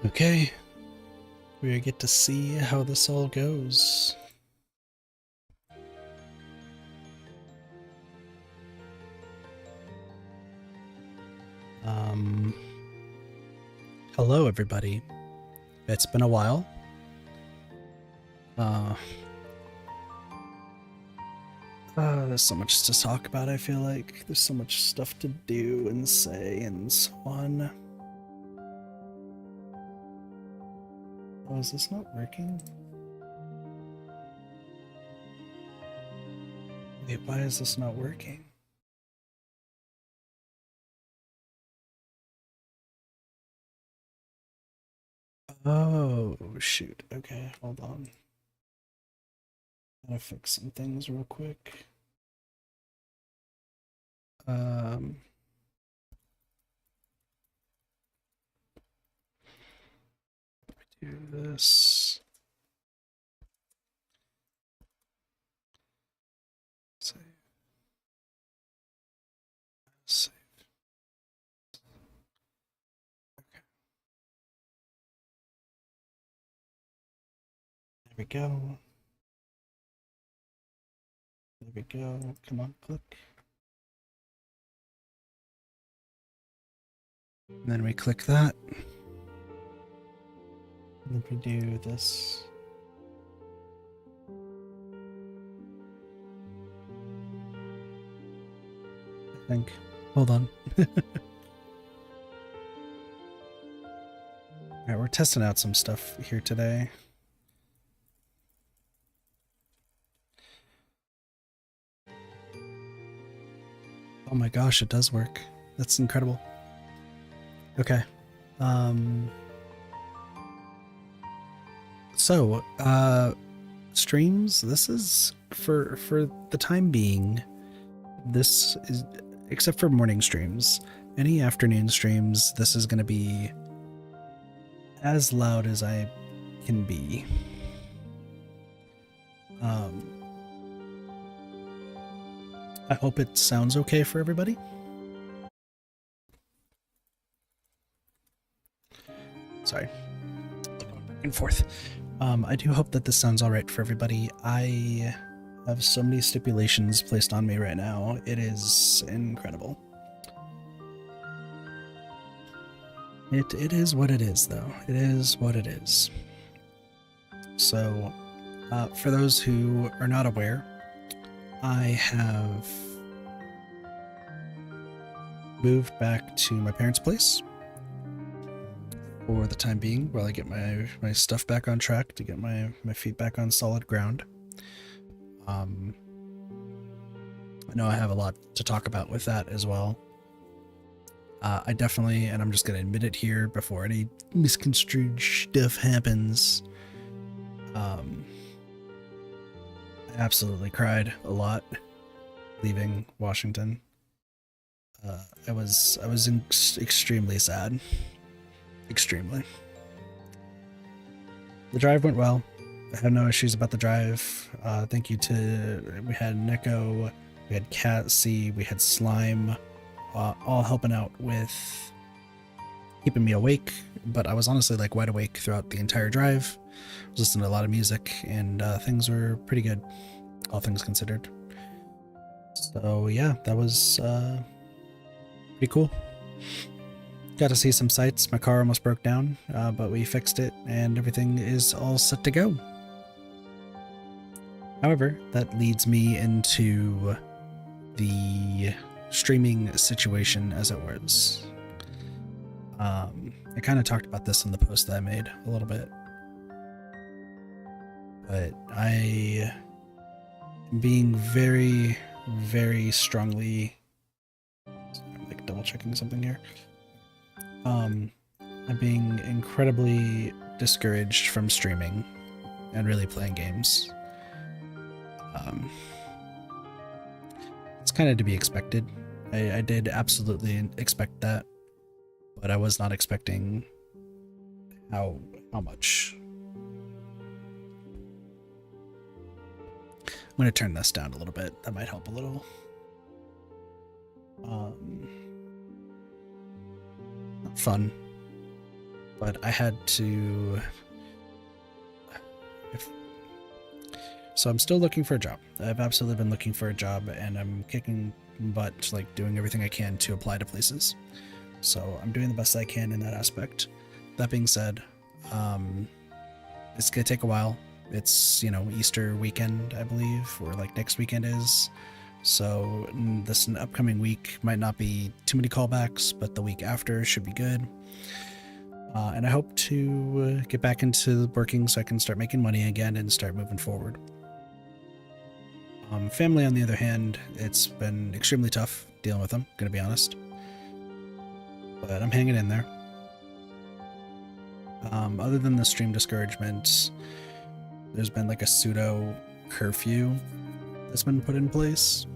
Okay, we get to see how this all goes. Hello everybody. It's been a while. There's so much to talk about, I feel like. There's so much stuff to do and say and so on. Oh, is this not working? Wait, why is this not working? Oh, shoot. Okay, hold on. Gotta fix some things real quick. Do this. Save. Save. Okay. There we go. There we go. Come on, click. And then we click that. And then we do this. I think. Hold on. Alright, we're testing out some stuff here today. Oh my gosh, it does work. That's incredible. Okay. So, streams, this is for the time being, this is, except for morning streams, any afternoon streams, this is going to be as loud as I can be. I hope it sounds okay for everybody. Sorry. Back and forth. I do hope that this sounds alright for everybody. I have so many stipulations placed on me right now. It is incredible. It is what it is, though. It is what it is. So, for those who are not aware, I have moved back to my parents' place for the time being while I get my stuff back on track, to get my feet back on solid ground. I know I have a lot to talk about with that as well. I definitely, and I'm just going to admit it here before any misconstrued stuff happens, I absolutely cried a lot leaving Washington. I was extremely sad. Extremely. The drive went well. I had no issues about the drive. Thank you to, we had Neko, we had Cat C, we had Slime, all helping out with keeping me awake, but I was honestly like wide awake throughout the entire drive. I was listening to a lot of music, and things were pretty good, all things considered. So yeah, that was pretty cool. Got to see some sights. My car almost broke down, but we fixed it and everything is all set to go. However, that leads me into the streaming situation as it was. I kind of talked about this in the post that I made a little bit, but I am being very, very strongly, I'm like double checking something here. I'm being incredibly discouraged from streaming and really playing games. It's kind of to be expected. I did absolutely expect that, but I was not expecting how much. I'm going to turn this down a little bit. That might help a little. Fun. but I had to. So I'm still looking for a job. I've absolutely been looking for a job, and I'm kicking butt, like doing everything I can to apply to places. So I'm doing the best I can in that aspect. That being said, it's gonna take a while. It's, you know, Easter weekend, I believe, or like next weekend is. So this upcoming week might not be too many callbacks, but the week after should be good. And I hope to get back into working so I can start making money again and start moving forward. Family, on the other hand, it's been extremely tough dealing with them, gonna be honest. But I'm hanging in there. Other than the stream discouragements, there's been like a pseudo curfew that's been put in place.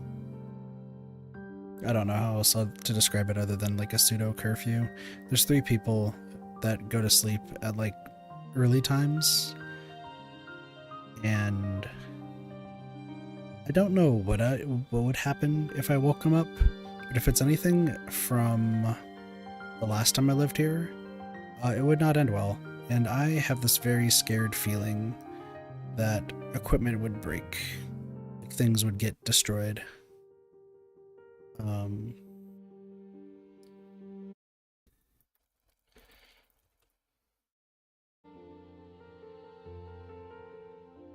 I don't know how else to describe it other than like a pseudo curfew. There's 3 people that go to sleep at like early times, and I don't know what would happen if I woke them up, but if it's anything from the last time I lived here, it would not end well. And I have this very scared feeling that equipment would break, like things would get destroyed.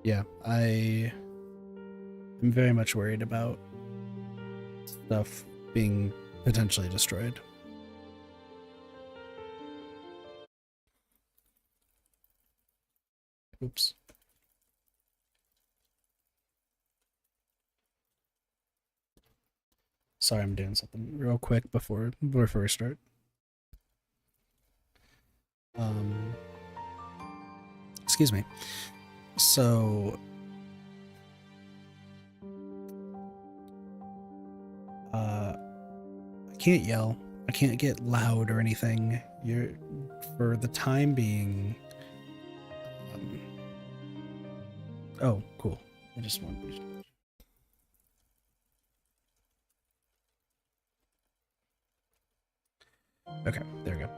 Yeah, I am very much worried about stuff being potentially destroyed. Oops. Sorry, I'm doing something real quick before we start. Excuse me. So, I can't yell. I can't get loud or anything. For the time being. Oh, cool. I just want. Okay, there we go.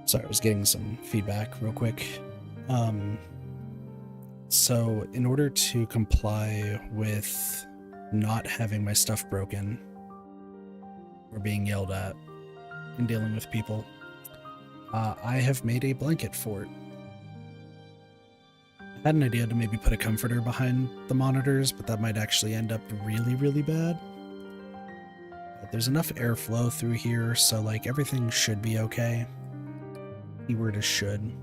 Sorry, I was getting some feedback real quick. So in order to comply with not having my stuff broken or being yelled at and dealing with people, I have made a blanket fort. I had an idea to maybe put a comforter behind the monitors, but that might actually end up really, really bad. But there's enough airflow through here, so like everything should be okay. Keyword is should.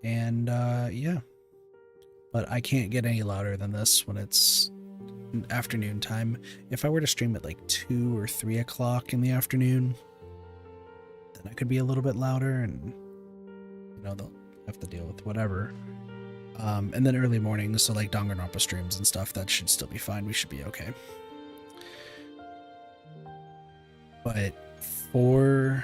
And yeah. But I can't get any louder than this when it's afternoon time. If I were to stream at like 2 or 3 o'clock in the afternoon, then I could be a little bit louder, and you know, they'll have to deal with whatever. And then early mornings, so like Danganronpa streams and stuff, that should still be fine. We should be okay. But for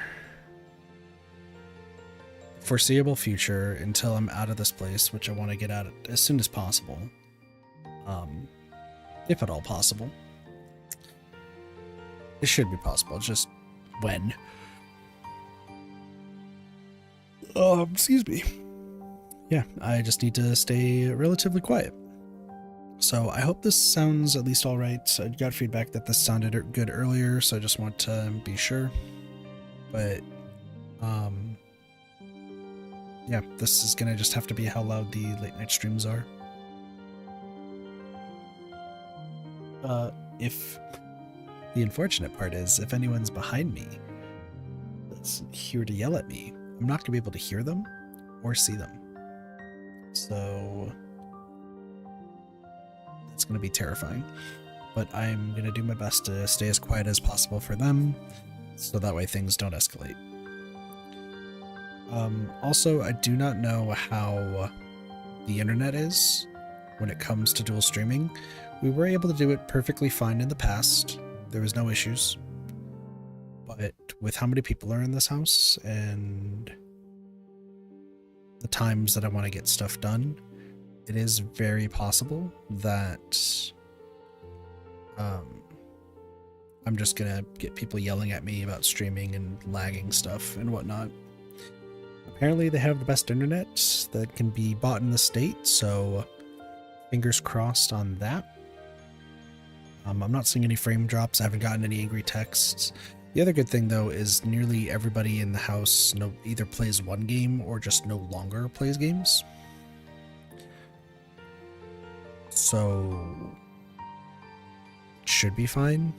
foreseeable future, until I'm out of this place, which I want to get out as soon as possible, if at all possible. It should be possible, just when. Excuse me. Yeah, I just need to stay relatively quiet. So I hope this sounds at least all right. I got feedback that this sounded good earlier, so I just want to be sure. But yeah, this is gonna just have to be how loud the late night streams are. If the unfortunate part is, if anyone's behind me that's here to yell at me, I'm not gonna be able to hear them or see them. So that's gonna be terrifying. But I'm gonna do my best to stay as quiet as possible for them, so that way things don't escalate. Also, I do not know how the internet is when it comes to dual streaming. We were able to do it perfectly fine in the past. There was no issues. But with how many people are in this house and the times that I want to get stuff done, it is very possible that I'm just gonna get people yelling at me about streaming and lagging stuff and whatnot. Apparently they have the best internet that can be bought in the state, so fingers crossed on that. I'm not seeing any frame drops. I haven't gotten any angry texts. The other good thing, though, is nearly everybody in the house either plays one game or just no longer plays games. So it should be fine,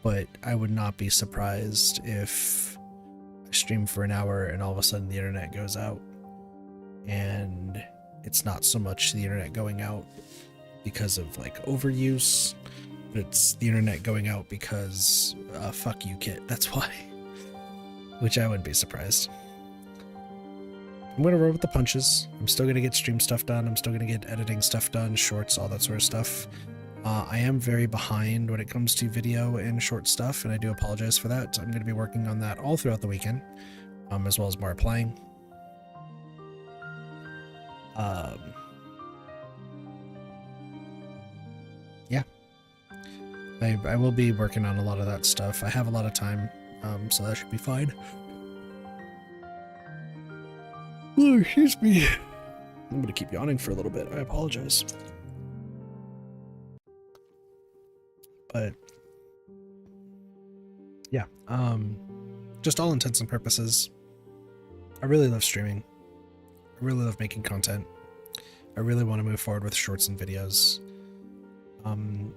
but I would not be surprised if I stream for an hour and all of a sudden the internet goes out. And it's not so much the internet going out because of like overuse, but it's the internet going out because fuck you, Kit. That's why. Which I wouldn't be surprised. I'm gonna roll with the punches. I'm still gonna get stream stuff done. I'm still gonna get editing stuff done, shorts, all that sort of stuff. I am very behind when it comes to video and short stuff, and I do apologize for that. I'm gonna be working on that all throughout the weekend, as well as more applying. Yeah. I will be working on a lot of that stuff. I have a lot of time, so that should be fine. Oh, excuse me. I'm gonna keep yawning for a little bit. I apologize. But yeah, just all intents and purposes, I really love streaming. I really love making content. I really want to move forward with shorts and videos.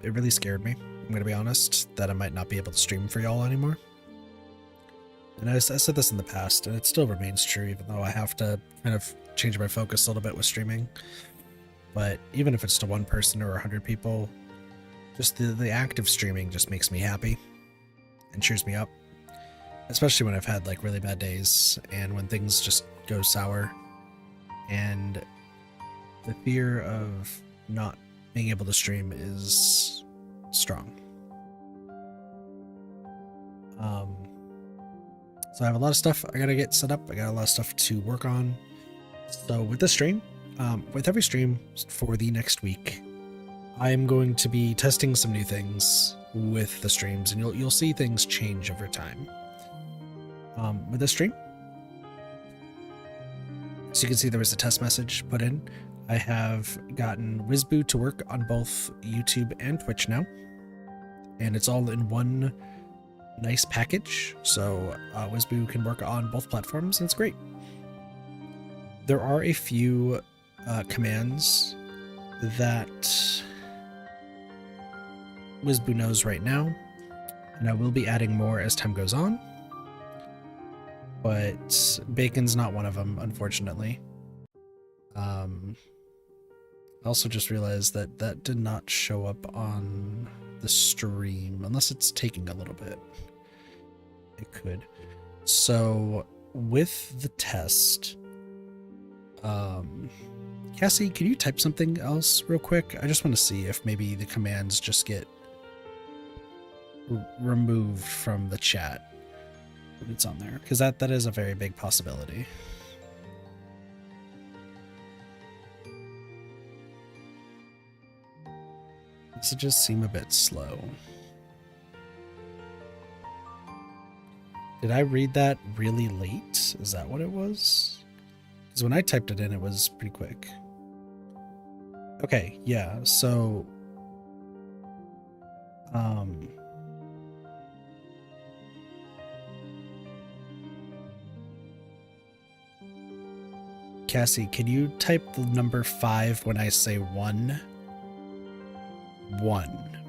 It really scared me, I'm gonna be honest, that I might not be able to stream for y'all anymore. And I said this in the past, and it still remains true, even though I have to kind of change my focus a little bit with streaming. But even if it's to one person or 100 people, just the act of streaming just makes me happy and cheers me up. Especially when I've had like really bad days and when things just go sour. And the fear of not being able to stream is strong. So I have a lot of stuff I gotta get set up. I got a lot of stuff to work on. So with this stream, with every stream for the next week, I'm going to be testing some new things with the streams, and you'll see things change over time. With this stream, so you can see there was a test message put in. I have gotten Wizboo to work on both YouTube and Twitch now, and it's all in one nice package, so Wizboo can work on both platforms, and it's great. There are a few commands that Wizboo knows right now, and I will be adding more as time goes on, but bacon's not one of them, unfortunately. I also just realized that that did not show up on the stream, unless it's taking a little bit. It could. So with the test, Cassie, can you type something else real quick? I just want to see if maybe the commands just get removed from the chat when it's on there, because that is a very big possibility. Messages seem a bit slow. Did I read that really late? Is that what it was? Because when I typed it in, it was pretty quick. Okay, yeah, so Cassie, can you type the number 5 when I say 1? 1.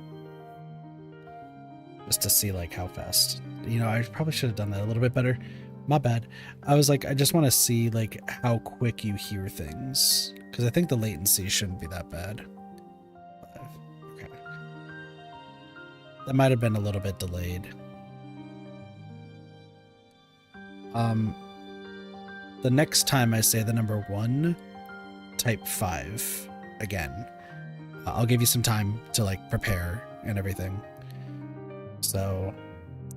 Just to see like how fast. You know, I probably should have done that a little bit better. My bad. I was like, I just want to see like how quick you hear things, because I think the latency shouldn't be that bad. Okay. That might have been a little bit delayed. The next time I say the number 1, type 5 again. I'll give you some time to like prepare and everything. So,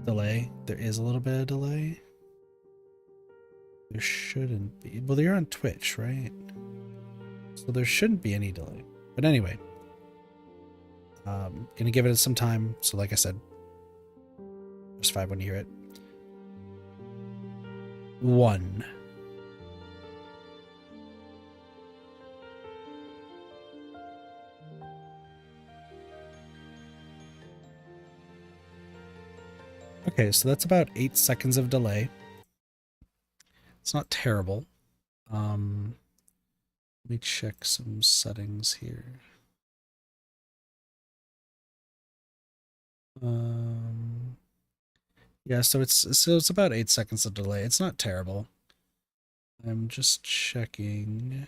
delay. There is a little bit of delay. There shouldn't be. Well, you're on Twitch, right? So there shouldn't be any delay. But anyway, gonna give it some time. So like I said, press 5 when you hear it. 1. Okay, so that's about 8 seconds of delay. It's not terrible. Let me check some settings here. Yeah, so it's about 8 seconds of delay. It's not terrible. I'm just checking.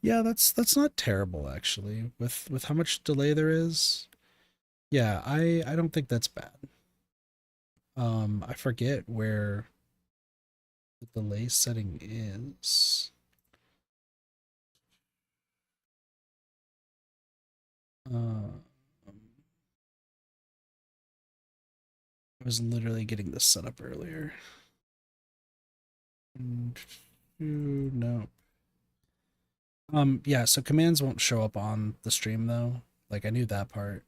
Yeah, that's not terrible actually. With how much delay there is. Yeah, I don't think that's bad. I forget where the delay setting is. I was literally getting this set up earlier. No. Yeah, so commands won't show up on the stream though. Like I knew that part.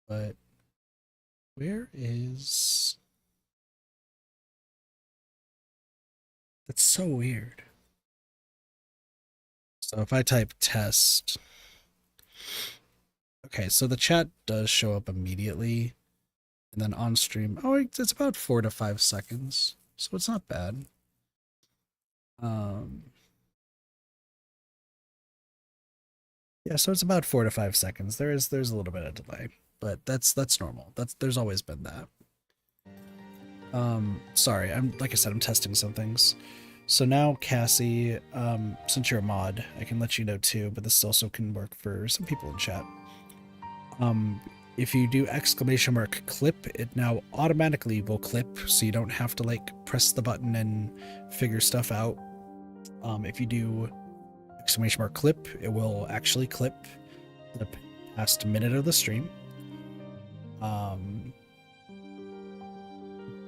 But where is... That's so weird. So if I type test... Okay, so the chat does show up immediately. And then on stream, oh, it's about 4 to 5 seconds. So it's not bad. Yeah, so it's about 4 to 5 seconds. There's a little bit of delay, but that's normal. There's always been that. Sorry, like I said, I'm testing some things. So now, Cassie, since you're a mod, I can let you know too, but this also can work for some people in chat. If you do ! clip, it now automatically will clip, so you don't have to like press the button and figure stuff out. If you do ! clip, it will actually clip the past minute of the stream.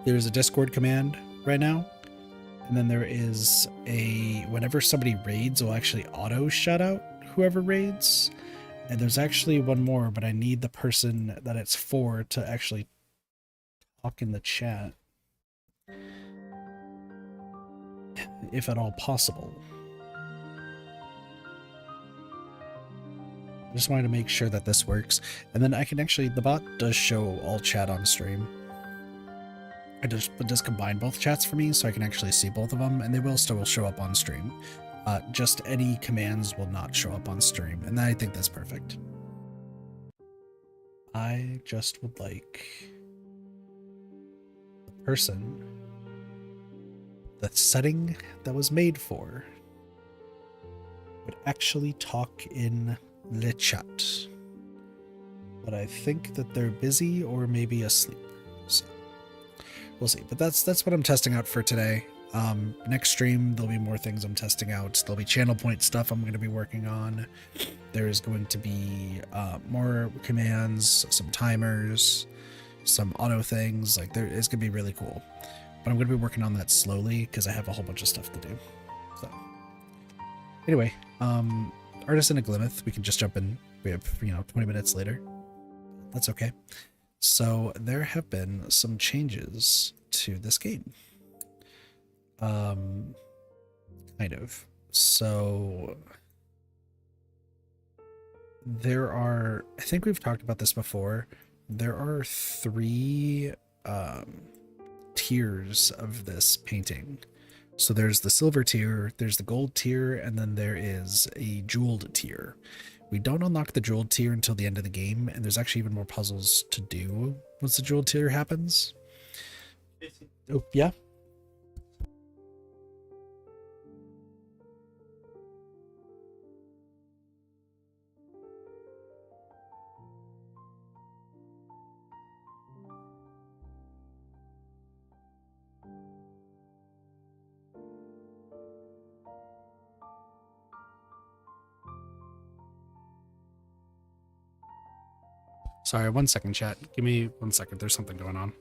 There's a Discord command right now, and then there is whenever somebody raids, it will actually auto shout out whoever raids. And there's actually one more, but I need the person that it's for to actually talk in the chat, if at all possible. I just wanted to make sure that this works. And then I can actually, the bot does show all chat on stream. It does combine both chats for me, so I can actually see both of them, and they will still show up on stream. Just any commands will not show up on stream, and I think that's perfect. I just would like the person, the setting that was made for, would actually talk in the chat. But I think that they're busy or maybe asleep. So we'll see. But that's what I'm testing out for today. Next stream, there'll be more things I'm testing out. There'll be channel point stuff I'm going to be working on. There's going to be more commands, some timers, some auto things. Like it's going to be really cool. But I'm going to be working on that slowly because I have a whole bunch of stuff to do. So anyway, Artisan of Glimmith, we can just jump in. We have 20 minutes later. That's okay. So there have been some changes to this game. Kind of. So there are, I think we've talked about this before. There are 3 tiers of this painting. So there's the silver tier, there's the gold tier, and then there is a jeweled tier. We don't unlock the jeweled tier until the end of the game, and there's actually even more puzzles to do once the jeweled tier happens. Oh, yeah? Sorry, 1 second, chat. Give me 1 second. There's something going on.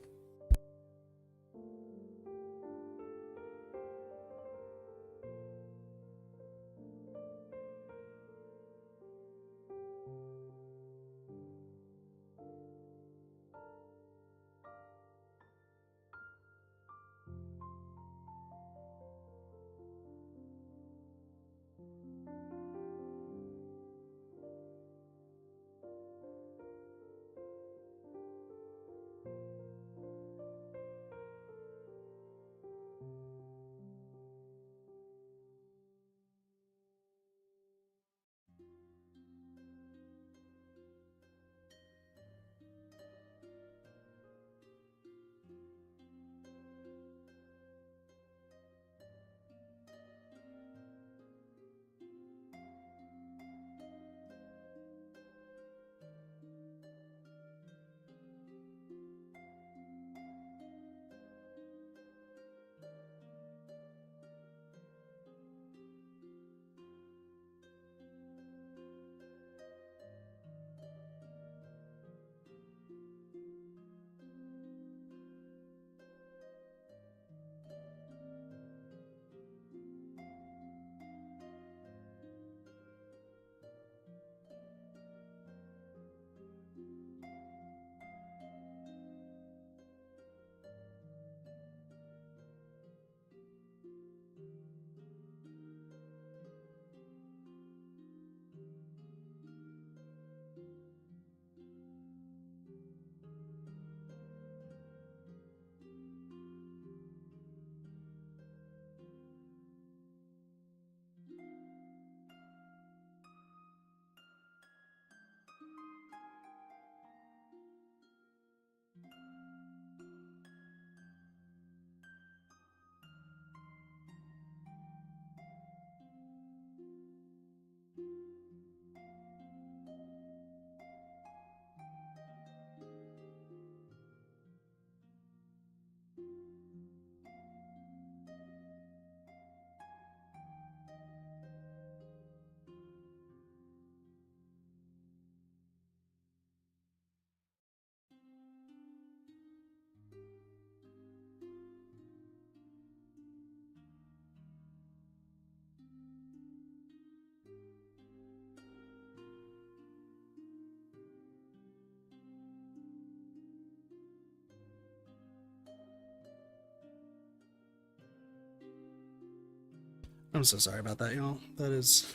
I'm so sorry about that, y'all. That is,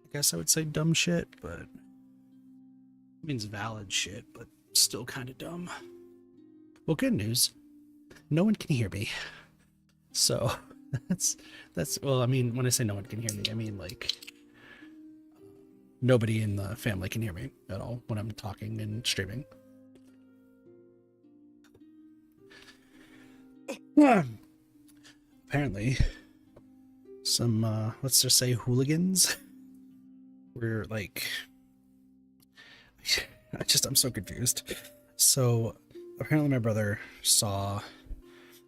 I guess I would say dumb shit, but it means valid shit, but still kind of dumb. Well, good news. No one can hear me. So that's well, I mean, when I say no one can hear me, I mean like nobody in the family can hear me at all when I'm talking and streaming. Apparently, some let's just say hooligans were like I'm so confused. So apparently my brother saw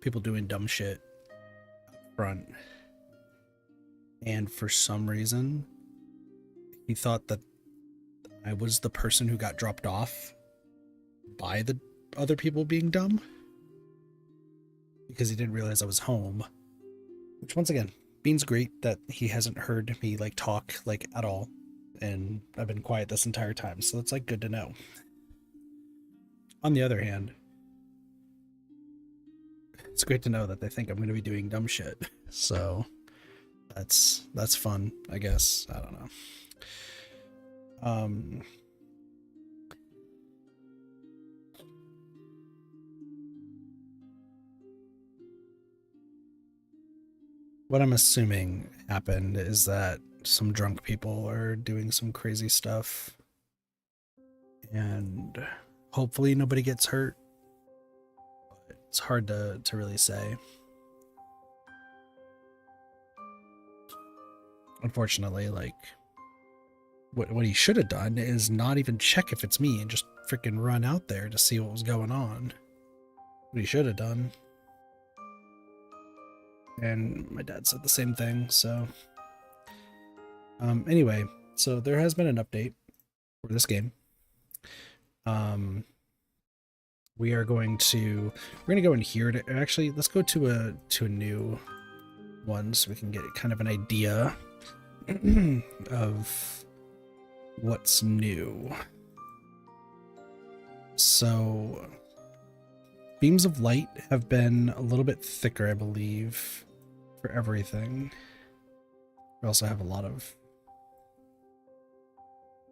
people doing dumb shit up front, and for some reason he thought that I was the person who got dropped off by the other people being dumb, because he didn't realize I was home. Which, once again, Bean's great that he hasn't heard me like talk like at all, and I've been quiet this entire time, so that's like good to know. On the other hand, it's great to know that they think I'm going to be doing dumb shit. So that's fun, I guess. I don't know. What I'm assuming happened is that some drunk people are doing some crazy stuff, and hopefully nobody gets hurt. But it's hard to really say. Unfortunately, like, what he should have done is not even check if it's me and just freaking run out there to see what was going on. What he should have done. And my dad said the same thing, so anyway, so there has been an update for this game. We're going to go in here to actually, let's go to a new one so we can get kind of an idea of what's new. So beams of light have been a little bit thicker, I believe, for everything. We also have a lot of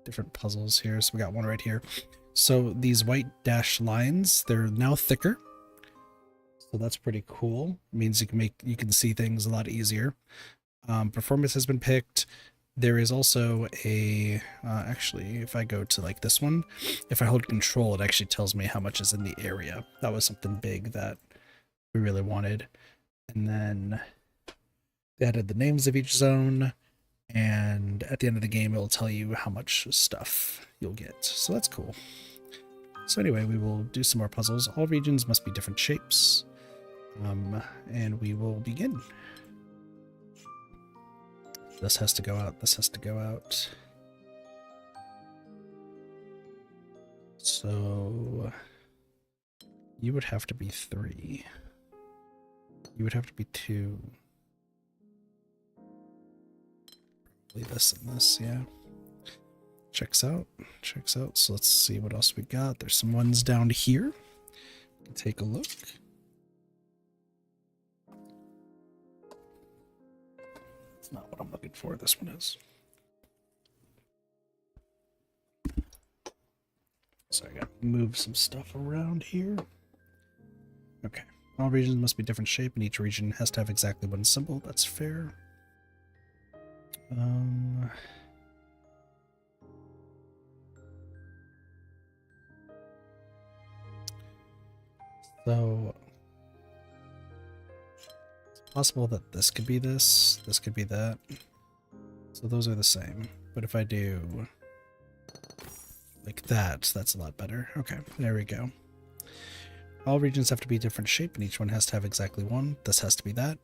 different puzzles here. So we got one right here. So these white dashed lines, they're now thicker. So that's pretty cool. It means you can see things a lot easier. Performance has been picked. There is also a, actually, if I go to like this one, if I hold control, it actually tells me how much is in the area. That was something big that we really wanted. And then they added the names of each zone, and at the end of the game, it'll tell you how much stuff you'll get. So that's cool. So anyway, we will do some more puzzles. All regions must be different shapes. And we will begin. This has to go out. This has to go out. So you would have to be 3. You would have to be 2. Probably this and this, yeah. Checks out. Checks out. So let's see what else we got. There's some ones down here. Take a look. It's not what I'm looking for. This one is. So I gotta move some stuff around here. Okay. All regions must be different shape, and each region has to have exactly one symbol. That's fair. So it's possible that this could be this could be that. So those are the same. But if I do like that, that's a lot better. Okay, there we go. All regions have to be a different shape, and each one has to have exactly one. This has to be that.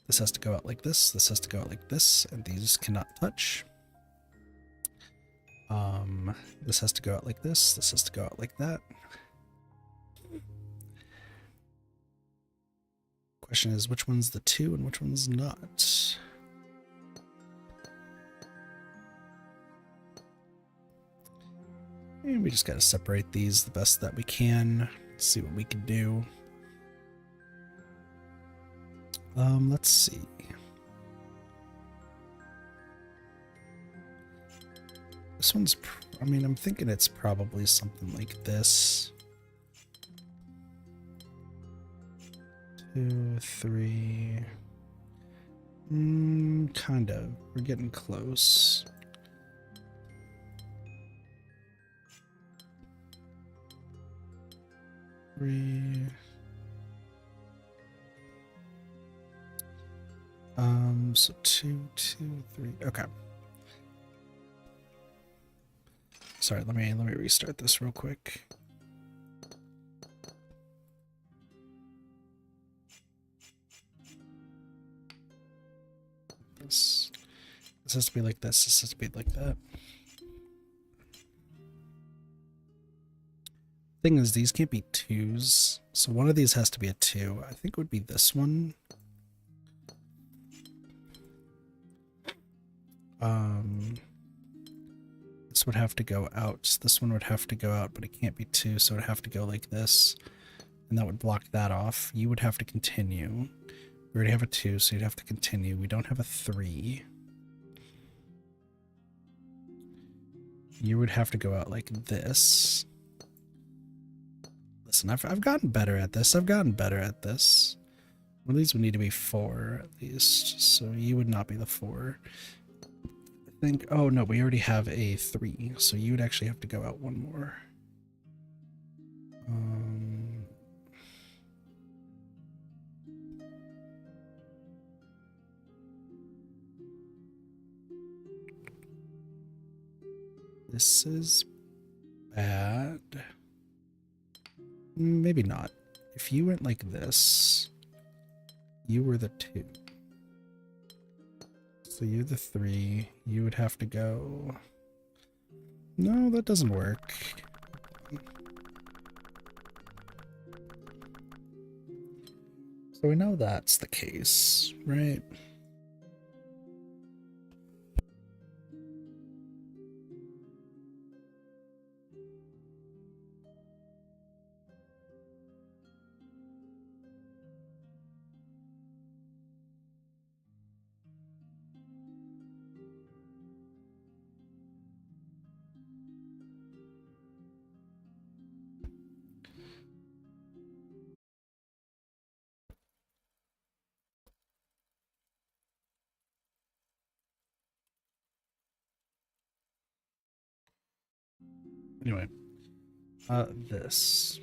This has to go out like this. This has to go out like this, and these cannot touch. This has to go out like this. This has to go out like that. Question is, which one's the 2 and which one's not? And we just got to separate these the best that we can. See what we can do. Let's see. This one's, I mean, I'm thinking it's probably something like this. 2, 3. Kind of. We're getting close. Three. So 2, 2, 3. Okay. Sorry, let me restart this real quick. This has to be like this. This has to be like that. Thing is, these can't be 2s. So one of these has to be a 2. I think it would be this one. This would have to go out. This one would have to go out, but it can't be 2, so it would have to go like this. And that would block that off. You would have to continue. We already have a 2, so you'd have to continue. We don't have a 3. You would have to go out like this. Listen, I've gotten better at this. I've gotten better at this. One of these would need to be 4 at least, so you would not be the 4. I think, oh no, we already have a 3, so you would actually have to go out one more. This is bad. Maybe not. If you went like this, you were the 2. So you're the 3. You would have to go... No, that doesn't work. So we know that's the case, right? Anyway, this.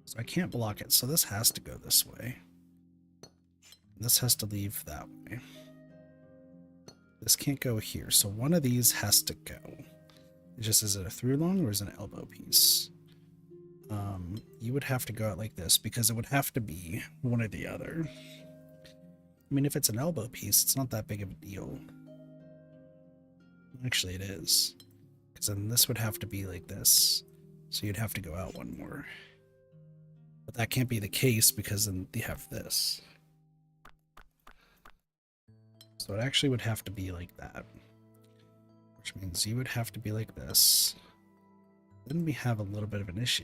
So I can't block it, so this has to go this way. This has to leave that way. This can't go here, so one of these has to go. It just, is it a through long or is it an elbow piece? You would have to go out like this because it would have to be one or the other. I mean, if it's an elbow piece, it's not that big of a deal. Actually, it is. Because then this would have to be like this. So you'd have to go out one more. But that can't be the case because then you have this. So it actually would have to be like that. Which means you would have to be like this. Then we have a little bit of an issue.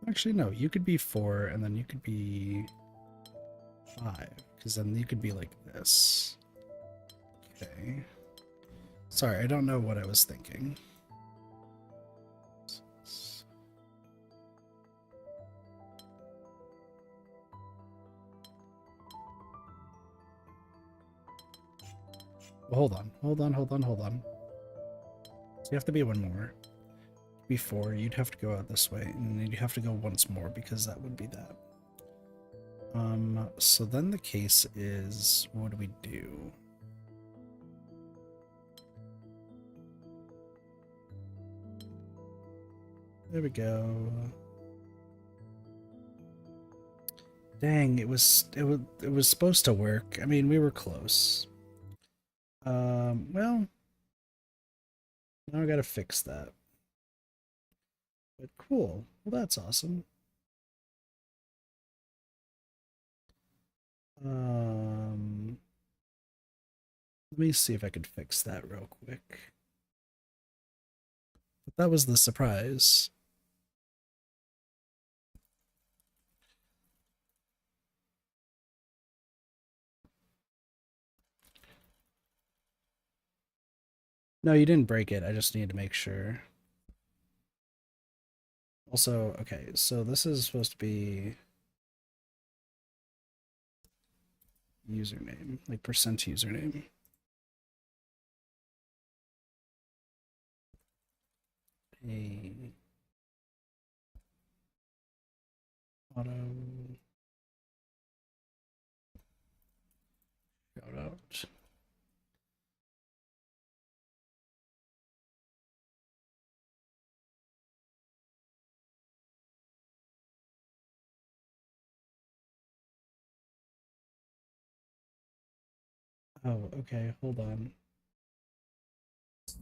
Actually, no, you could be 4 and then you could be 5, because then you could be like this. Okay. Sorry, I don't know what I was thinking. Well, hold on. So you have to be one more. Before, you'd have to go out this way, and then you'd have to go once more because that would be that. So then the case is, what do we do? There we go. Dang, it was supposed to work. I mean, we were close. Well, Now I gotta fix that. But cool. Well, that's awesome. Um, Let me see if I could fix that real quick. But that was the surprise. No, you didn't break it. I just need to make sure. Also, okay, so this is supposed to be username, like percent username. A auto shout out. Oh, okay, hold on.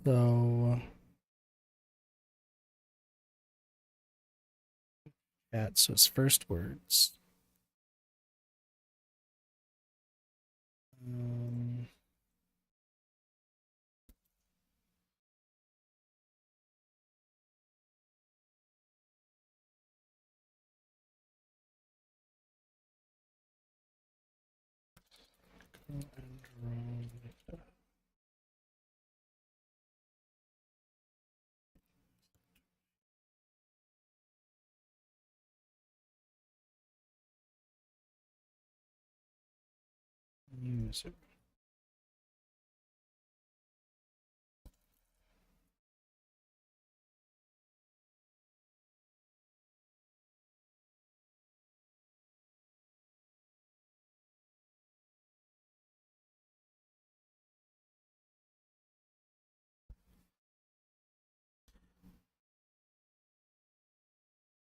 So chat, so it's first words. Um, user.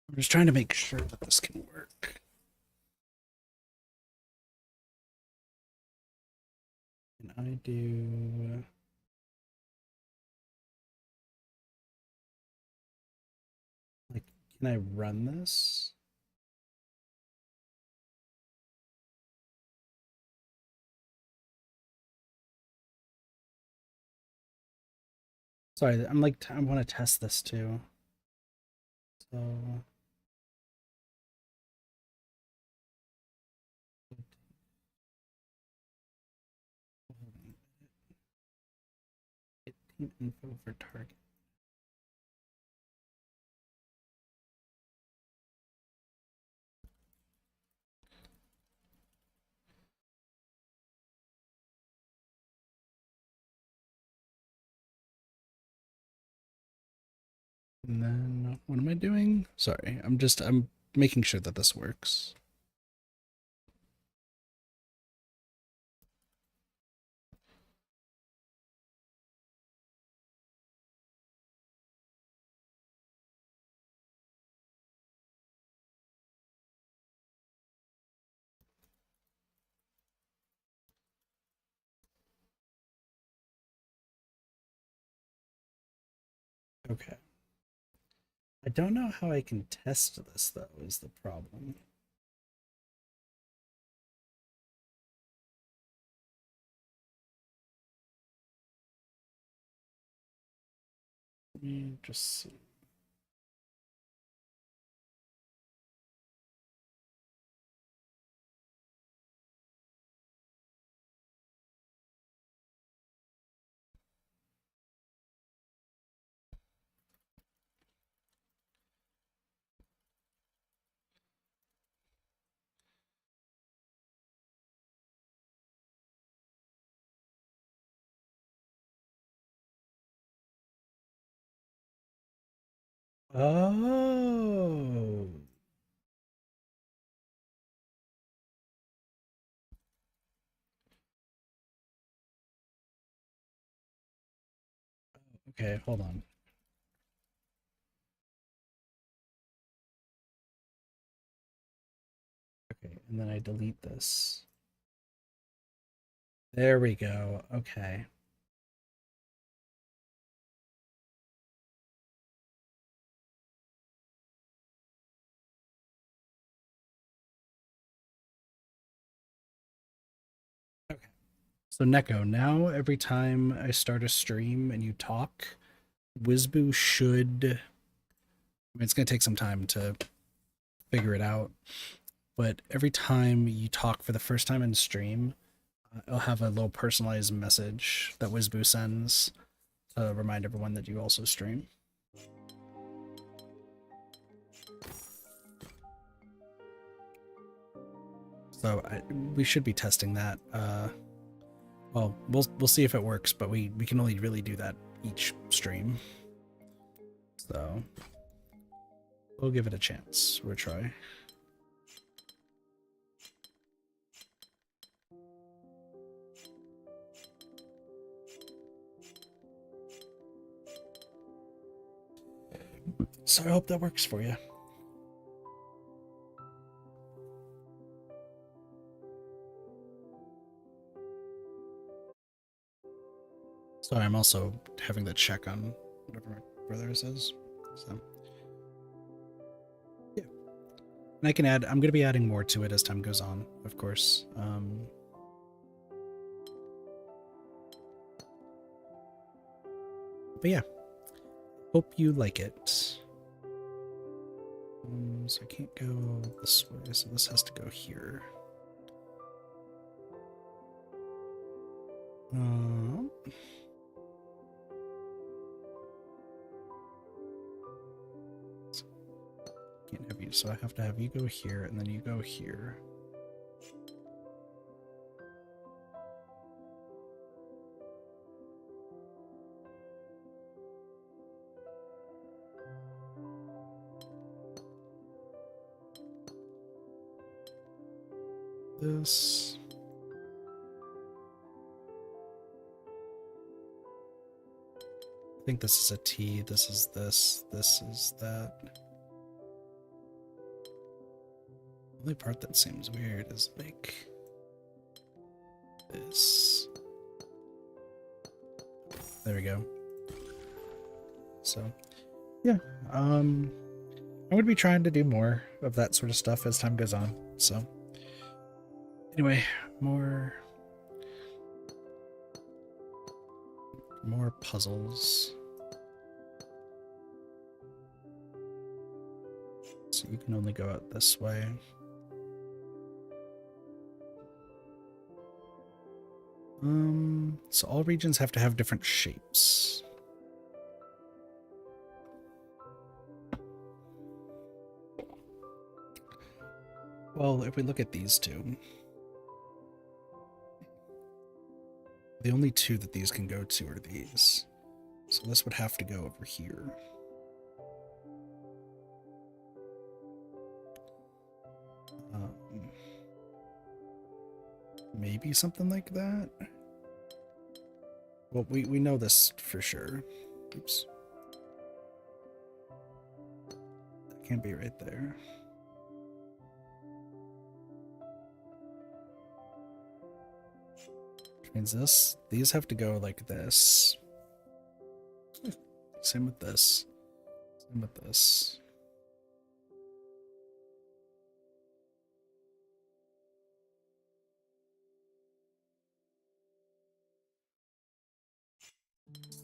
I'm just trying to make sure that this can work. Can I do like can I run this? Sorry, I'm like I want to test this too. So get team info for target. And then what am I doing? Sorry, I'm making sure that this works. Okay. I don't know how I can test this though, is the problem. Let me just see. Oh. Okay, hold on. Okay, and then I delete this. There we go. Okay. So Neko, now every time I start a stream and you talk, Wizboo should, I mean, it's going to take some time to figure it out, but every time you talk for the first time in stream, it'll have a little personalized message that Wizboo sends to remind everyone that you also stream. So we should be testing that. Well, we'll see if it works, but we can only really do that each stream. So we'll give it a chance. We'll try. So I hope that works for you. Sorry, I'm also having to check on whatever my brother says. So yeah, and I can add. I'm going to be adding more to it as time goes on, of course. But yeah, hope you like it. So I can't go this way, so this has to go here. Can't have you, so I have to have you go here, and then you go here. This. I think this is a T, this is this is that. The only part that seems weird is like this. There we go. So yeah, I'm gonna be trying to do more of that sort of stuff as time goes on. So anyway, more puzzles. So you can only go out this way. So all regions have to have different shapes. Well, if we look at these two, the only two that these can go to are these. So this would have to go over here. Maybe something like that. Well, we know this for sure. Oops. That can't be right there. Which means these have to go like this. Same with this. Same with this.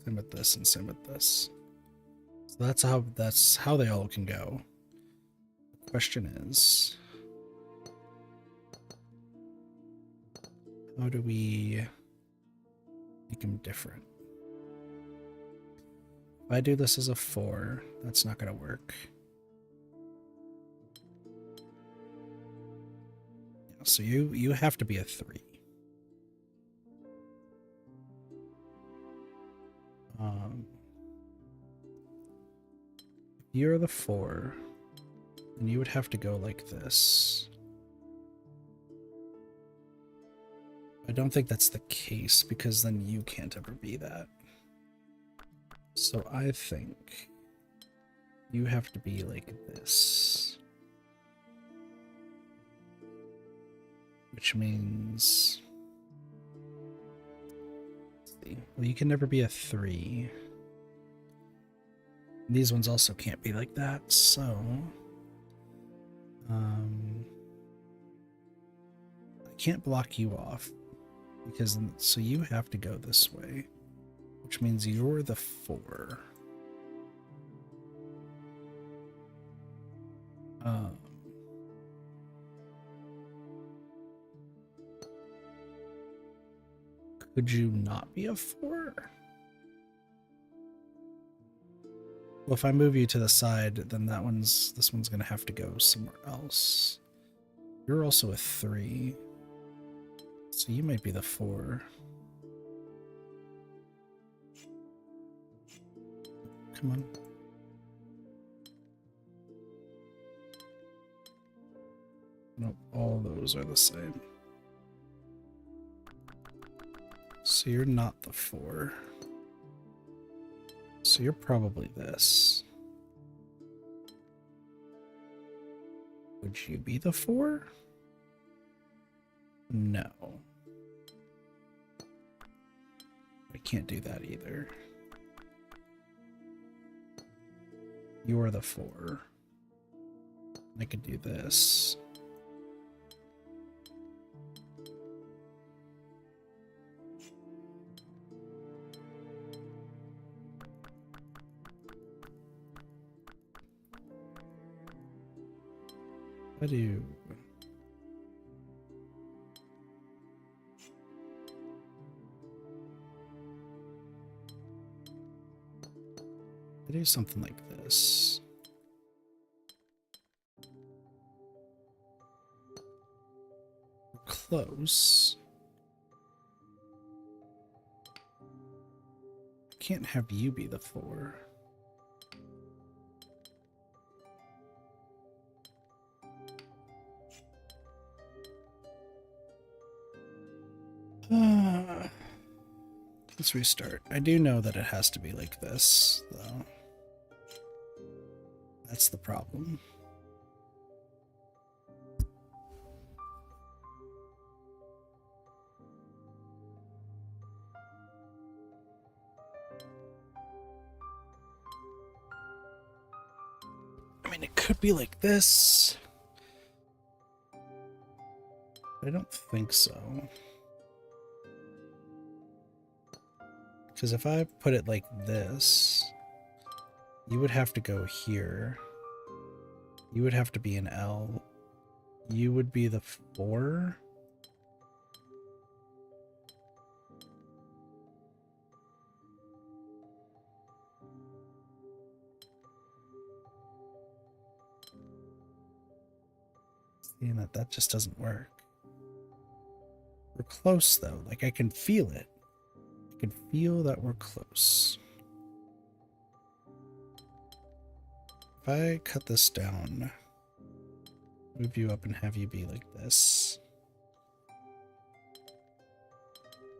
Same with this and same with this. So that's how they all can go. The question is, how do we make them different? If I do this as a 4, that's not going to work. Yeah, so you have to be a 3. If you're the 4, then you would have to go like this. I don't think that's the case, because then you can't ever be that. So I think you have to be like this. Which means... well, you can never be a 3. These ones also can't be like that, so... I can't block you off. Because so you have to go this way, which means you're the 4. Could you not be a 4? Well, if I move you to the side, then this one's gonna have to go somewhere else. You're also a 3. So you might be the 4. Come on. Nope, all those are the same. So you're not the 4. So you're probably this. Would you be the 4? No. I can't do that either. You're the 4. I could do this. I do. I do something like this. We're close. Can't have you be the 4. Let's restart. I do know that it has to be like this, though. That's the problem. I mean, it could be like this. I don't think so. Because if I put it like this, you would have to go here. You would have to be an L. You would be the 4. Seeing that just doesn't work. We're close though. Like I can feel it. I can feel that we're close. If I cut this down, move you up and have you be like this,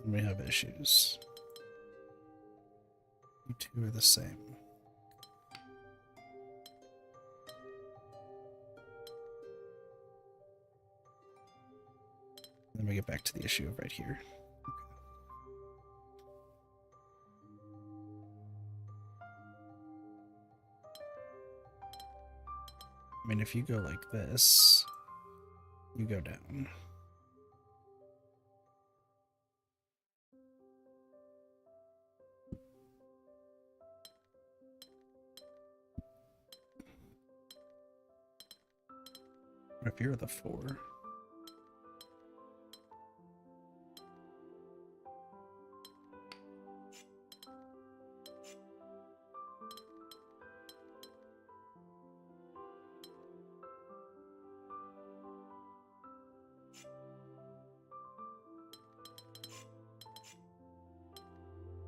and we have issues. You two are the same. Then we get back to the issue of right here. I mean, if you go like this, you go down. What if you're the 4?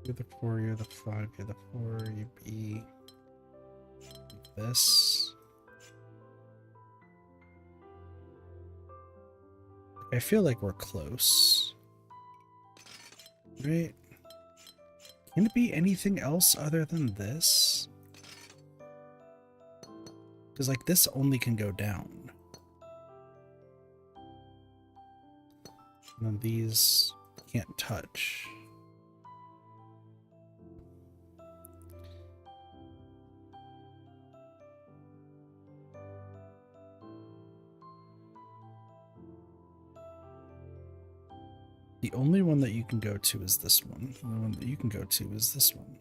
You're the 4, you're the 5, you're the 4, you be like this. I feel like we're close. Right? Can it be anything else other than this? Because like this only can go down. And then these can't touch. The only one that you can go to is this one. The only one that you can go to is this one.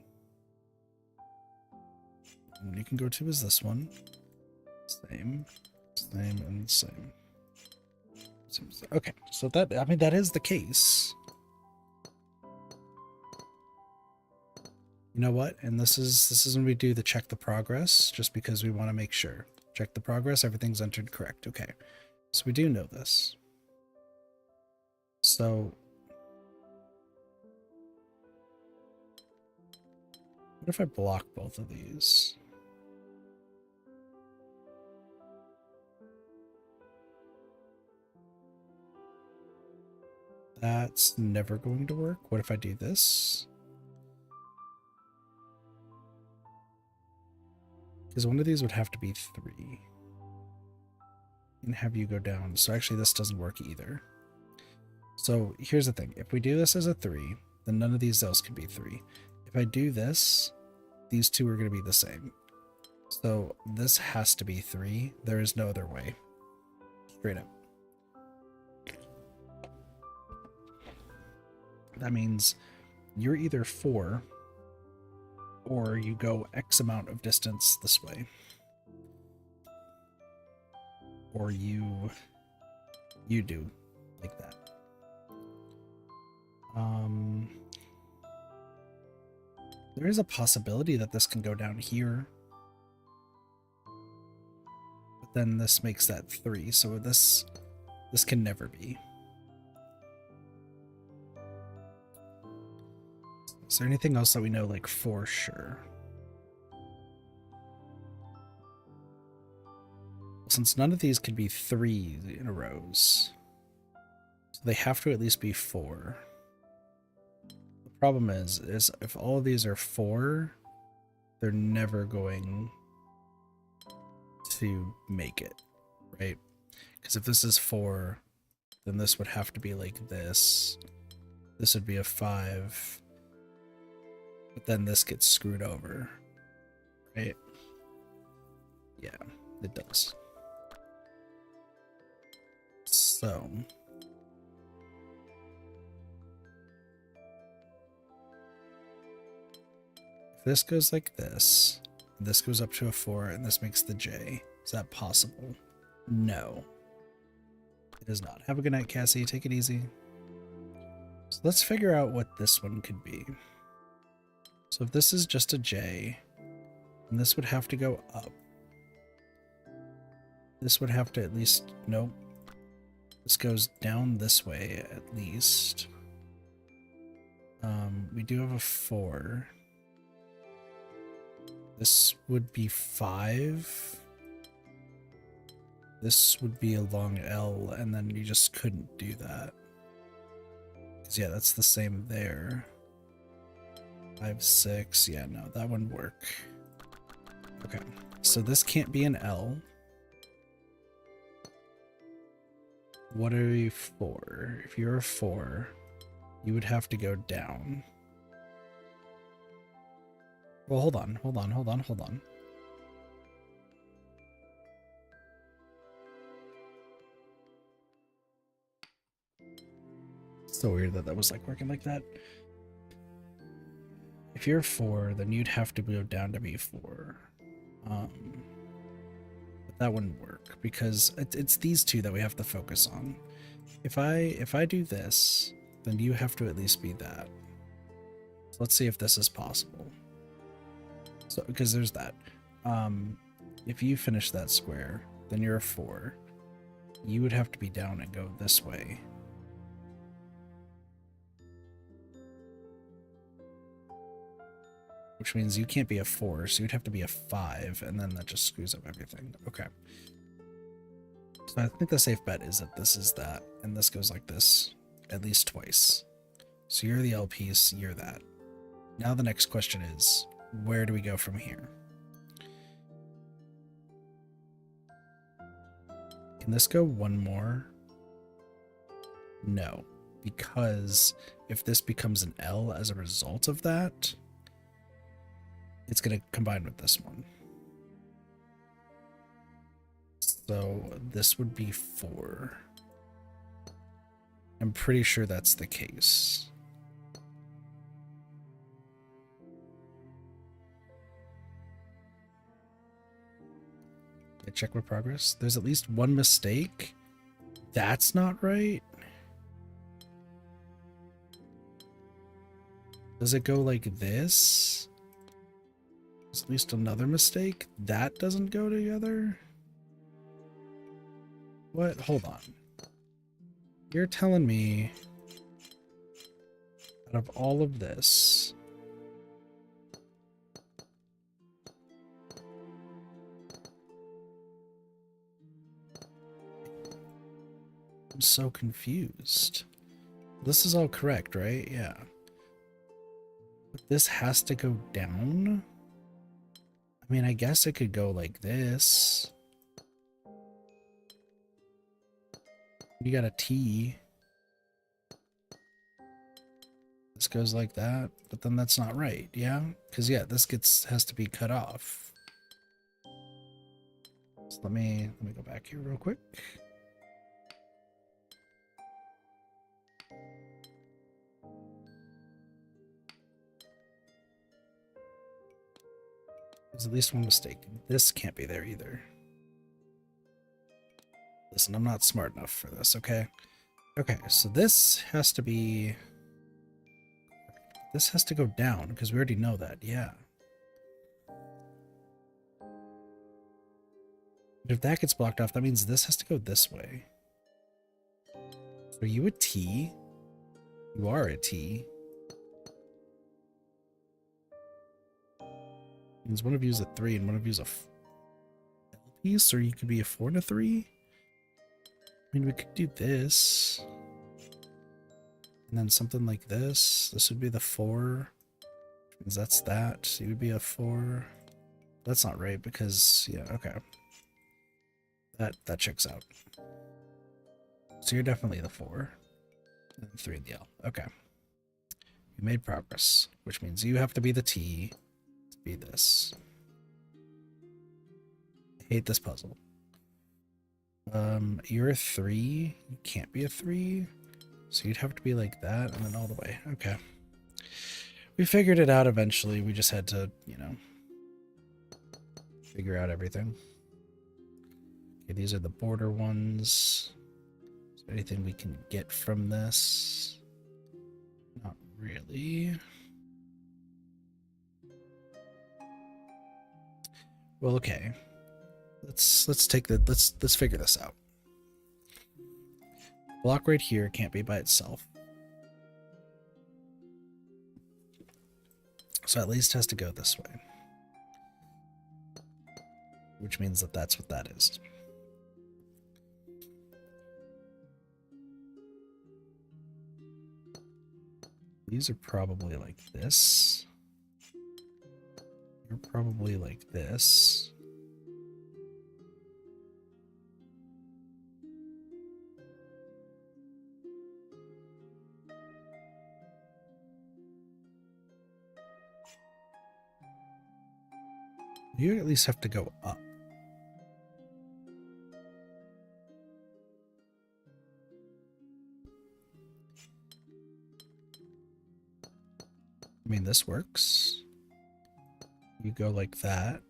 And you can go to is this one. Same, and same. Okay, so that, I mean, that is the case. You know what? And this is when we do the check the progress, just because we want to make sure. Check the progress, everything's entered correct. Okay, so we do know this. So what if I block both of these? That's never going to work. What if I do this? Because one of these would have to be 3. And have you go down. So actually this doesn't work either. So here's the thing. If we do this as a 3, then none of these else can be 3. If I do this, these two are going to be the same. So this has to be 3. There is no other way. Straight up. That means you're either 4 or you go X amount of distance this way. Or you do like that. There is a possibility that this can go down here. But then this makes that 3, so this can never be. Is there anything else that we know, like, for sure? Since none of these could be 3 in a rows, so they have to at least be 4. The problem is if all of these are 4, they're never going to make it, right? Because if this is 4, then this would have to be like this. This would be a 5. But then this gets screwed over, right? Yeah, it does. So if this goes like this, and this goes up to a 4, and this makes the J, is that possible? No. It is not. Have a good night, Cassie. Take it easy. So let's figure out what this one could be. So if this is just a J, and this would have to go up. This would have to at least, nope. This goes down this way at least. We do have a 4. This would be 5. This would be a long L, and then you just couldn't do that. 'Cause yeah, that's the same there. 5, 6, yeah, no, that wouldn't work. Okay, so this can't be an L. What are you for? If you're a 4, you would have to go down. Well, hold on. So weird that was like working like that. If you're 4, then you'd have to go down to be 4. But that wouldn't work because it's these two that we have to focus on. If I do this, then you have to at least be that. So let's see if this is possible. So because there's that. If you finish that square, then you're a 4. You would have to be down and go this way. Which means you can't be a 4, so you'd have to be a 5, and then that just screws up everything. Okay. So I think the safe bet is that this is that, and this goes like this at least twice. So you're the L piece, you're that. Now the next question is, where do we go from here? Can this go one more? No, because if this becomes an L as a result of that, it's going to combine with this one. So this would be 4. I'm pretty sure that's the case. Okay, check my progress. There's at least one mistake. That's not right. Does it go like this? There's at least another mistake. That doesn't go together. What? Hold on. You're telling me out of all of this, I'm so confused. This is all correct, right? Yeah. But this has to go down? I mean, I guess it could go like this. You got a T. This goes like that, but then that's not right, yeah? Because yeah, this has to be cut off. So let me go back here real quick. There's at least one mistake. This can't be there either. Listen, I'm not smart enough for this, okay? Okay, so this has to be... This has to go down, because we already know that, yeah. But if that gets blocked off, that means this has to go this way. Are you a T? You are a T. Means one of you is a 3 and one of you is a piece, or you could be a 4 and a 3. I mean, we could do this. And then something like this. This would be the 4. Because that's that. So you would be a 4. That's not right because, yeah, okay. That checks out. So you're definitely the 4. And 3 in the L. Okay. You made progress, which means you have to be the T to be this. I hate this puzzle. You're a 3. You can't be a 3. So you'd have to be like that and then all the way. Okay. We figured it out eventually. We just had to, you know, figure out everything. Okay, these are the border ones. Is there anything we can get from this? Not really. Well, okay. Let's figure this out. Block right here can't be by itself. So at least has to go this way. Which means that that's what that is. These are probably like this. You're probably like this. You at least have to go up. I mean, this works. You go like that.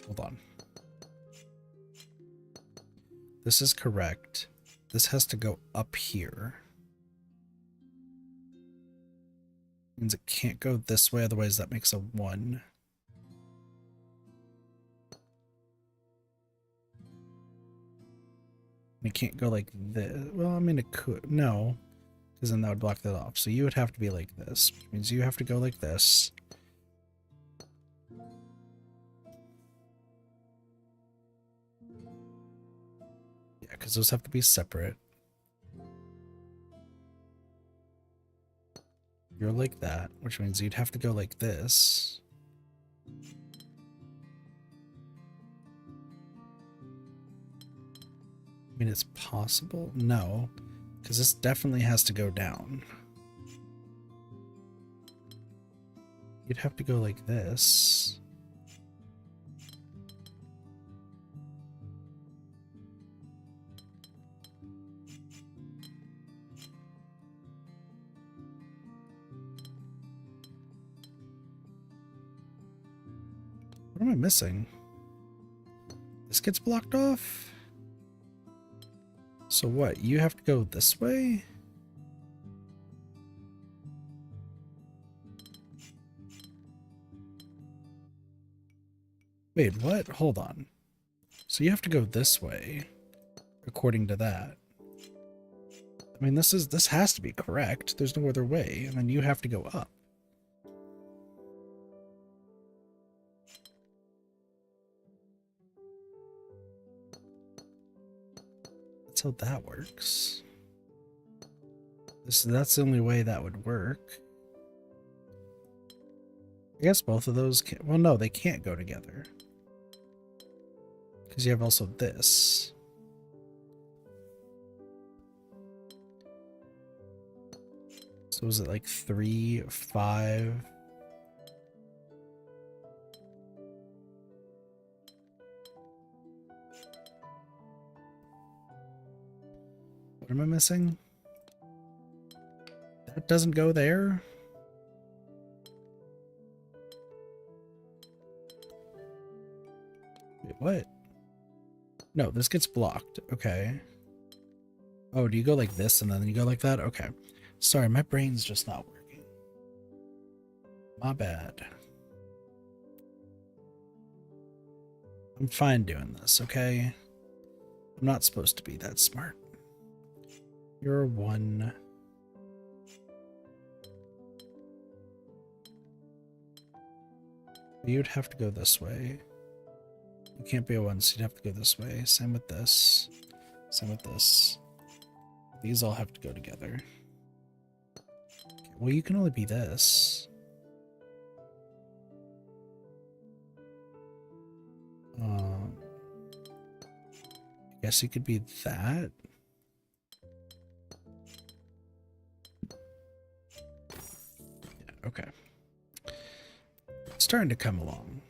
Hold on. This is correct. This has to go up here. Means it can't go this way, otherwise that makes a 1. It can't go like this. Well, I mean, it could. No. Because then that would block that off. So you would have to be like this. Which means you have to go like this. Yeah, because those have to be separate. You're like that, which means you'd have to go like this. I mean, it's possible. No, because this definitely has to go down. You'd have to go like this. What am I missing? This gets blocked off? So what? You have to go this way? Wait, what? Hold on. So you have to go this way, according to that. I mean, this has to be correct. There's no other way. And then you have to go up. That's how that works. That's the only way that would work. I guess both of those can... Well, no, they can't go together. Because you have also this. So is it like 3, 5? What am I missing? That doesn't go there? Wait, what? No, this gets blocked. Okay. Oh, do you go like this and then you go like that? Okay. Sorry, my brain's just not working. My bad. I'm fine doing this, okay? I'm not supposed to be that smart. You're a 1. You'd have to go this way. You can't be a 1, so you'd have to go this way. Same with this. Same with this. These all have to go together. Okay, well, you can only be this. I guess you could be that. Yeah, okay. It's starting to come along.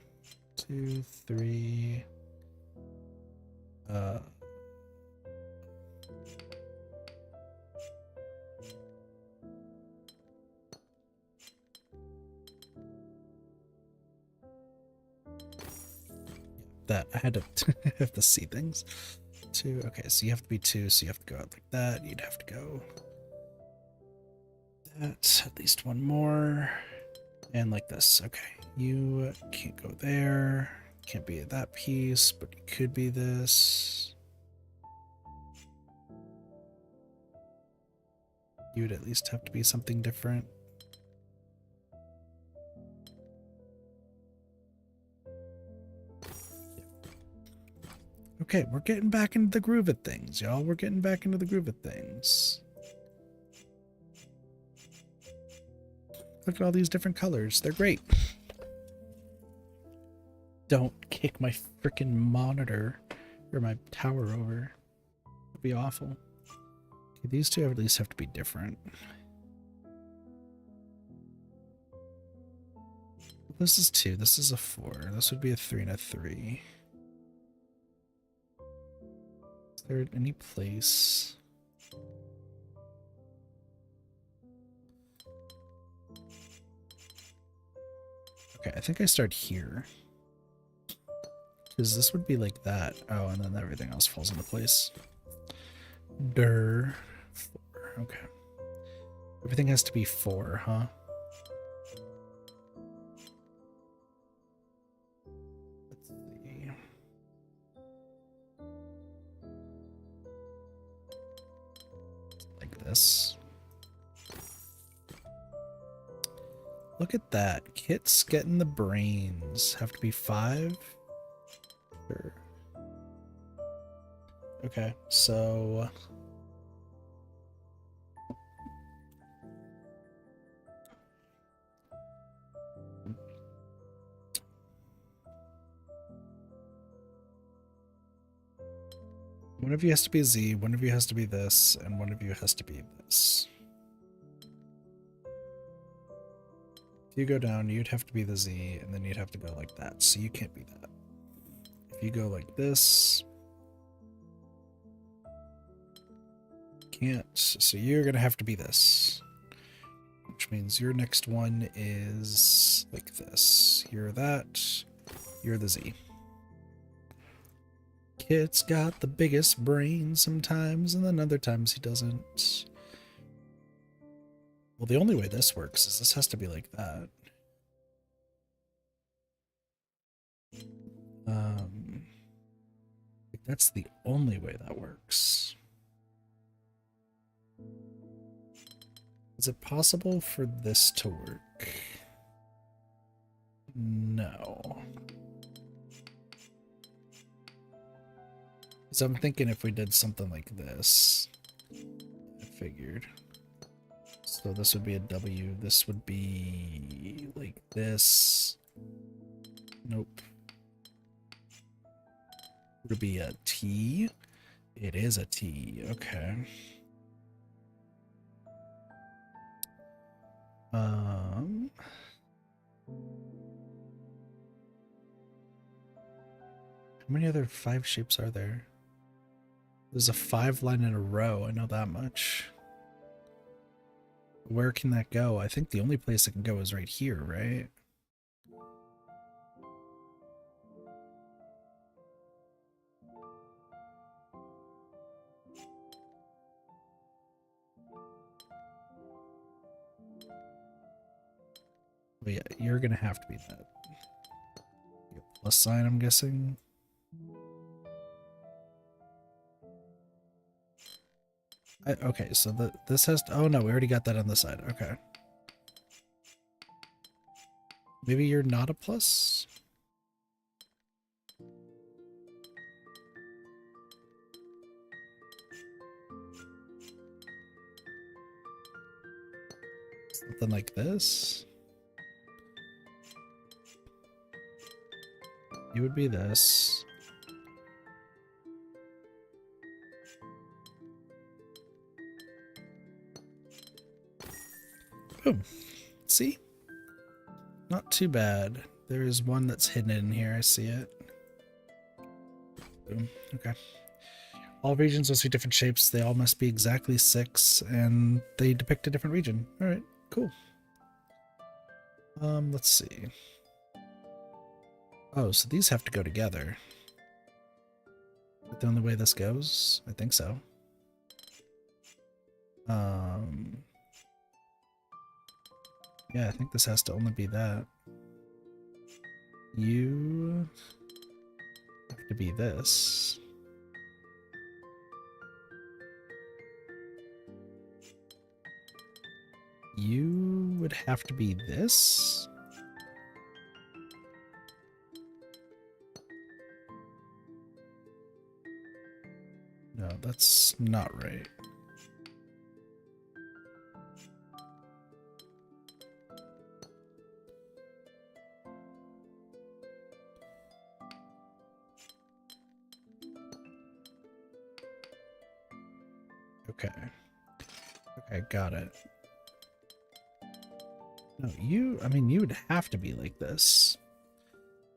2, 3. That I had to have to see things. 2. Okay, so you have to be 2, so you have to go out like that. You'd have to go that, at least 1 more. And like this. Okay, you can't go there. Can't be that piece, but you could be this. You would at least have to be something different. Okay, we're getting back into the groove of things, y'all. We're getting back into the groove of things. Look at all these different colors. They're great. Don't kick my freaking monitor or my tower over. It'd be awful. Okay, these two at least have to be different. This is 2. This is a 4. This would be a 3 and a 3. Is there any place? Okay, I think I start here. Because this would be like that. Oh, and then everything else falls into place. 4. Okay. Everything has to be 4, huh? Let's see. Like this. Look at that. Kit's getting the brains. Have to be 5? Sure. Okay, so... One of you has to be Z, one of you has to be this, and one of you has to be this. If you go down, you'd have to be the Z, and then you'd have to go like that, so you can't be that. If you go like this, can't, so you're gonna have to be this. Which means your next one is like this. You're that, you're the Z. Kit's got the biggest brain sometimes, and then other times he doesn't. Well, the only way this works is this has to be like that. That's the only way that works. Is it possible for this to work? No. So I'm thinking if we did something like this, I figured. So this would be a W, this would be like this. Nope. Would it be a T? It is a T, okay. How many other 5 shapes are there? There's a 5 line in a row, I know that much. Where can that go? I think the only place it can go is right here, right? But yeah, you're gonna have to be that. Plus sign, I'm guessing. Okay, so this has to, oh no, we already got that on the side. Okay. Maybe you're not a plus? Something like this? You would be this. Boom. See? Not too bad. There is one that's hidden in here. I see it. Boom. Okay. All regions will see different shapes. They all must be exactly 6, and they depict a different region. All right. Cool. Let's see. Oh, so these have to go together. Is that the only way this goes? I think so. Yeah, I think this has to only be that. You have to be this. You would have to be this. No, that's not right. Okay. Okay, got it. No, I mean, you would have to be like this.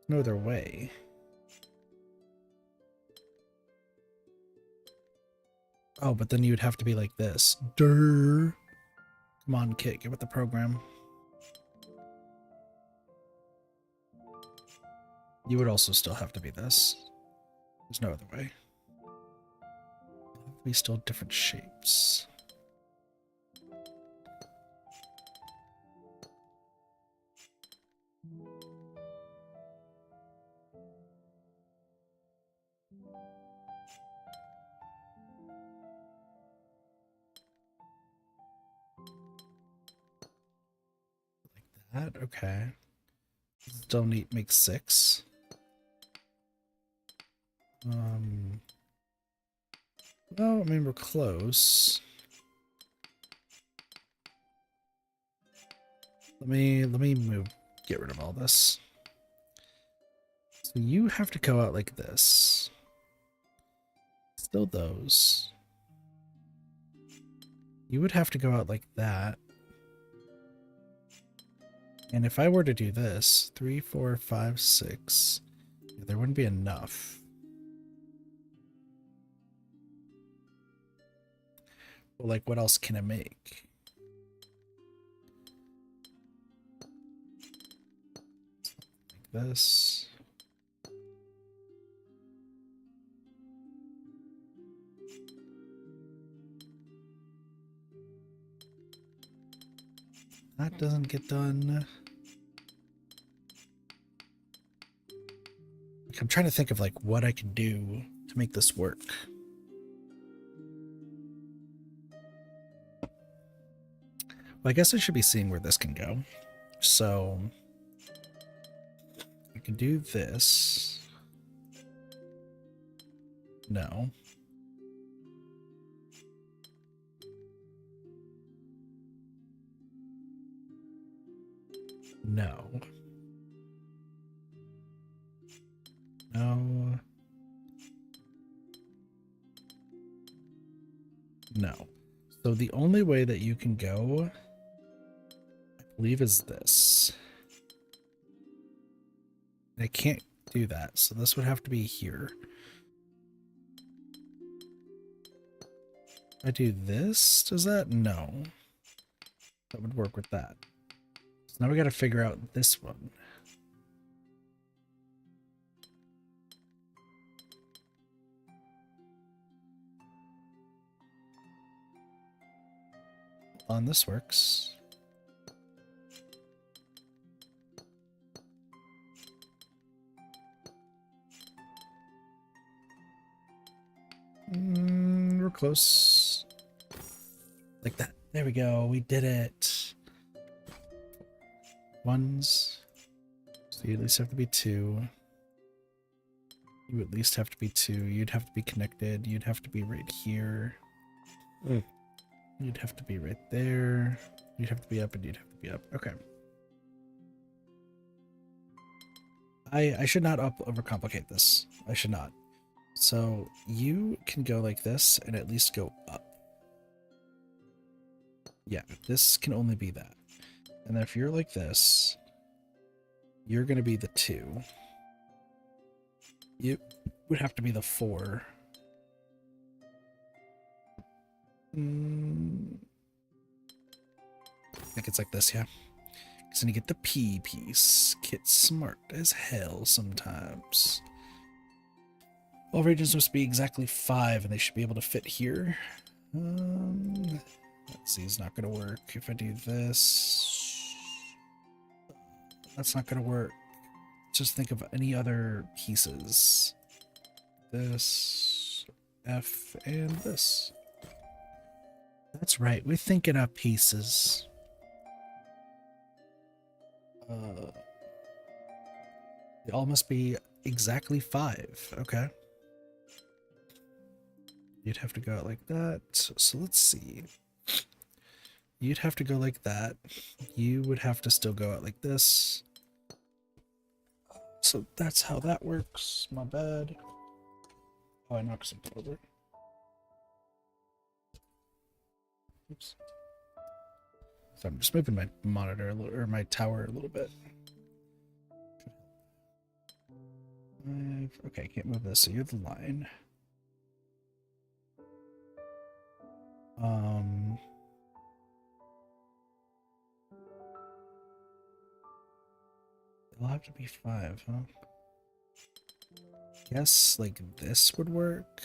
No other way. Oh, but then you'd have to be like this. Durr. Come on, Kit, get with the program. You would also still have to be this. There's no other way. We still have different shapes. Like that, okay. Still need make 6. Well, I mean, we're close. Let me move, get rid of all this. So you have to go out like this. Still those. You would have to go out like that. And if I were to do this, 3, 4, 5, 6, there wouldn't be enough. Well, like, what else can I make? Like this. That doesn't get done. Like, I'm trying to think of like what I can do to make this work. Well, I guess I should be seeing where this can go. So I can do this. No. No. No. No. So the only way that you can go, I believe, is this. And I can't do that, so this would have to be here. I do this, does that? No. That would work with that. So now we gotta figure out this one. On this works. We're close. Like that. There we go. We did it. Ones. So you at least have to be 2. You at least have to be 2. You'd have to be connected. You'd have to be right here. You'd have to be right there. You'd have to be up and you'd have to be up. Okay. I should not overcomplicate this. I should not. So you can go like this and at least go up. Yeah, this can only be that. And then if you're like this, you're going to be the 2. You would have to be the 4. I think it's like this, yeah. Because then you get the P piece. Get smart as hell sometimes. All regions must be exactly 5, and they should be able to fit here. Let's see, it's not going to work. If I do this, that's not going to work. Just think of any other pieces. This, F, and this. That's right, we're thinking of pieces. They all must be exactly 5. Okay. You'd have to go out like that. So let's see. You'd have to go like that. You would have to still go out like this. So that's how that works. My bad. Oh, I knocked something over. Oops. So I'm just moving my monitor a little, or my tower a little bit. Okay, can't move this, so you're the line. It'll have to be 5, huh? Guess like this would work.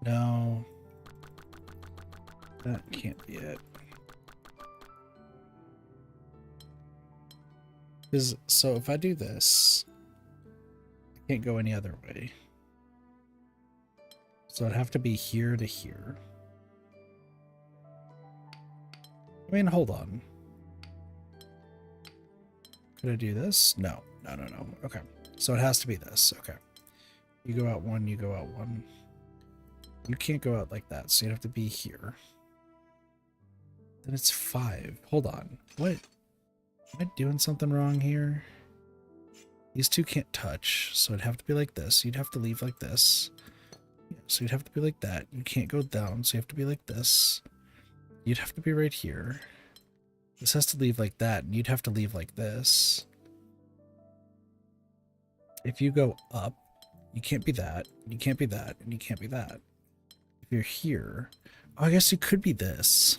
No. That can't be it. So if I do this, I can't go any other way. So it'd have to be here to here. I mean, hold on. Could I do this? No. No. Okay. So it has to be this. Okay. You go out 1, you go out 1. You can't go out like that, so you'd have to be here. Then it's 5. Hold on. What? Am I doing something wrong here? These two can't touch, so it'd have to be like this. You'd have to leave like this. Yeah, so you'd have to be like that. You can't go down, so you have to be like this. You'd have to be right here. This has to leave like that, and you'd have to leave like this. If you go up, you can't be that, you can't be that, and you can't be that. If you're here, oh, I guess you could be this.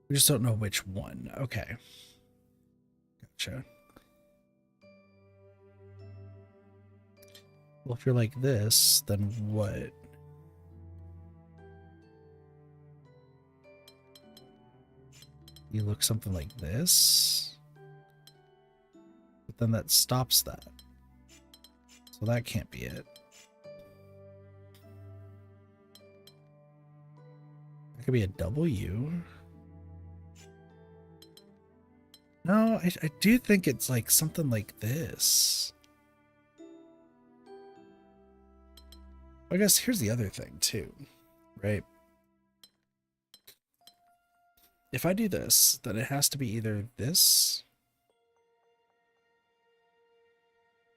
We just don't know which one. Okay. Gotcha. Well, if you're like this, then what? You look something like this? But then that stops that. So that can't be it. That could be a W. No, I do think it's like something like this. I guess here's the other thing too, right? If I do this, then it has to be either this,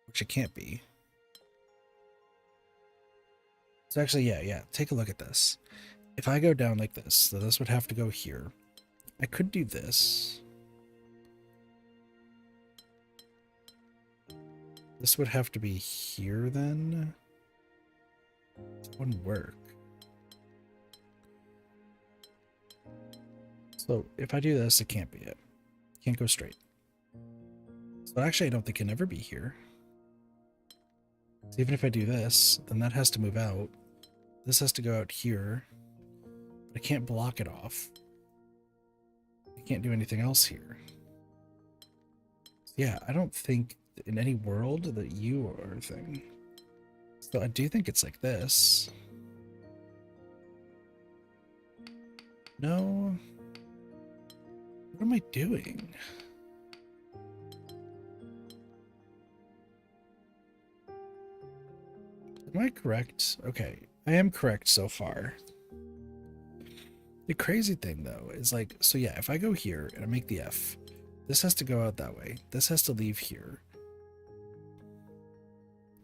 which it can't be. So actually, yeah, take a look at this. If I go down like this, then this would have to go here. I could do this. This would have to be here then. It wouldn't work. So if I do this, it can't be it. Can't go straight. So actually, I don't think it can ever be here. So even if I do this, then that has to move out. This has to go out here. But I can't block it off. I can't do anything else here. So yeah, I don't think in any world that you are a thing. So I do think it's like this. No. What am I doing? Am I correct? Okay, I am correct so far. The crazy thing though is like, so yeah, if I go here and I make the F, this has to go out that way. This has to leave here.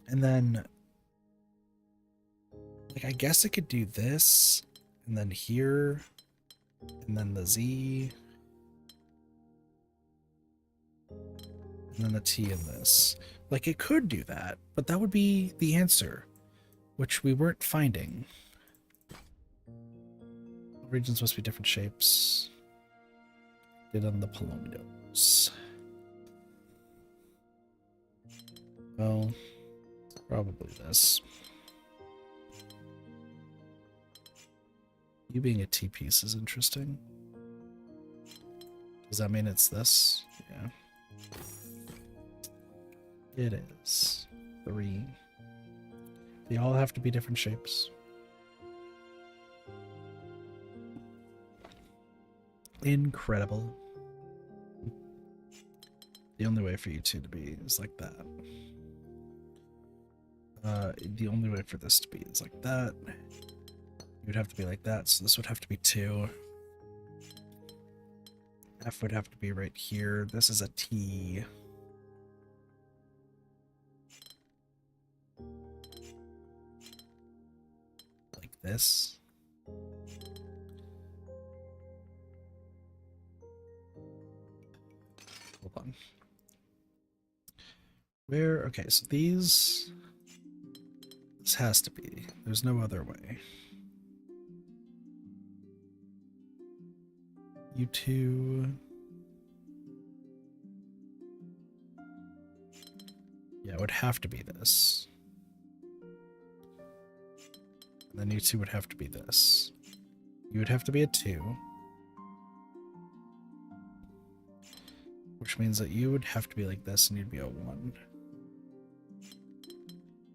And then, like, I guess I could do this, and then here, and then the Z, and then the T in this. Like, it could do that, but that would be the answer, which we weren't finding. Regions must be different shapes. Did on the polynomials. Well, probably this. You being a T piece is interesting. Does that mean it's this? Yeah. It is. 3. They all have to be different shapes. Incredible. The only way for you two to be is like that. The only way for this to be is like that. You would have to be like that, so this would have to be 2. F would have to be right here. This is a T. Like this. Hold on. Where? Okay, so these... This has to be. There's no other way. You two... Yeah, it would have to be this. And then you two would have to be this. You would have to be a 2. Which means that you would have to be like this and you'd be a 1.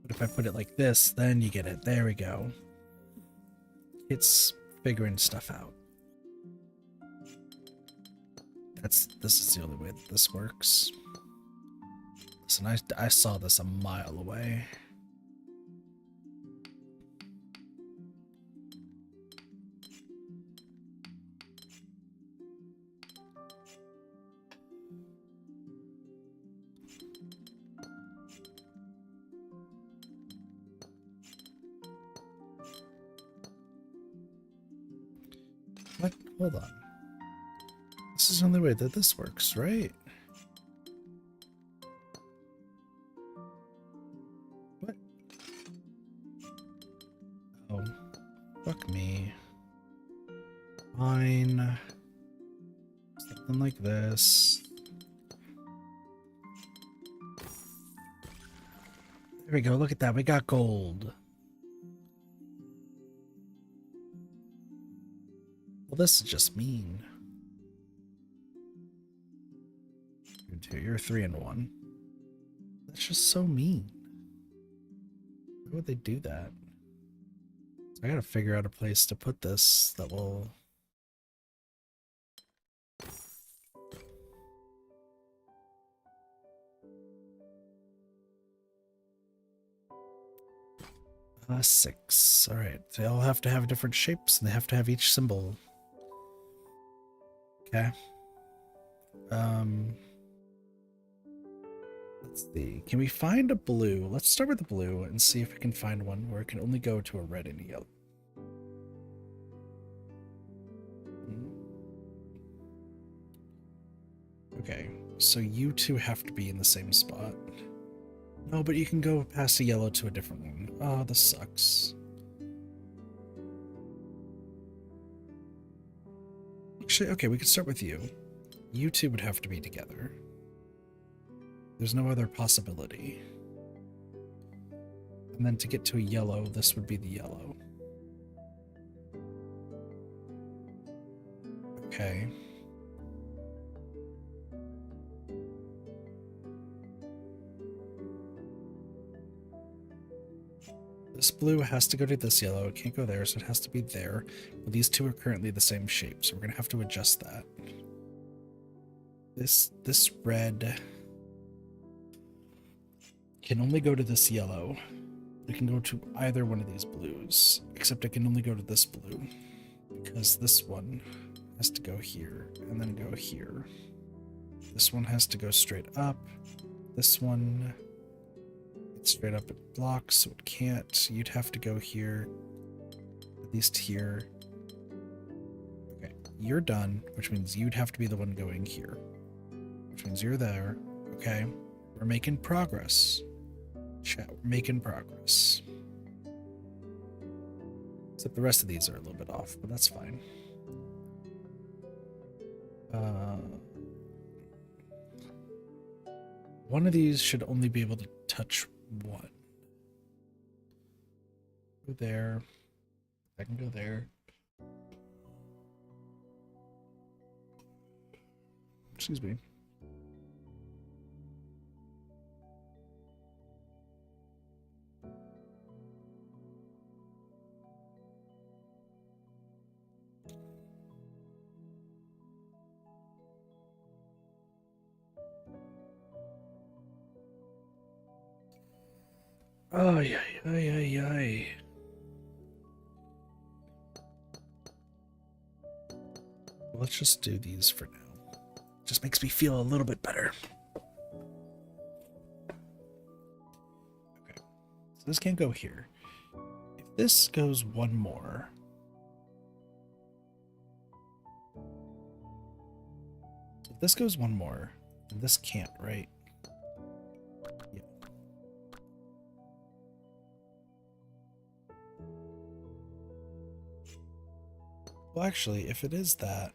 But if I put it like this, then you get it. There we go. It's figuring stuff out. This is the only way that this works. Listen, I saw this a mile away. What? Hold on. This is the only way that this works, right? What? Oh, fuck me. Fine. Something like this. There we go. Look at that. We got gold. Well, this is just mean. You're 2. You're 3 and 1. That's just so mean. Why would they do that? So I gotta figure out a place to put this that will... Six. Alright, they all have to have different shapes, and they have to have each symbol. Okay. Let's see. Can we find a blue? Let's start with the blue and see if we can find one where it can only go to a red and a yellow. Okay, so you two have to be in the same spot. No, but you can go past a yellow to a different one. Oh, this sucks. Actually, okay, we could start with you. You two would have to be together. There's no other possibility. And then to get to a yellow, this would be the yellow. Okay. This blue has to go to this yellow. It can't go there, so it has to be there. But these two are currently the same shape, so we're going to have to adjust that. This red can only go to this yellow. It can go to either one of these blues, except it can only go to this blue, because this one has to go here, and then go here. This one has to go straight up. This one... straight up it blocks, so it can't. You'd have to go here, at least here. Okay, you're done, which means you'd have to be the one going here, which means you're there. Okay, we're making progress. Chat, we're making progress. Except the rest of these are a little bit off, but that's fine. One of these should only be able to touch one. Go there. I can go there. Excuse me. Oh, yeah. Let's just do these for now. Just makes me feel a little bit better. Okay, so this can't go here. If this goes one more, if this goes one more, then this can't, right? Yeah. Well, actually, if it is that,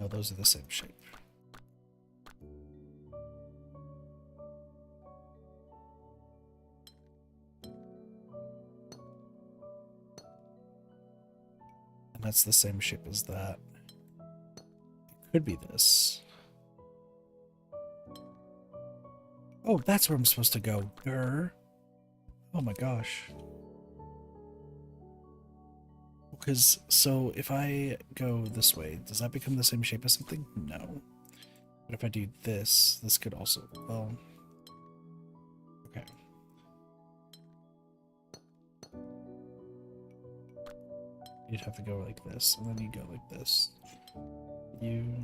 no, those are the same shape. And that's the same shape as that. It could be this. Oh, that's where I'm supposed to go. Oh my gosh. Because, so if I go this way, does that become the same shape as something? No. But if I do this, this could also, well, okay. You'd have to go like this, and then you go like this. You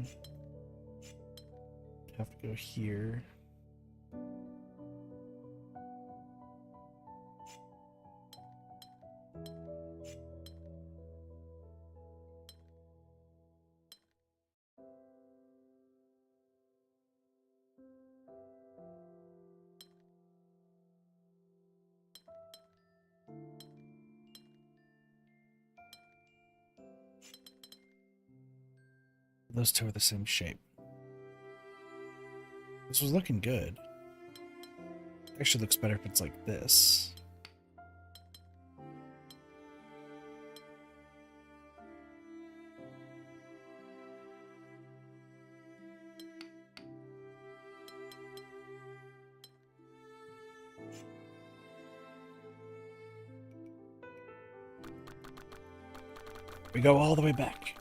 have to go here. Those two are the same shape. This was looking good. Actually looks better if it's like this. We go all the way back.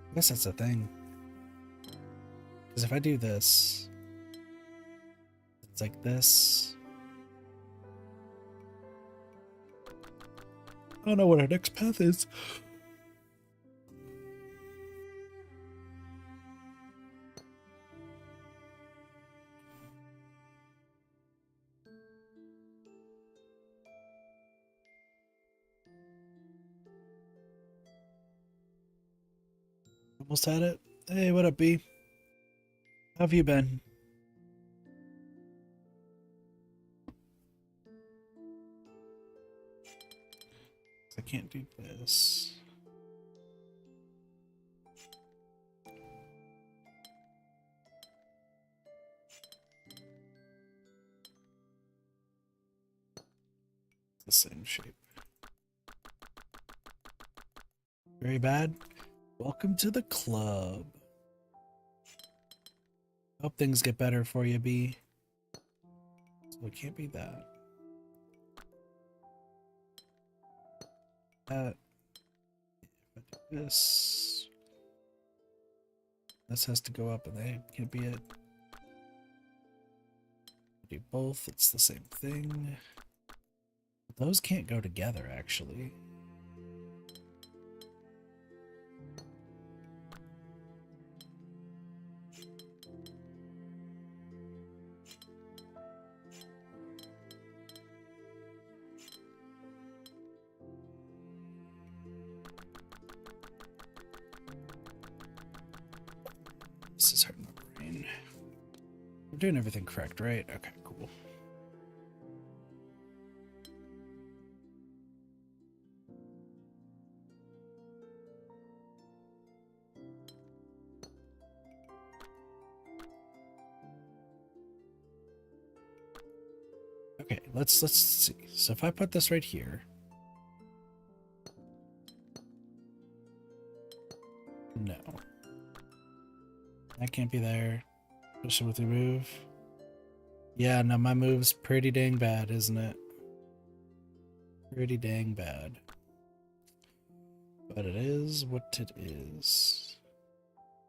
I guess that's the thing. Because if I do this, it's like this. I don't know what our next path is. Almost had it. Hey, what up, B? How have you been? I can't do this. It's the same shape. Very bad. Welcome to the club. Hope things get better for you, B. So it can't be that. If I do this. This has to go up and that can't be it. Do both, it's the same thing. Those can't go together, actually. This is hurting my brain. We're doing everything correct, right? Okay, cool. Okay, let's see. So if I put this right here. No. That can't be there. Especially with your move. Yeah, no, my move's pretty dang bad, isn't it? Pretty dang bad. But it is what it is.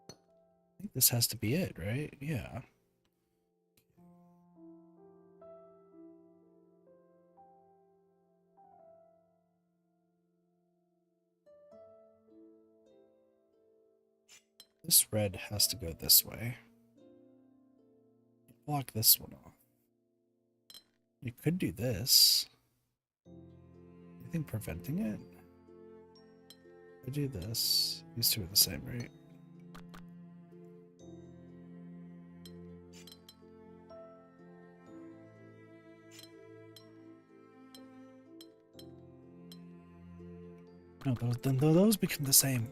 I think this has to be it, right? Yeah. This red has to go this way. Block this one off. You could do this. Anything preventing it? I do this. These two are the same, right? No, those become the same.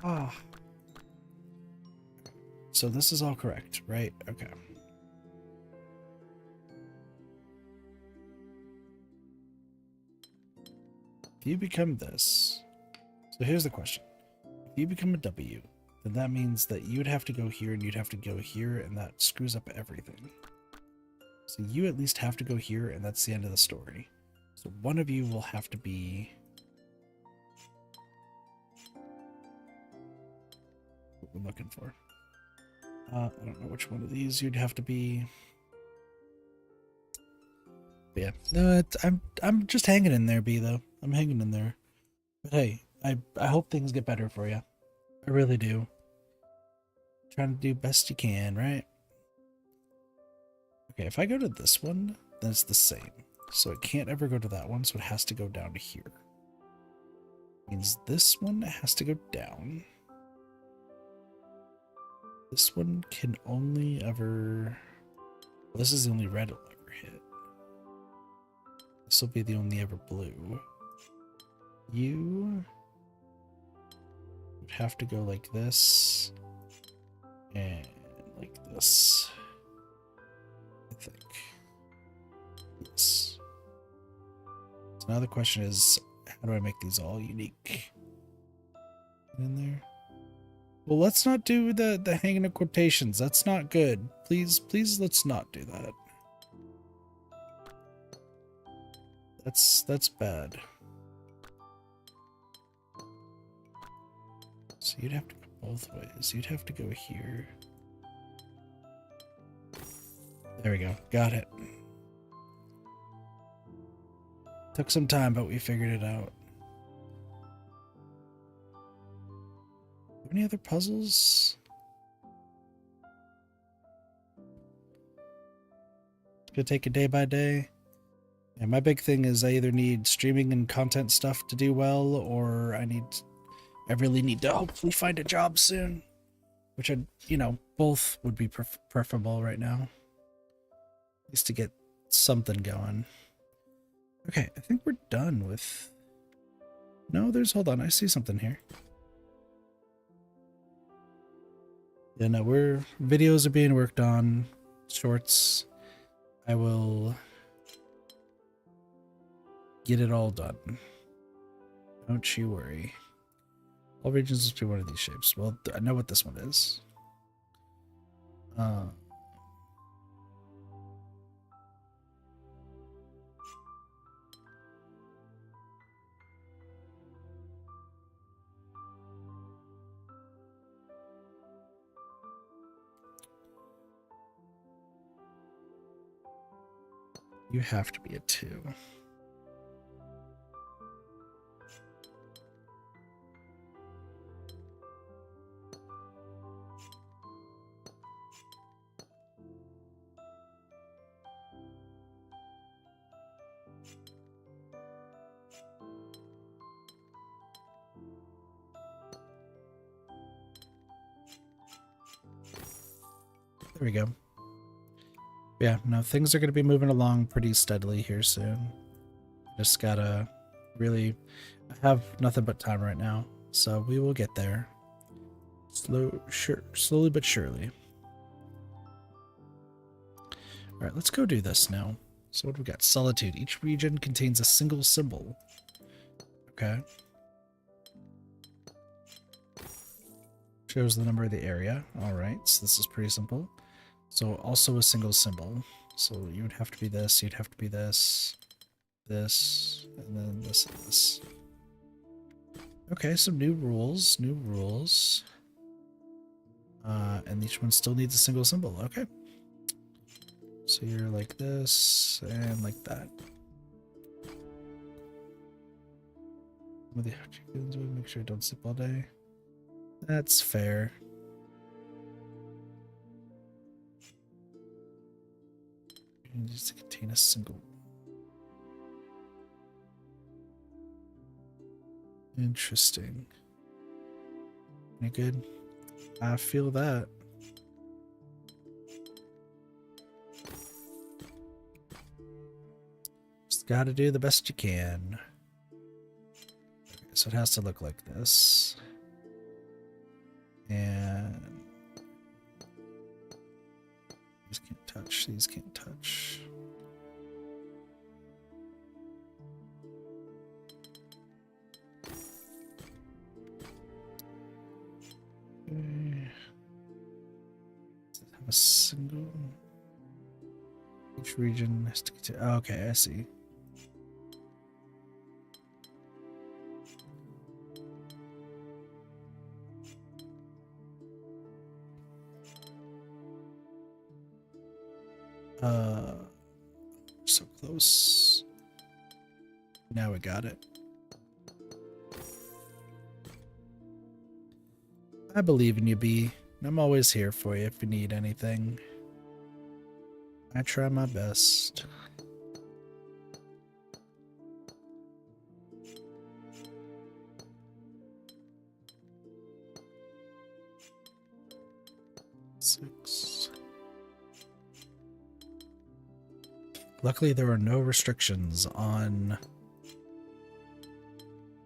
Ah. So this is all correct, right? Okay. If you become this, so here's the question. If you become a W, then that means that you'd have to go here and you'd have to go here, and that screws up everything. So you at least have to go here, and that's the end of the story. So one of you will have to be... what we're looking for. I don't know which one of these you'd have to be. But yeah, no, I'm just hanging in there, B, though. I'm hanging in there. But hey, I hope things get better for you. I really do. Trying to do best you can, right? Okay, if I go to this one, then it's the same. So it can't ever go to that one, so it has to go down to here. Means this one has to go down. This one can only ever... Well, this is the only red it'll ever hit. This will be the only ever blue. You would have to go like this and like this, I think. Yes. So now the question is, how do I make these all unique? In there. Well, let's not do the hanging of quotations. That's not good. Please, let's not do that. That's bad. So you'd have to go both ways. You'd have to go here. There we go. Got it. Took some time, but we figured it out. Any other puzzles? It's gonna take it day by day. And my big thing is I either need streaming and content stuff to do well, or I really need to hopefully find a job soon. Which both would be preferable right now. At least to get something going. Okay, I think we're done with... No, hold on, I see something here. Yeah, no, videos are being worked on, shorts. I will get it all done. Don't you worry. All regions must be one of these shapes. Well, I know what this one is. You have to be a 2. There we go. Yeah, no, things are going to be moving along pretty steadily here soon. Just gotta really... I have nothing but time right now, so we will get there. Slowly but surely. Alright, let's go do this now. So what do we got? Solitude. Each region contains a single symbol. Okay. Shows the number of the area. Alright, so this is pretty simple. So also a single symbol. So you would have to be this, you'd have to be this, this, and then this and this. Okay, some new rules, and each one still needs a single symbol. Okay. So you're like this and like that. Make sure I don't sleep all day. That's fair. It needs to contain a single. Interesting. Any good? I feel that. Just gotta do the best you can. Okay, so it has to look like this. And these can't touch, these can't touch. Okay. Have a single. Each region has to get to. Okay, I see. So close. Now we got it. I believe in you, B. I'm always here for you if you need anything. I try my best. 6. Luckily, there are no restrictions on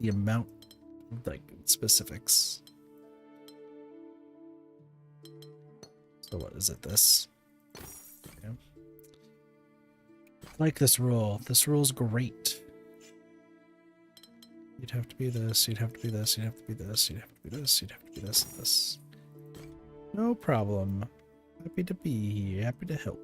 the amount, like specifics. So what is it? This? Okay. I like this rule. This rule's great. You'd have to be this, you'd have to be this, you'd have to be this, you'd have to be this, you'd have to be this, and this. No problem. Happy to be here, happy to help.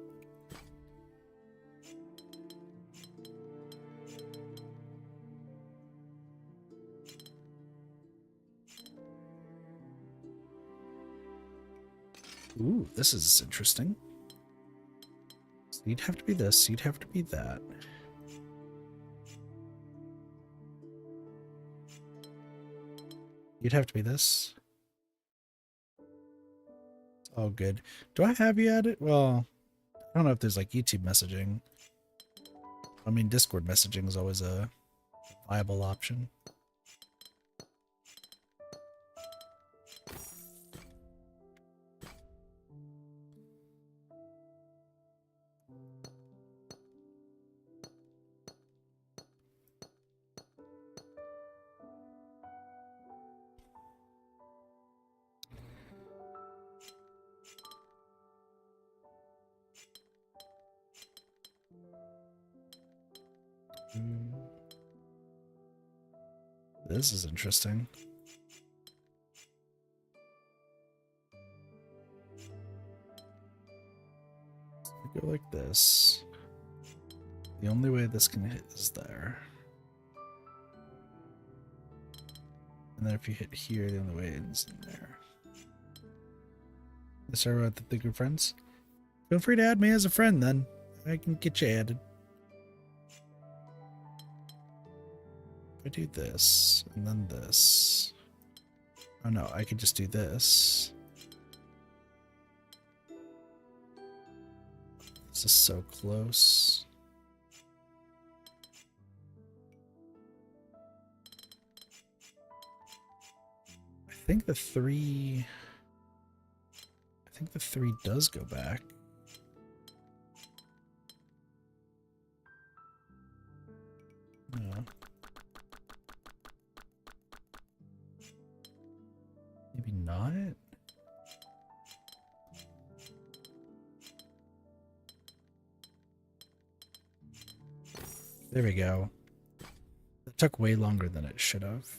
Ooh, this is interesting. So you'd have to be this, you'd have to be that. You'd have to be this. It's all good. Do I have you at it? Well, I don't know if there's like YouTube messaging. I mean, Discord messaging is always a viable option. This is interesting. Go like this. The only way this can hit is there. And then if you hit here, the only way is in there. Sorry about the group friends. Feel free to add me as a friend then. I can get you added. If I do this, and then this. Oh no, I could just do this. This is so close. I think the 3 does go back. No. Maybe not? There we go. It took way longer than it should have.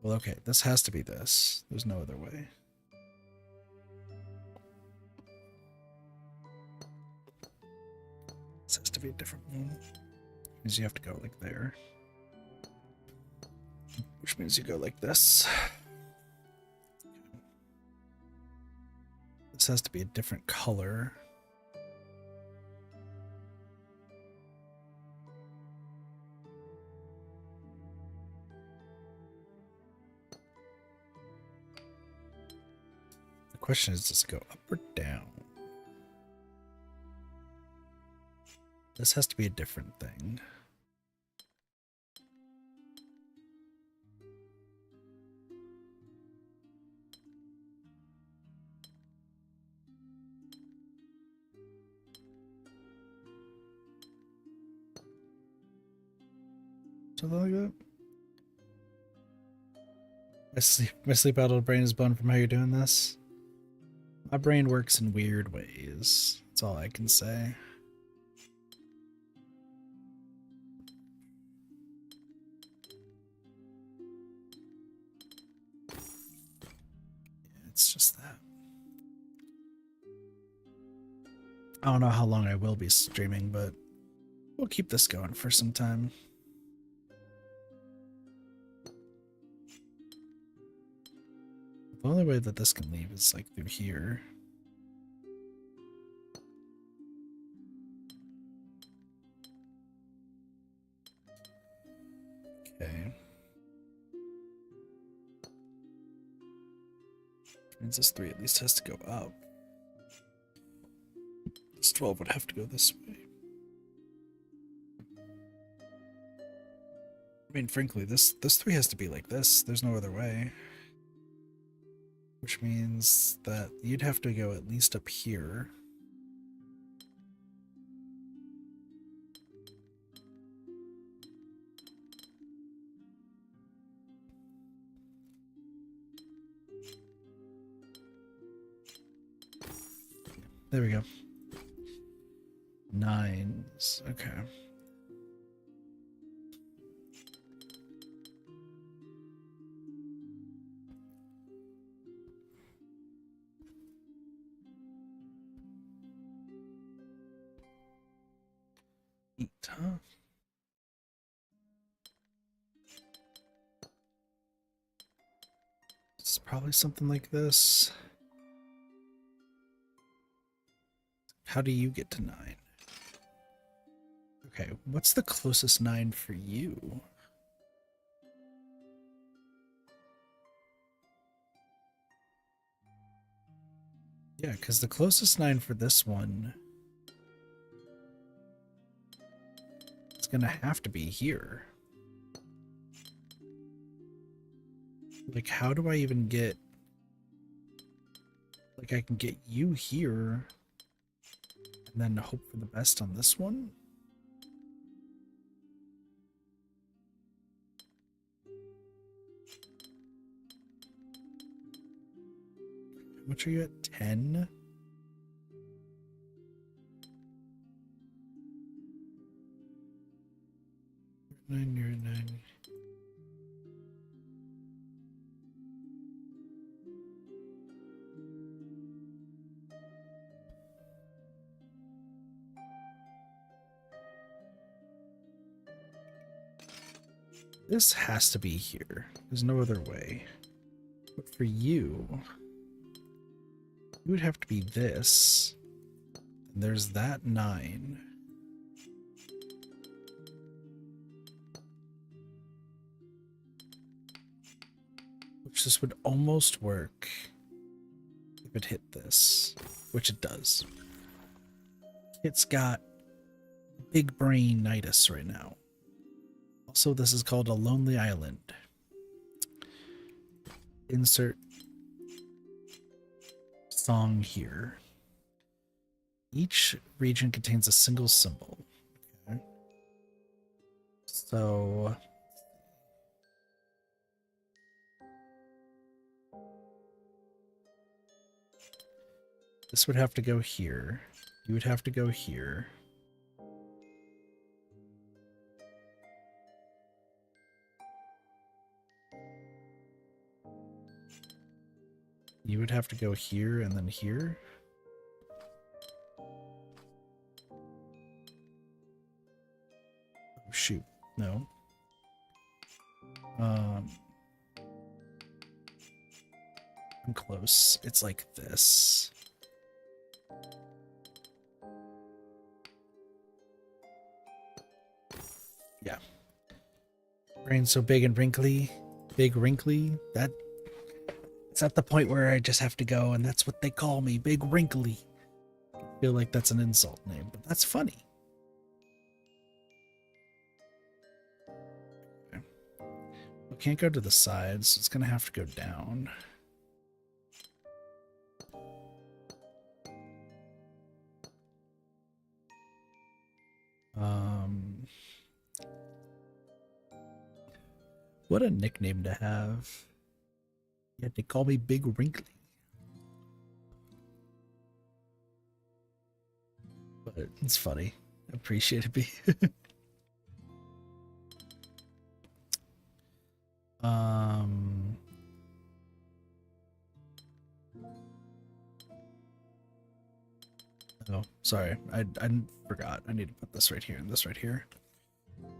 Well, okay, this has to be this. There's no other way. This has to be a different one. Means you have to go like there. Which means you go like this. This has to be a different color. The question is, does it go up or down? This has to be a different thing. Something like that. My sleep out of brain is bone from how you're doing this. My brain works in weird ways. That's all I can say. It's just that. I don't know how long I will be streaming, but we'll keep this going for some time. The only way that this can leave is like through here. Okay. Means this 3 at least has to go up. This 12 would have to go this way. I mean, frankly, this 3 has to be like this. There's no other way. which means that you'd have to go at least up here. There we go. 9s. Okay. Eight, huh? It's probably something like this. How do you get to 9? Okay, what's the closest 9 for you? Yeah, because the closest 9 for this one is going to have to be here. Like, how do I even get... Like, I can get you here and then hope for the best on this one? How much are you at? 10? You're at 9. This has to be here. There's no other way. But for you, it would have to be this. And there's that 9. Which this would almost work if it hit this, which it does. It's got big brain-itis right now. Also, this is called a lonely island. Insert song here. Each region contains a single symbol. Okay. So this would have to go here. You would have to go here. You would have to go here and then here. Oh, shoot. No. I'm close. It's like this. Yeah. Brain so big and wrinkly. Big wrinkly. That it's at the point where I just have to go, and that's what they call me, Big Wrinkly. I feel like that's an insult name, but that's funny. Okay. We can't go to the sides, so it's gonna have to go down. What a nickname to have. Yeah, they call me Big Wrinkly. But it's funny. I appreciate it. Oh, sorry. I forgot. I need to put this right here and this right here.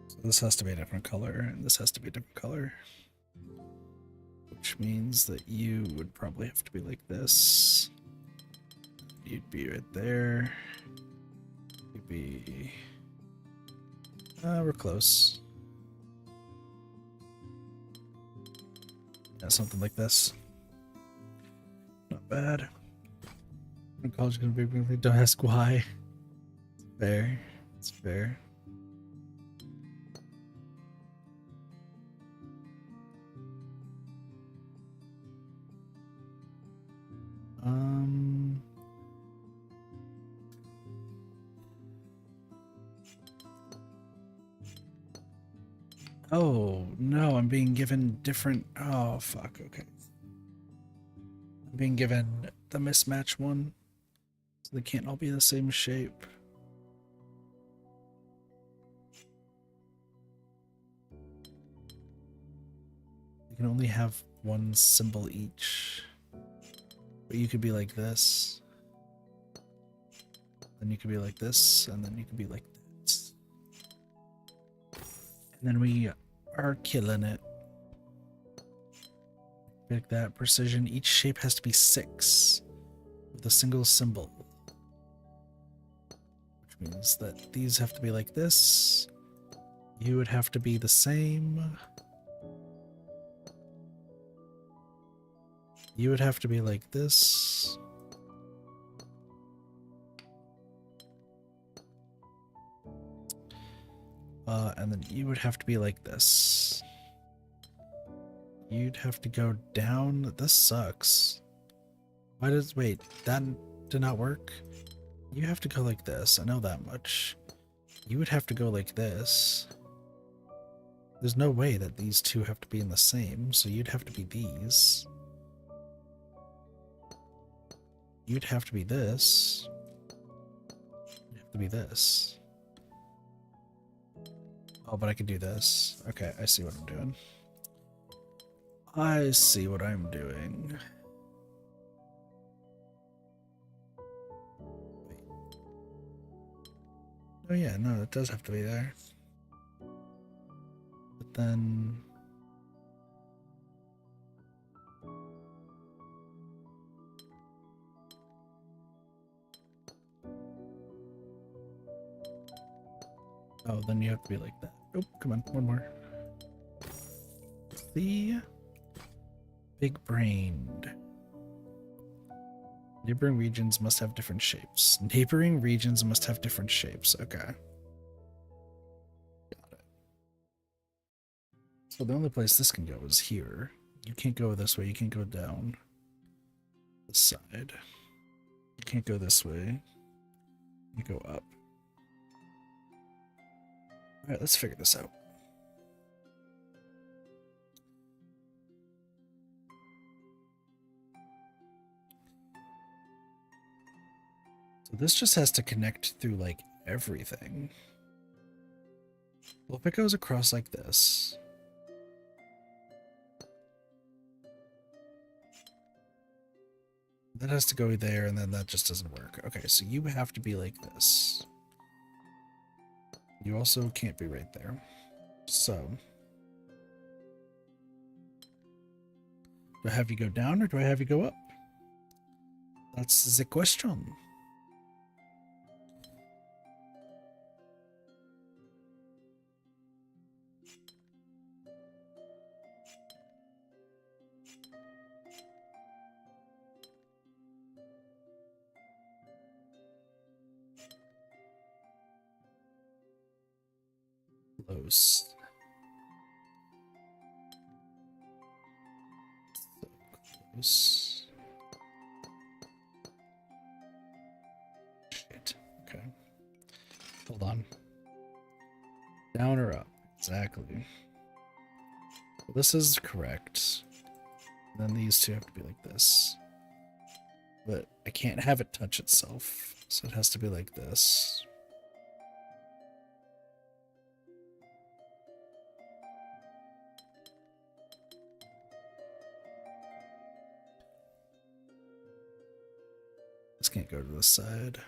So this has to be a different color, and this has to be a different color. Which means that you would probably have to be like this. You'd be right there. You'd be... we're close. Yeah, something like this. Not bad. College is gonna be really... Don't ask why. It's fair. It's fair. Oh, no, I'm being given different... Oh, fuck, okay. I'm being given the mismatch one. So they can't all be the same shape. You can only have one symbol each. But you could be like this. Then you could be like this, and then you could be like this. And then we are killing it. Like that, precision. Each shape has to be 6 with a single symbol. Which means that these have to be like this. You would have to be the same. You would have to be like this. And then you would have to be like this. You'd have to go down. This sucks. Why does... Wait, that did not work? You have to go like this. I know that much. You would have to go like this. There's no way that these two have to be in the same, so you'd have to be these. You'd have to be this. You'd have to be this. Oh, but I could do this. Okay, I see what I'm doing. I see what I'm doing. Wait. Oh yeah, no, it does have to be there. But then... Oh, then you have to be like that. Oh, come on, one more. The big-brained. Neighboring regions must have different shapes. Neighboring regions must have different shapes. Okay. Got it. So the only place this can go is here. You can't go this way. You can't go down this side. You can't go this way. You go up. Alright, let's figure this out. So this just has to connect through, like, everything. Well, if it goes across like this... That has to go there, and then that just doesn't work. Okay, so you have to be like this. You also can't be right there. So... Do I have you go down, or do I have you go up? That's the question. Close. So close. Shit. Okay. Hold on. Down or up? Exactly. Well, this is correct. And then these two have to be like this. But I can't have it touch itself, so it has to be like this. This can't go to this side.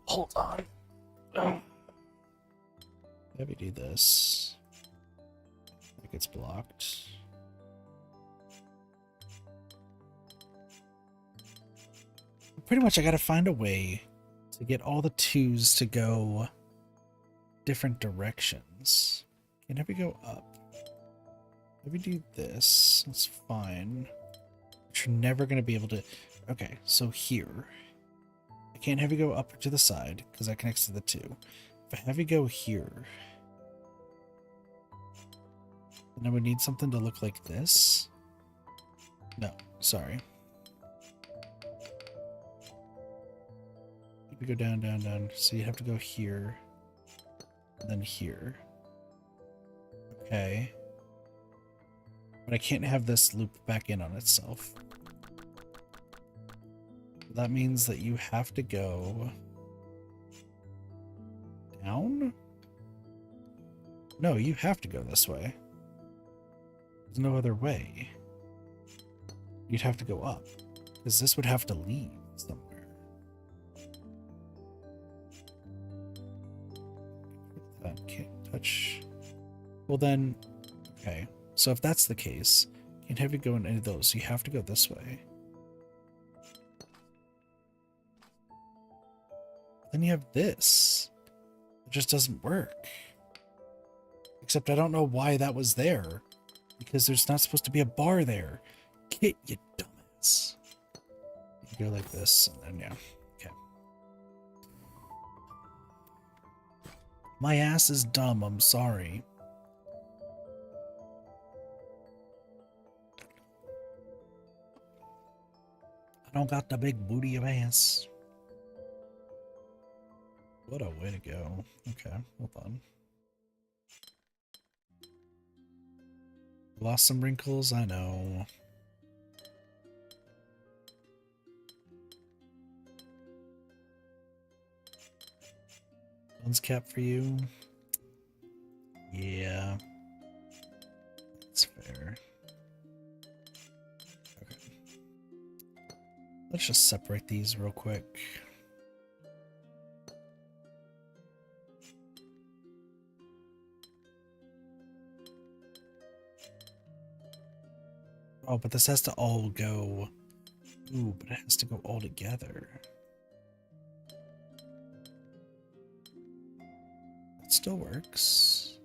Hold on. Maybe do this. Like it's blocked. Pretty much I gotta find a way to get all the twos to go different directions. Can I go up? Maybe do this. That's fine. But you're never gonna be able to... Okay, so here. can't have you go up to the side because that connects to the 2. If I have you go here, then I would need something to look like this. No, sorry. You go down, down, down. So you have to go here, and then here. Okay. But I can't have this loop back in on itself. That means that you have to go down? No, you have to go this way. There's no other way. You'd have to go up, because this would have to leave somewhere. That can't touch. Well then, okay. So if that's the case, you can't have you go in any of those. You have to go this way. Then you have this. It just doesn't work. Except I don't know why that was there. Because there's not supposed to be a bar there. Kit, you dumbass. You go like this, and then yeah. Okay. My ass is dumb, I'm sorry. I don't got the big booty of ass. What a way to go. Okay, hold on. Lost some wrinkles, I know. One's cap for you. Yeah. That's fair. Okay. Let's just separate these real quick. Oh, but this has to all go... Ooh, but it has to go all together. It still works.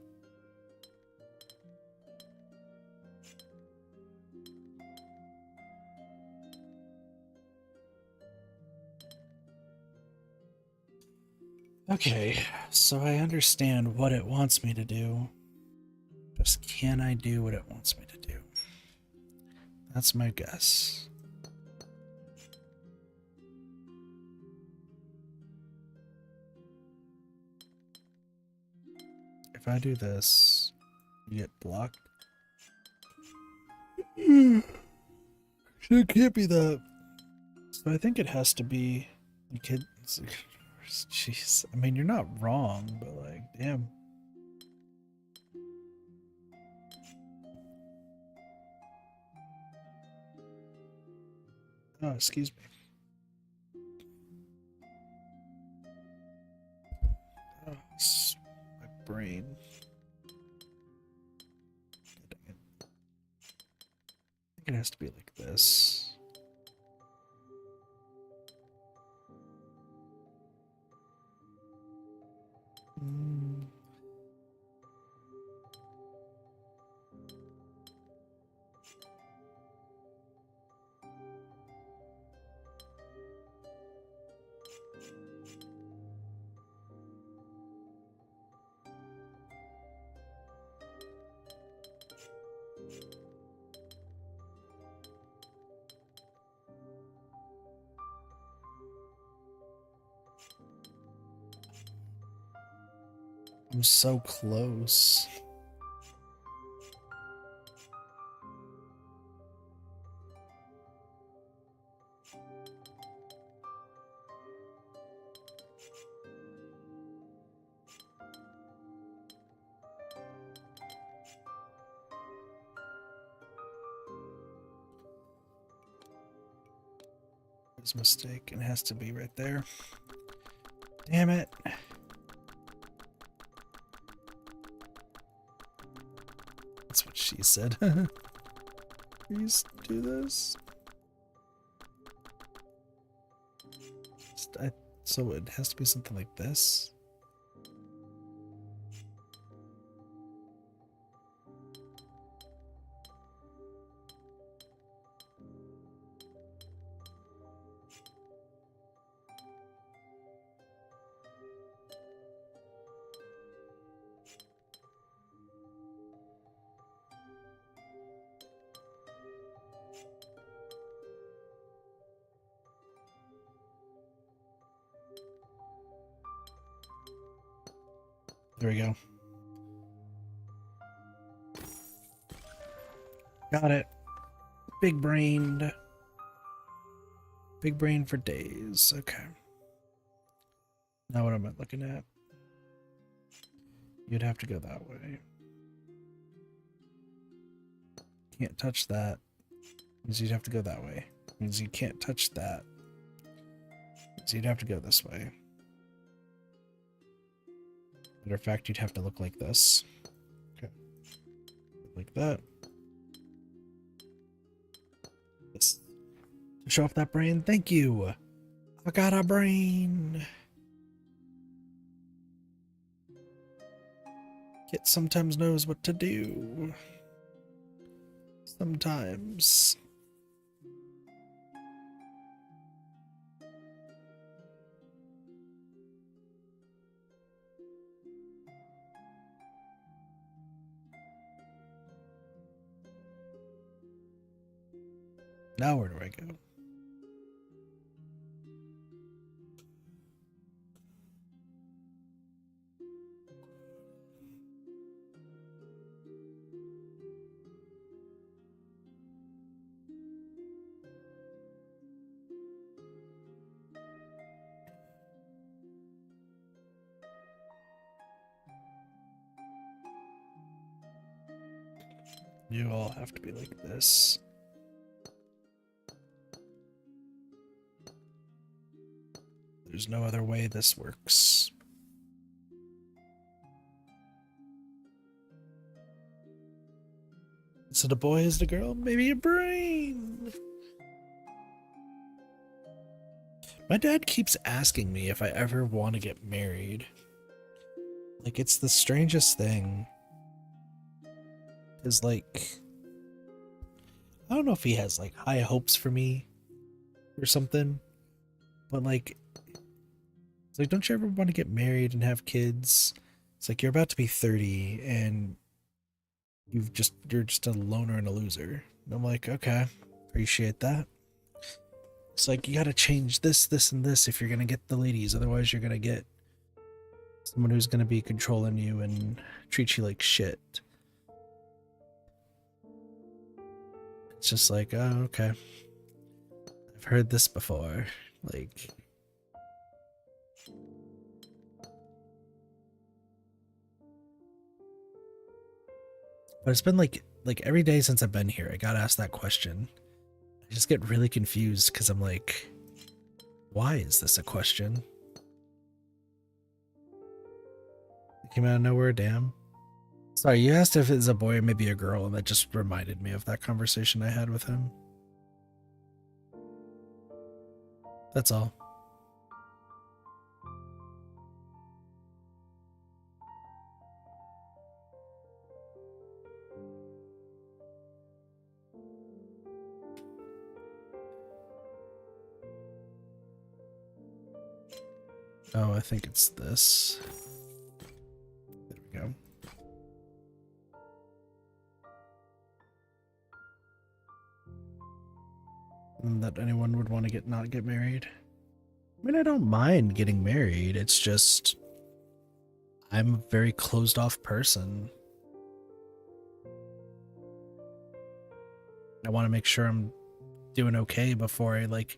Okay, so I understand what it wants me to do. Just can I do what it wants me to do? That's my guess. If I do this, you get blocked. So it can't be that. So I think it has to be. You could. Jeez. I mean, you're not wrong, but like, damn. Oh, excuse me. Oh, my brain. Dang it. I think it has to be like this. I'm so close. It's a mistake, and it has to be right there. Damn it. That's what she said. Please do this. So it has to be something like this. There we go. Got it. Big brained. Big brain for days. Okay. Now what am I looking at? You'd have to go that way. Can't touch that. Means you'd have to go that way. Means you can't touch that. Means you'd have to go this way. Matter of fact, you'd have to look like this. Okay. Like that. This. To show off that brain. Thank you. I got a brain. Kit sometimes knows what to do. Sometimes. Now where do I go? You all have to be like this. There's no other way this works. Is it a boy? Is it a girl? Maybe a brain. My dad keeps asking me if I ever want to get married. Like, it's the strangest thing. Is like, I don't know if he has like high hopes for me or something, but like, it's like, don't you ever want to get married and have kids? It's like, you're about to be 30 and you're just a loner and a loser. And I'm like, okay, appreciate that. It's like, you gotta change this, this, and this if you're gonna get the ladies. Otherwise, you're gonna get someone who's gonna be controlling you and treat you like shit. It's just like, oh, okay. I've heard this before. Like, but it's been like every day since I've been here, I got asked that question. I just get really confused because I'm like, why is this a question? It came out of nowhere, damn. Sorry, you asked if it's a boy or maybe a girl, and that just reminded me of that conversation I had with him. That's all. Oh, I think it's this. There we go. And that anyone would want to not get married. I mean, I don't mind getting married. It's just, I'm a very closed off person. I want to make sure I'm doing okay before I like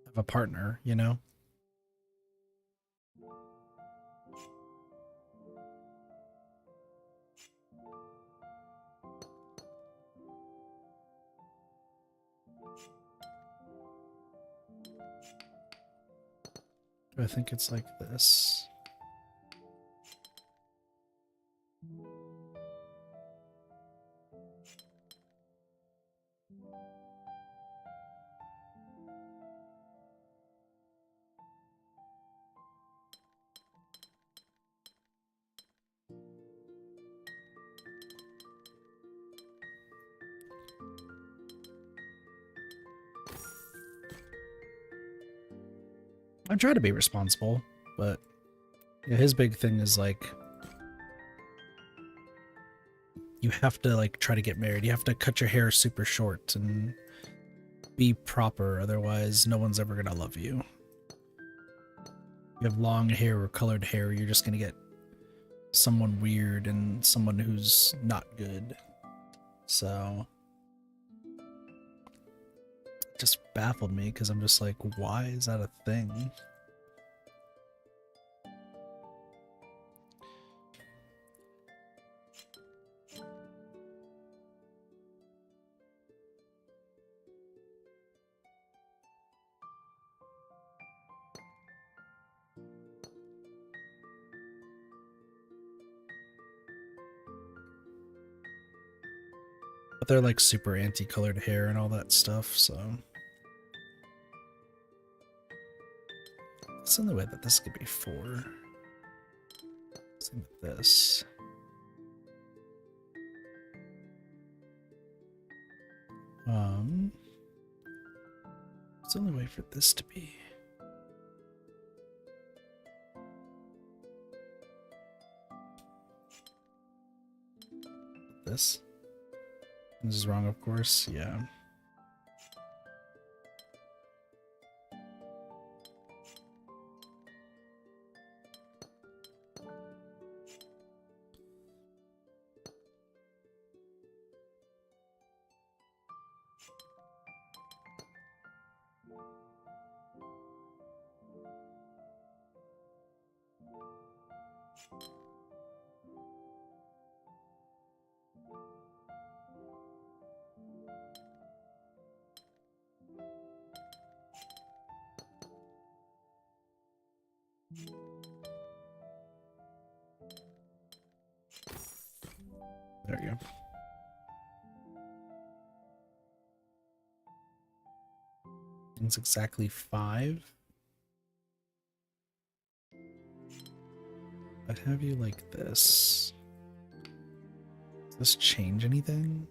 have a partner, you know? I think it's like this. I try to be responsible, but yeah, his big thing is like, you have to like try to get married. You have to cut your hair super short and be proper, otherwise no one's ever gonna love you. You have long hair or colored hair, you're just gonna get someone weird and someone who's not good. So it just baffled me because I'm just like, why is that a thing? But they're like super anti-colored hair and all that stuff, so it's the only way that this could be 4. Same with this. It's the only way for this to be. This. This is wrong, of course. Yeah. There we go. It's exactly 5. I'd have you like this. Does this change anything?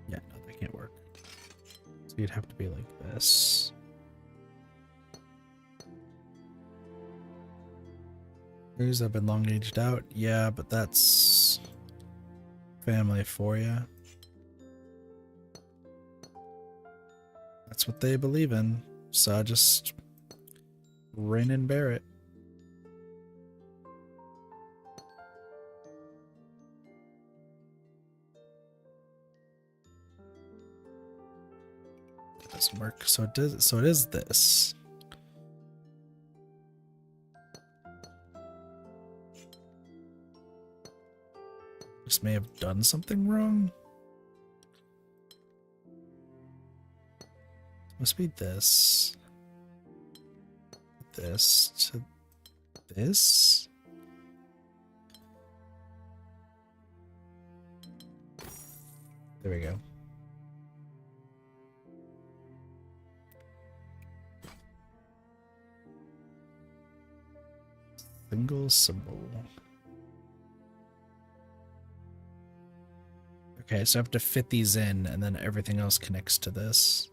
Yeah, no, that can't work. So you'd have to be like this. Here's I've been long aged out. Yeah, but that's family for you. That's what they believe in. So I just grin and bear it. It doesn't work. So it does. So it is this. Just may have done something wrong. Must be this. This to this. There we go. Single symbol. Okay, so I have to fit these in and then everything else connects to this.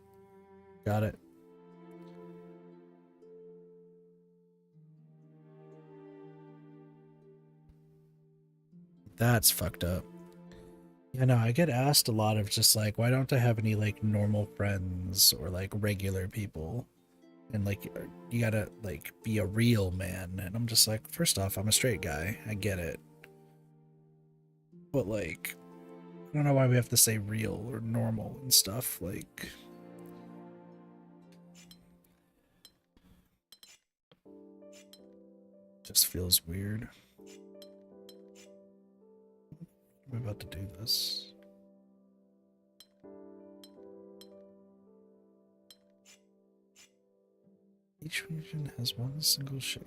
Got it. That's fucked up. Yeah, no, I get asked a lot of just like, why don't I have any like normal friends or like regular people? And like, you gotta like be a real man. And I'm just like, first off, I'm a straight guy. I get it. But like, I don't know why we have to say real or normal and stuff. Like, just feels weird. I'm about to do this. Each region has one single shape.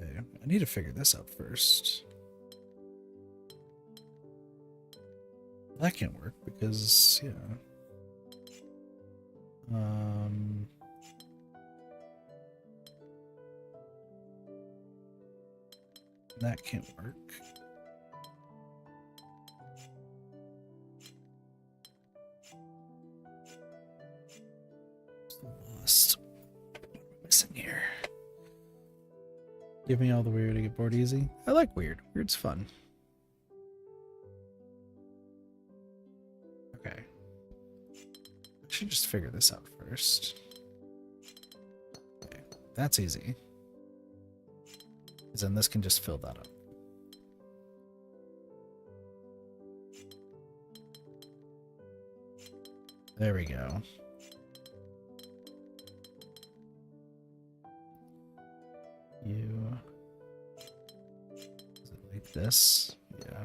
Okay, I need to figure this out first. That can't work because, yeah. That can't work. Lost. What am I missing here? Give me all the weird to get bored easy. I like weird. Weird's fun. Okay. I should just figure this out first. Okay, that's easy. Because then this can just fill that up. There we go. You... Is it like this? Yeah.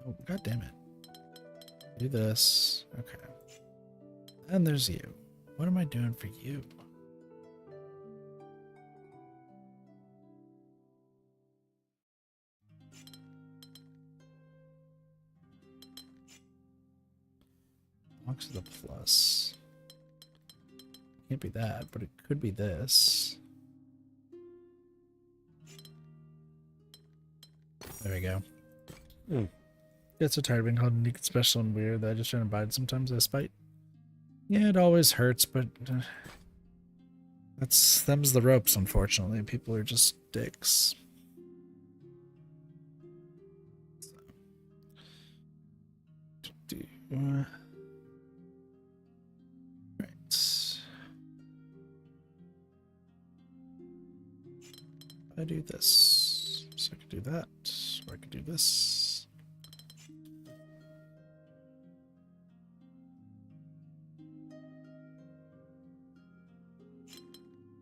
Oh, god damn it. Do this. Okay. And there's you. What am I doing for you? Box of the plus. Can't be that, but it could be this. There we go. Get so tired of being called unique, special, and weird that I just try to bide sometimes as spite. Yeah, it always hurts, but them's the ropes, unfortunately. People are just dicks. Right. I do this, so I could do that, or I could do this.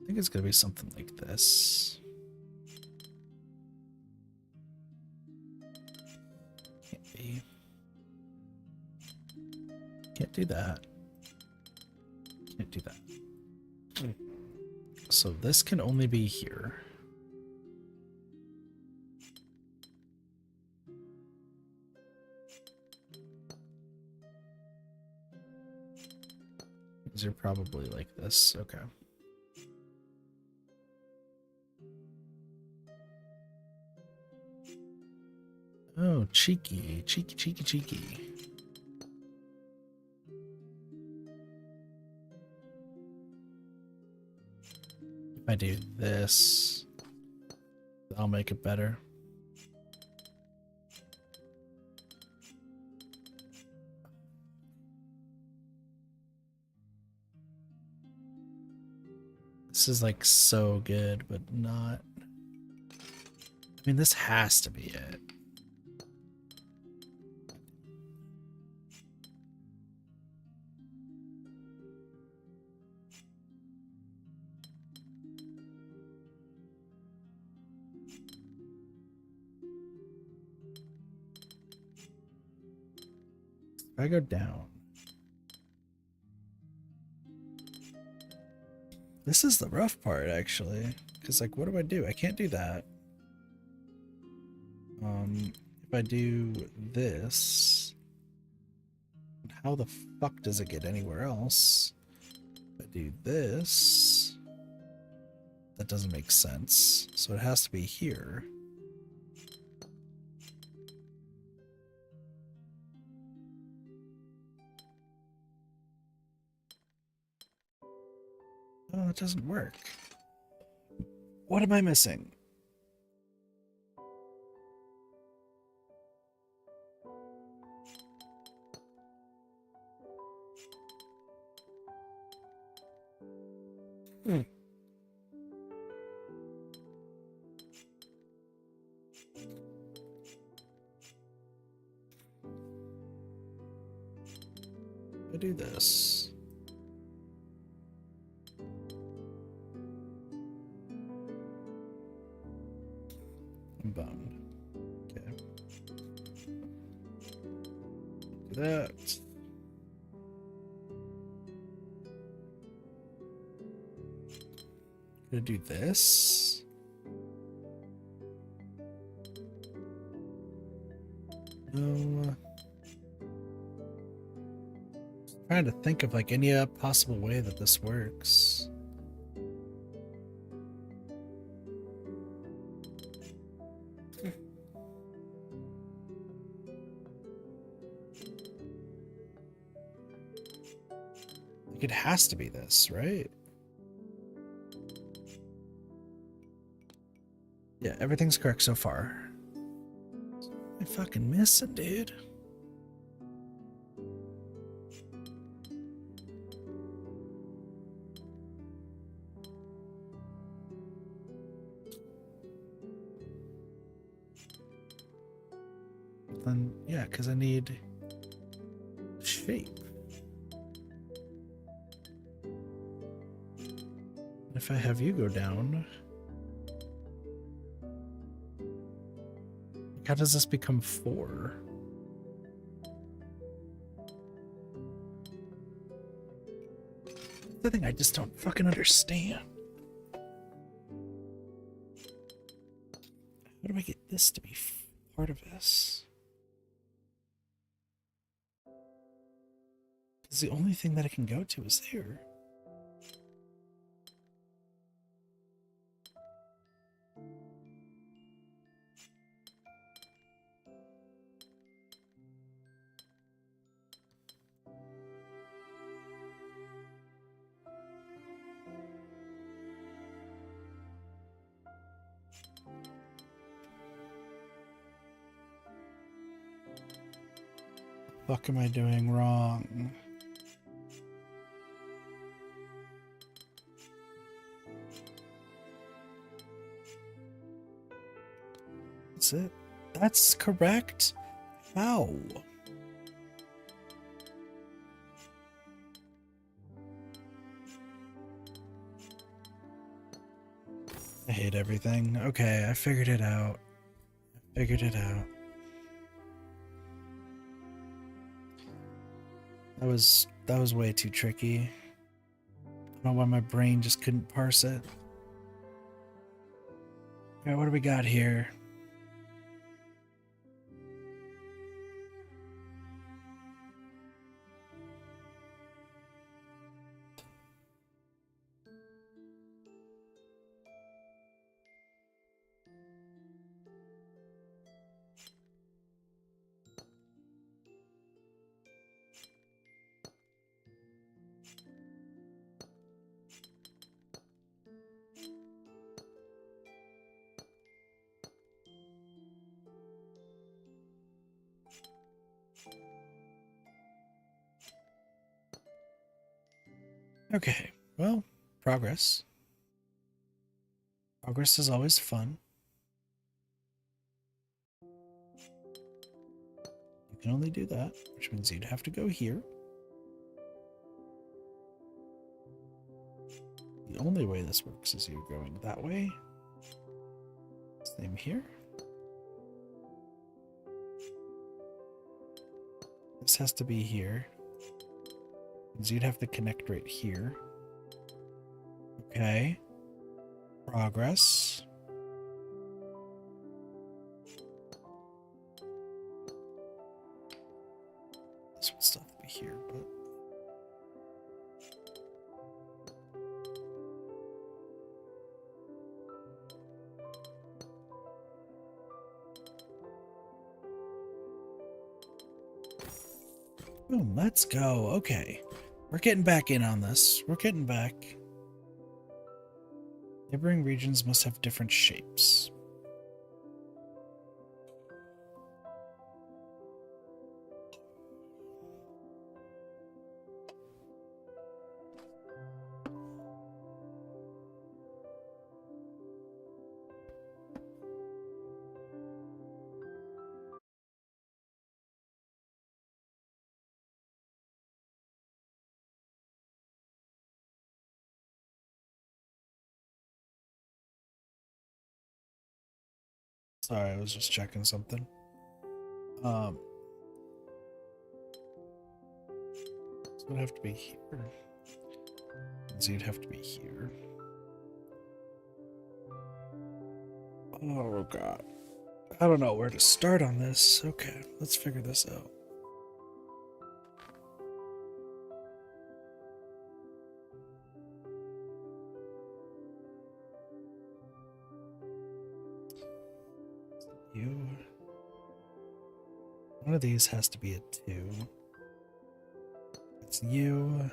I think it's gonna be something like this. Can't be. Can't do that. Can't do that. So this can only be here. These are probably like this. Okay. Oh, cheeky. Cheeky, cheeky, cheeky. If I do this, I'll make it better. This is like so good, but not. I mean, this has to be it. If I go down. This is the rough part, actually. Because, like, what do? I can't do that. If I do this, how the fuck does it get anywhere else? If I do this, that doesn't make sense. So it has to be here. Oh, it doesn't work. What am I missing? I do this. I'm bummed. Okay. Do that. Gonna do this. No. Trying to think of like any possible way that this works. It has to be this, right? Yeah, everything's correct so far. I fucking missing, dude. Then, yeah, because I need shape. If I have you go down, how does this become 4? The thing I just don't fucking understand. How do I get this to be part of this? Because the only thing that I can go to is there. What am I doing wrong? That's it. That's correct. How? I hate everything. Okay, I figured it out. That was way too tricky. I don't know why my brain just couldn't parse it. Okay, what do we got here? Okay, well, progress. Progress is always fun. You can only do that, which means you'd have to go here. The only way this works is you going that way. Same here. This has to be here. So you'd have to connect right here. Okay. Progress. This would still have to be here, but... Boom, let's go. Okay. We're getting back in on this. We're getting back. Neighboring regions must have different shapes. Sorry, I was just checking something. So it would have to be here. So you'd have to be here. Oh god. I don't know where to start on this. Okay, let's figure this out. You. One of these has to be a 2. It's you.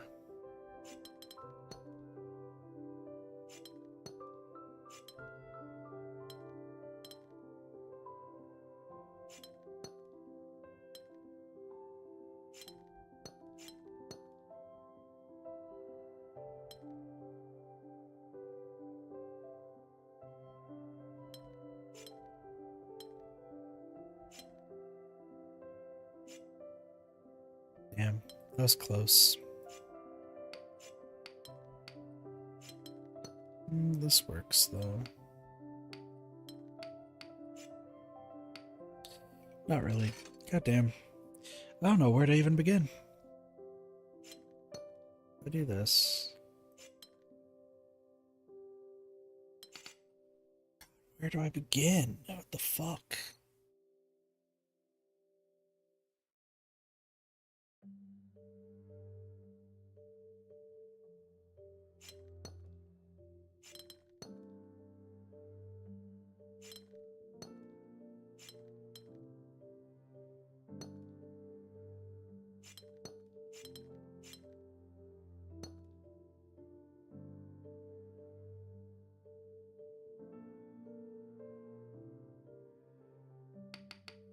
That was close. This works, though. Not really. Goddamn. I don't know where to even begin. I do this. Where do I begin? What the fuck?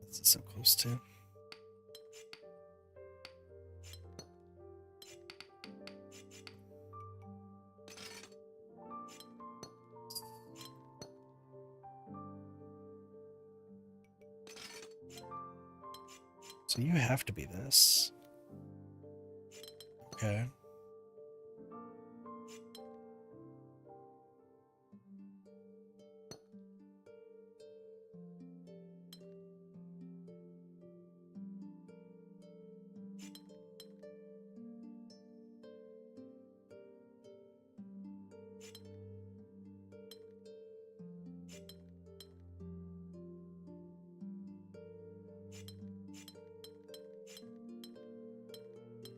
This is so close too. So you have to be this. Okay.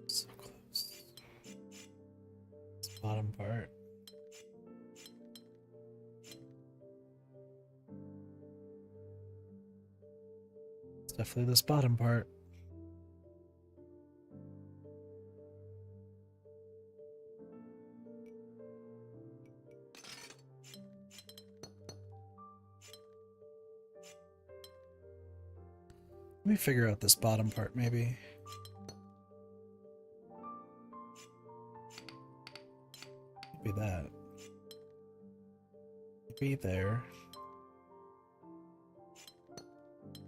So close. This bottom part. It's definitely this bottom part. Let me figure out this bottom part, maybe. Be that. Be there.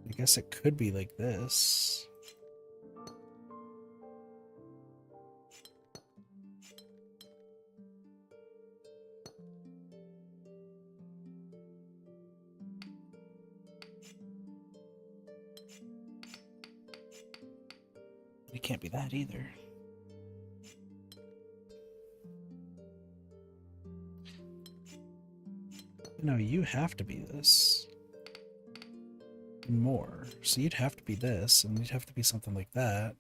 I guess it could be like this. It can't be that either. No, you have to be this. More. So you'd have to be this, and you'd have to be something like that.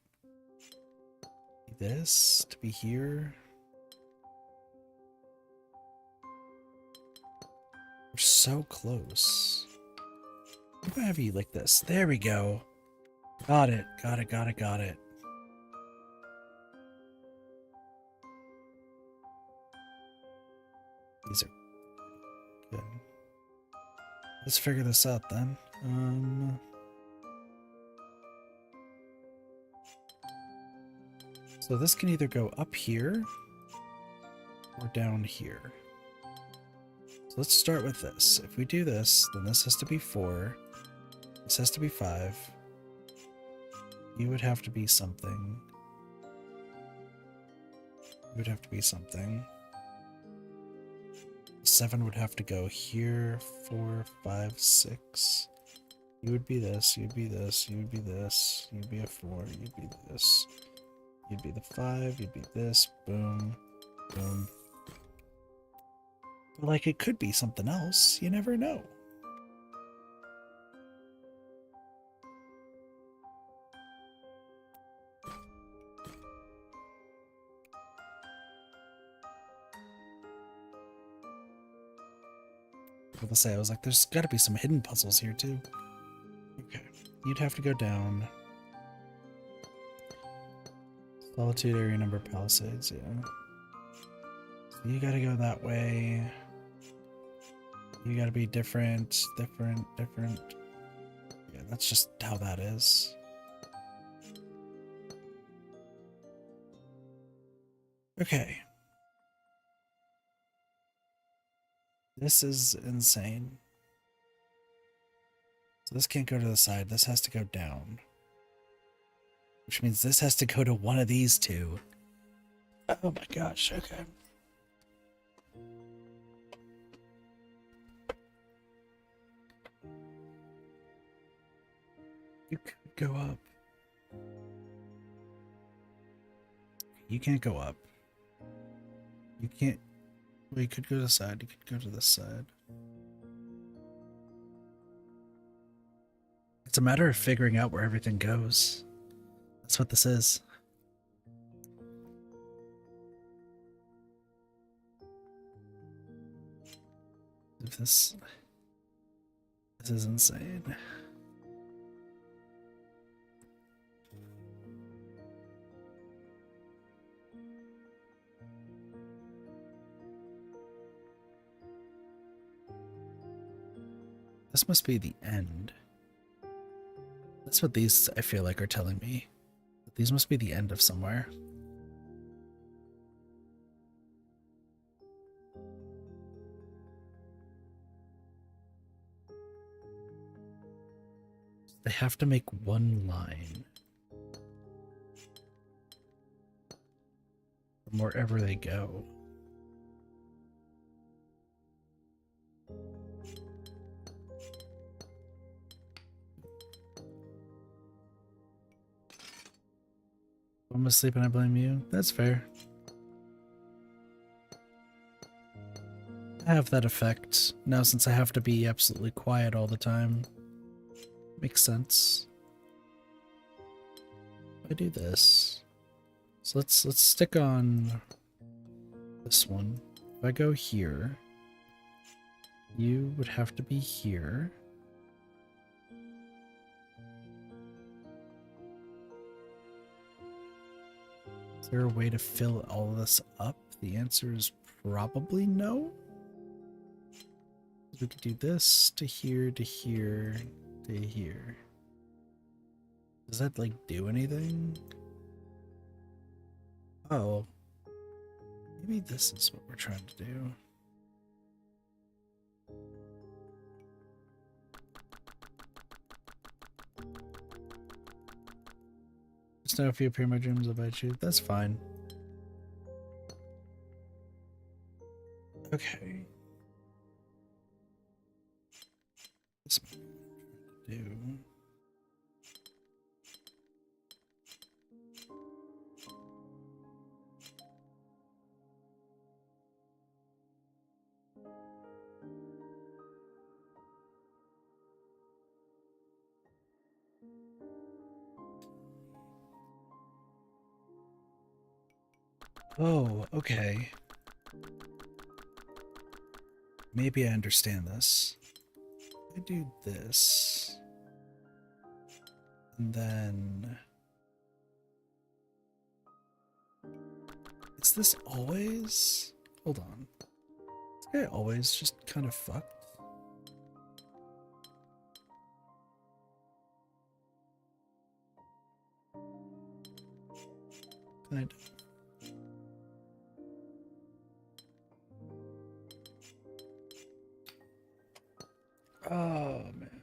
Be this to be here. We're so close. I'm gonna have you like this. There we go. Got it. Got it. Got it. Got it. These are good. Let's figure this out then. So this can either go up here or down here. So let's start with this. If we do this, then this has to be 4. This has to be 5. You would have to be something. You would have to be something. 7 would have to go here. 4, 5, 6. You would be this. You'd be this. You would be this. You'd be a 4. You'd be this. You'd be the 5. You'd be this. Boom. Boom. But like, it could be something else. You never know. I was say, I was like, there's got to be some hidden puzzles here too. Okay, you'd have to go down. Solitude, area number, palisades, yeah. So you gotta go that way. You gotta be different. Yeah, that's just how that is. Okay. This is insane. So this can't go to the side. This has to go down. Which means this has to go to one of these two. Oh my gosh, okay. You could go up. You can't go up. You can't. Well, you could go to the side. You could go to this side. It's a matter of figuring out where everything goes. That's what this is. If this is insane. This must be the end. That's what these, I feel like, are telling me. These must be the end of somewhere. They have to make one line from wherever they go. I'm asleep and I blame you. That's fair. I have that effect now since I have to be absolutely quiet all the time. Makes sense. I do this. So let's stick on this one. If I go here, you would have to be here. Is there a way to fill all of this up? The answer is probably no. We could do this to here, to here, to here. Does that, like, do anything? Oh. Maybe this is what we're trying to do. Just know if you appear in my dreams, I'll bite you. That's fine. Okay. This might be what I'm trying to do. Oh, okay. Maybe I understand this. I do this. And then... Is this always? Hold on. Is this guy always just kind of fucked? Kind of. Oh, man.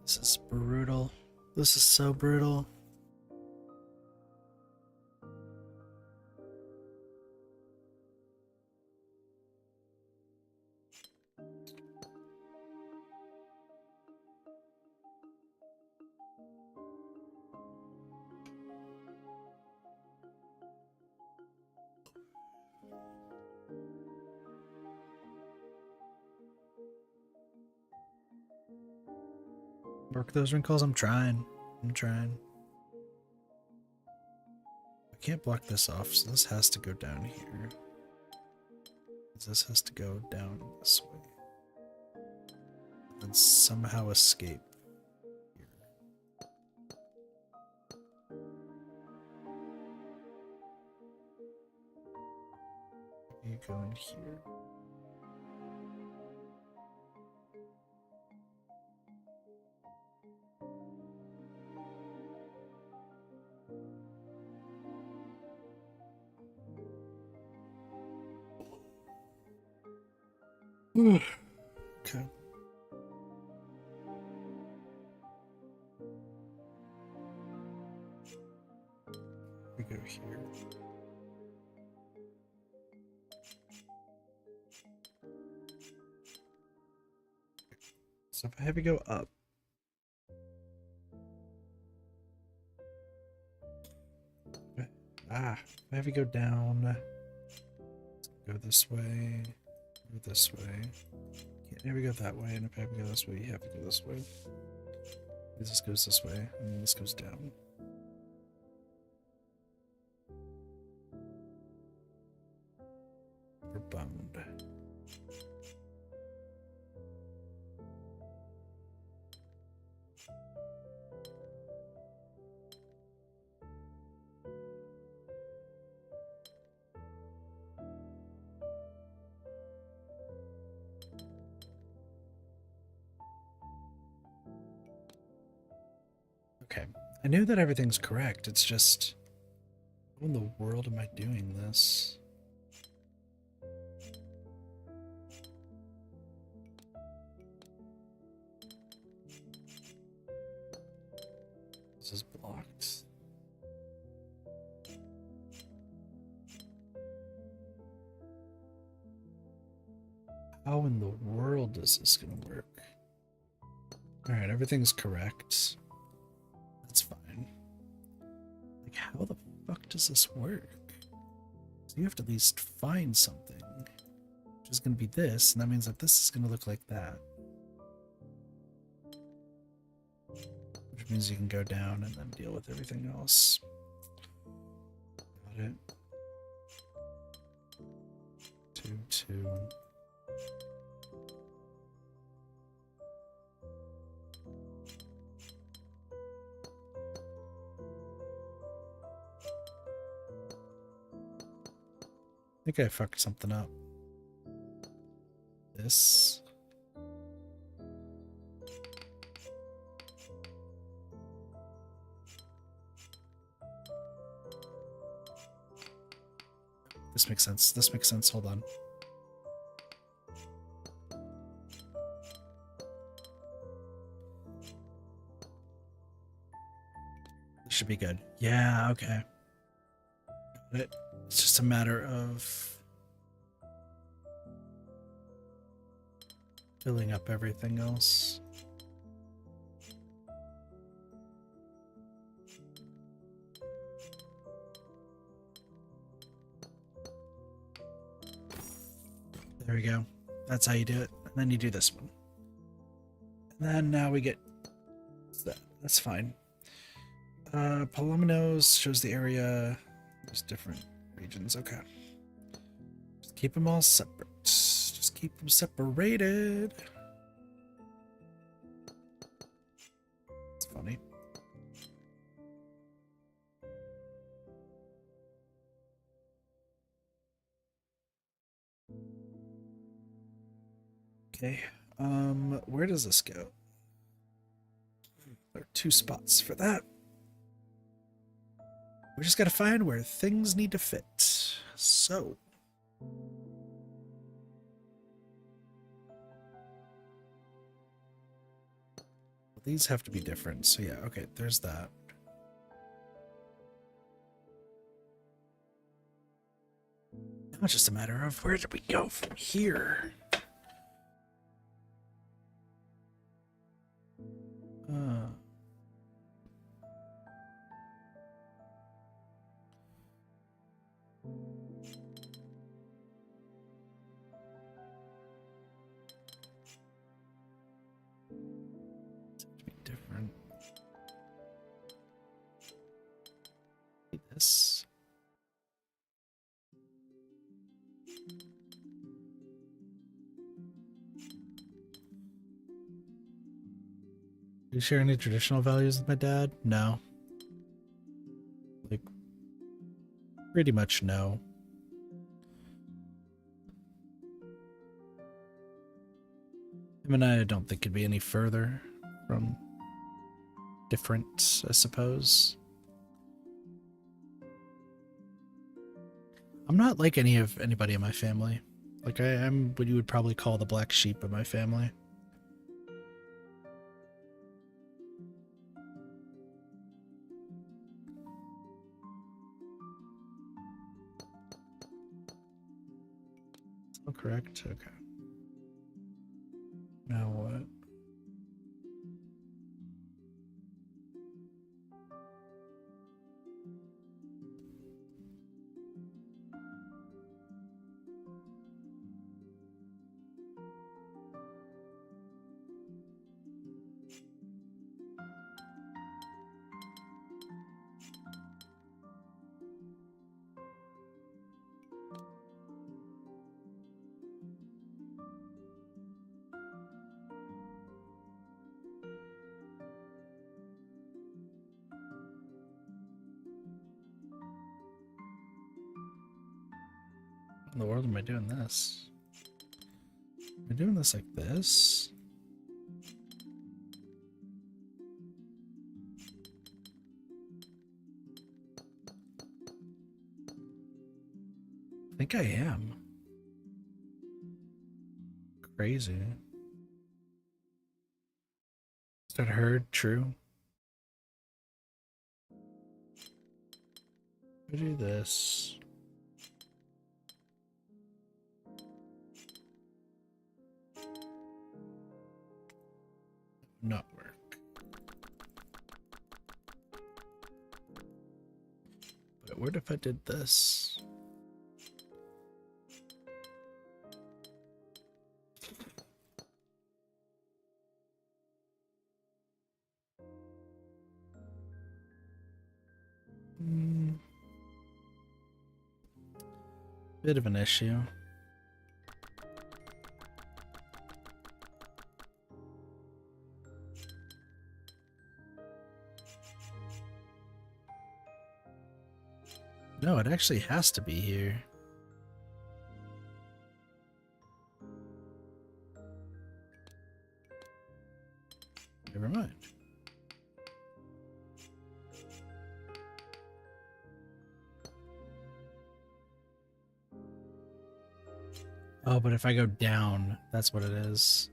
This is brutal. This is so brutal. Work those wrinkles. I'm trying. I'm trying. I can't block this off, so this has to go down here. This has to go down this way. And somehow escape here. You go in here. Okay. here. So if I have you go up. If I have you go down. Go this way. Go this way. Can't ever go that way, and if I have to go this way, you have to go this way. This goes this way, and this goes down. We're bummed. Okay, I knew that everything's correct. It's just, how in the world am I doing this? This is blocked. How in the world is this gonna work? Alright, everything's correct. That's fine. Like, how the fuck does this work? So you have to at least find something, which is going to be this, and that means that this is going to look like that. Which means you can go down and then deal with everything else. Got it. 2, 2. I think I fucked something up. This. This makes sense. This makes sense. Hold on. This should be good. Yeah, okay. Got it. It's just a matter of filling up everything else. There we go. That's how you do it. And then you do this one. And then now we get that. That's fine. Palominos shows the area. There's different regions. Okay. Just keep them all separate. Just keep them separated. It's funny. Okay. Where does this go? There are 2 spots for that. We just gotta find where things need to fit. So. Well, these have to be different. So yeah, okay, there's that. Now it's just a matter of where do we go from here? Different. This. Do you share any traditional values with my dad? No. Like, pretty much no. Him and I don't think could be any further from different, I suppose. I'm not like anybody in my family. Like I'm what you would probably call the black sheep of my family. Oh, correct. Okay. Now what? In the world am I doing this? Am I doing this like this? I think I am. Crazy. Is that heard? True. I do this. Not work. But what if I did this? Bit of an issue. No, it actually has to be here. Never mind. Oh, but if I go down, that's what it is.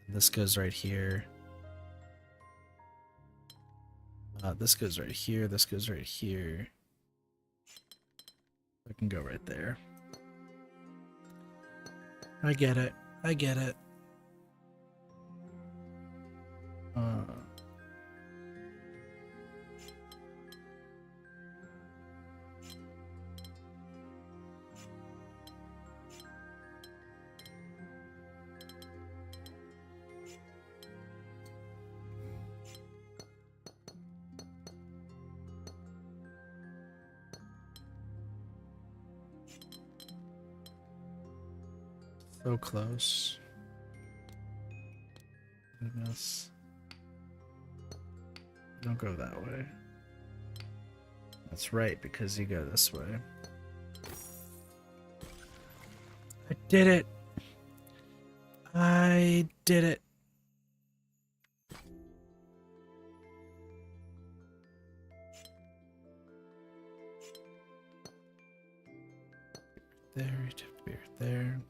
This goes right here. This goes right here. This goes right here. I can go right there. I get it. I get it. So close. Goodness. Don't go that way. That's right, because you go this way. I did it! I did it! There, it have to be right there.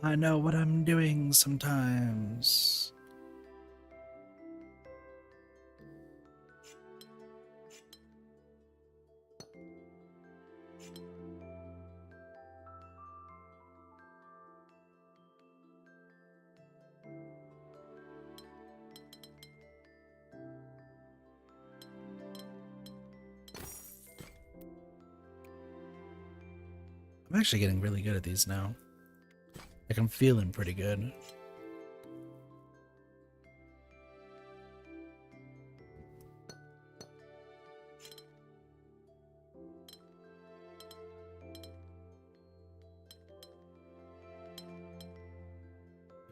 I know what I'm doing sometimes. I'm actually getting really good at these now. Like, I'm feeling pretty good.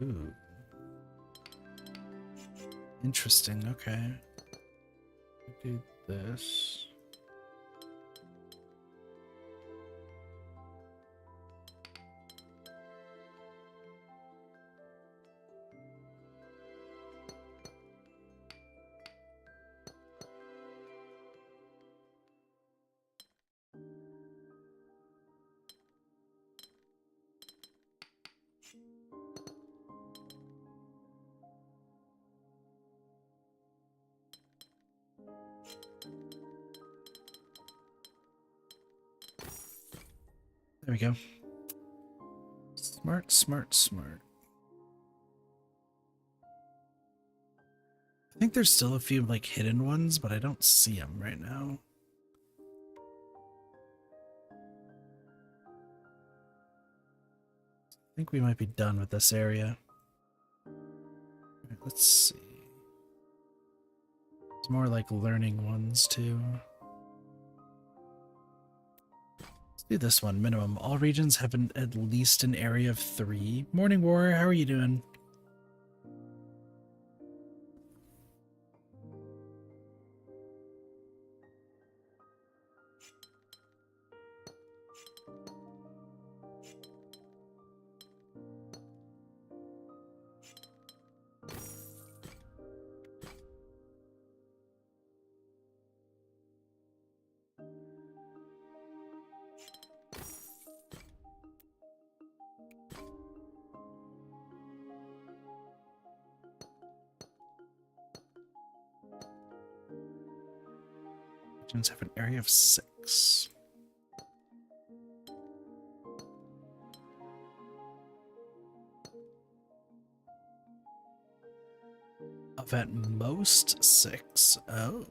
Ooh. Interesting, okay. Do this. There we go. Smart, smart, smart. I think there's still a few like hidden ones, but I don't see them right now. I think we might be done with this area. Right, let's see. It's more like learning ones too. Let's do this one, minimum. All regions have at least an area of 3. Morning Warrior, how are you doing? Regions have an area of 6. Of at most 6. Oh.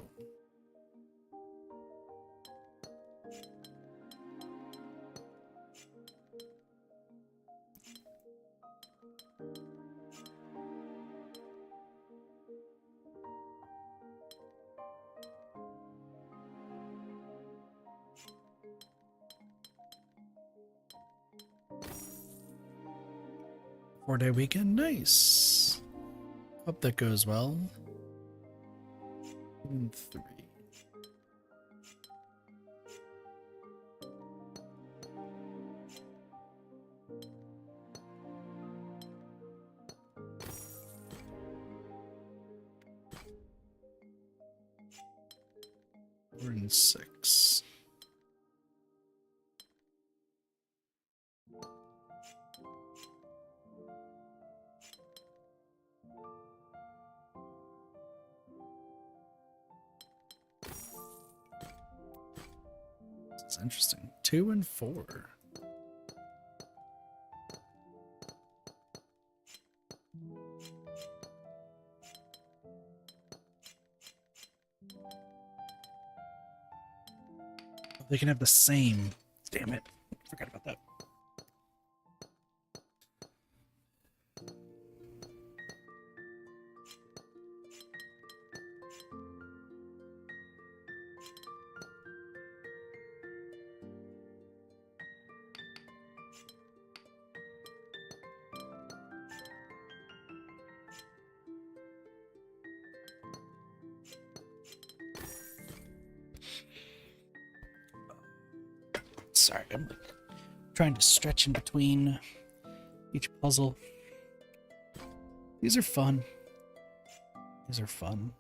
Four-day weekend, nice. Hope that goes well. 3. We're in 6. This is interesting. 2 and 4. They can have the same. Damn it. Forgot about that. Sorry, I'm like trying to stretch in between each puzzle. These are fun. These are fun.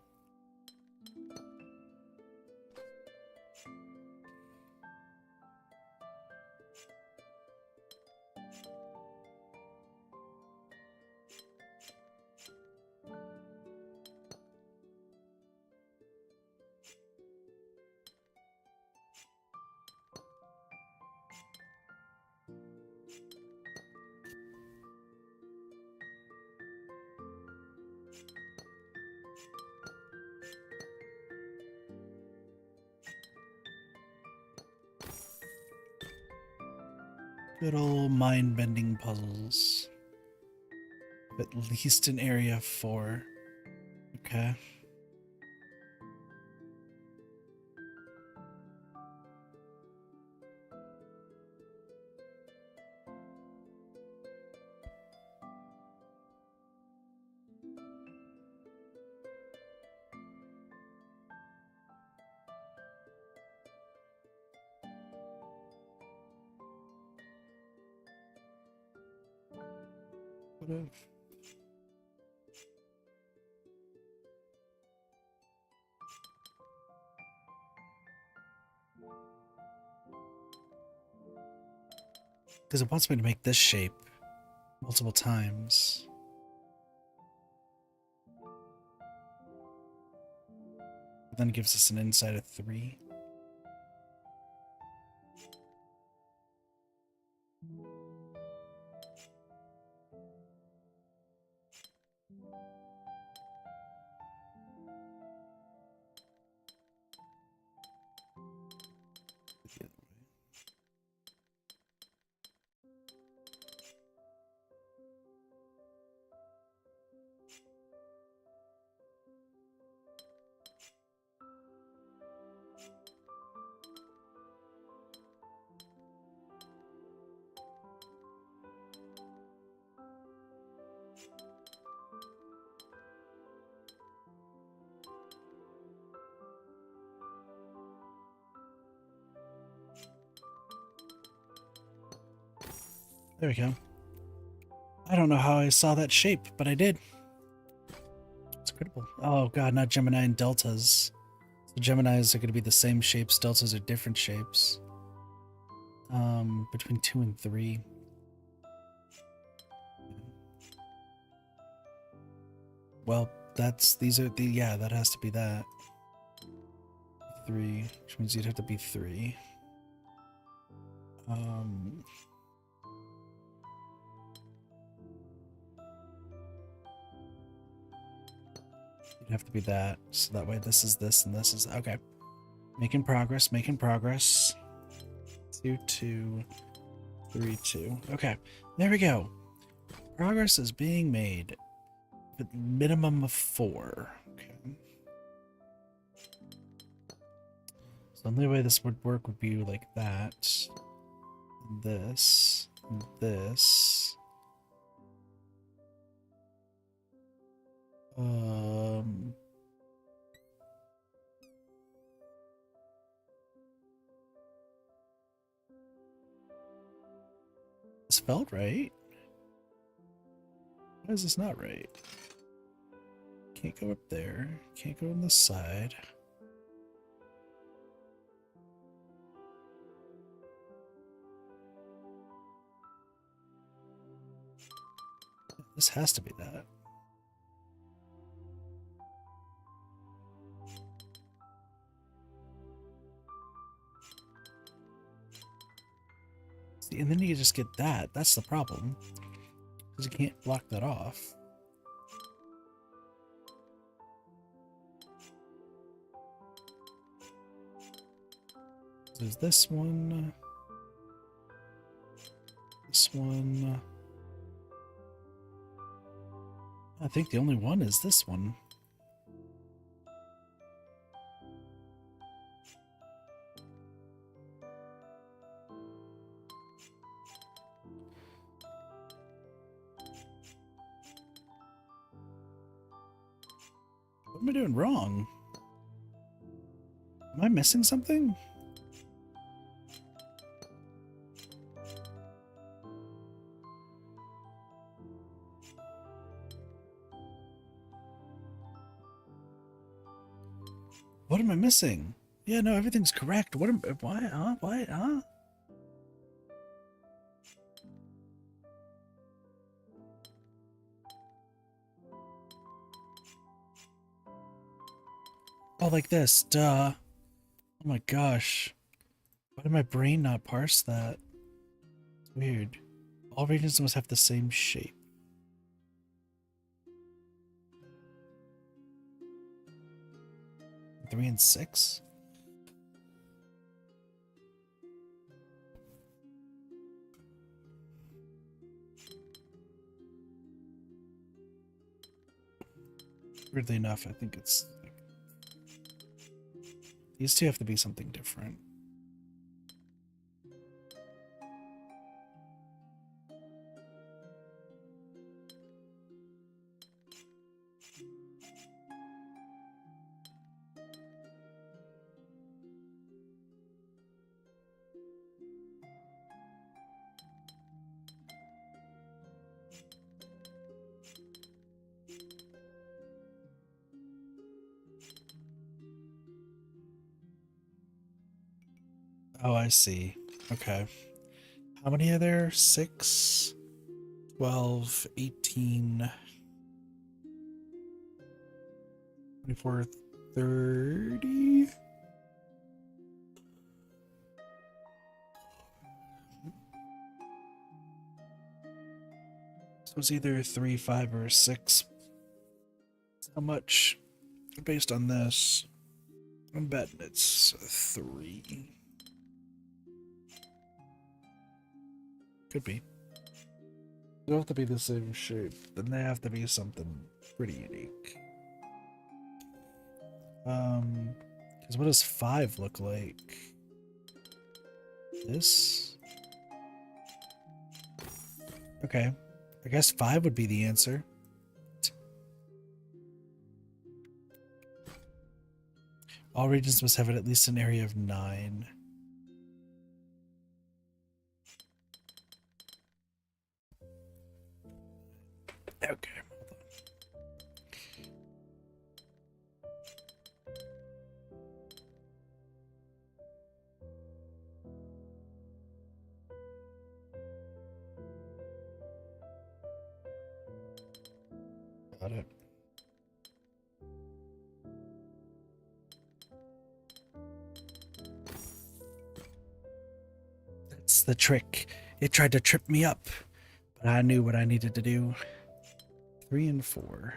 Good old mind-bending puzzles. At least an area of 4. Okay. What if... Because it wants me to make this shape multiple times. But then it gives us an inside of 3. There we go. I don't know how I saw that shape, but I did. It's critical. Oh god, not Gemini and Deltas. The Geminis are going to be the same shapes. Deltas are different shapes. Between 2 and 3. Well, yeah, that has to be that. 3, which means you'd have to be 3. You'd have to be that, so that way this is this and this is, okay. Making progress, making progress. 2, 2, 3, 2. Okay, there we go. Progress is being made. With minimum of 4. Okay. So the only way this would work would be like that. This. And this. This felt right. Why is this not right? Can't go up there. Can't go on the side. This has to be that. See, and then you just get that. That's the problem. Because you can't block that off. There's this one. This one. I think the only one is this one. What am I doing wrong? Am I missing something? What am I missing? Yeah, no, everything's correct. What am why, huh? Why, huh? Oh, like this, duh. Oh my gosh. Why did my brain not parse that? It's weird. All regions must have the same shape. Three and 6? Weirdly enough, I think it's like, these two have to be something different. Oh, I see. Okay. How many are there? 6, 12, 18, 24, 30? So it's either 3, 5, or 6. How much? Based on this, I'm betting it's 3. Could be. They don't have to be the same shape. Then they have to be something pretty unique. Because what does 5 look like? This? Okay. I guess 5 would be the answer. All regions must have at least an area of 9. That's the trick. It tried to trip me up, but I knew what I needed to do. 3 and 4.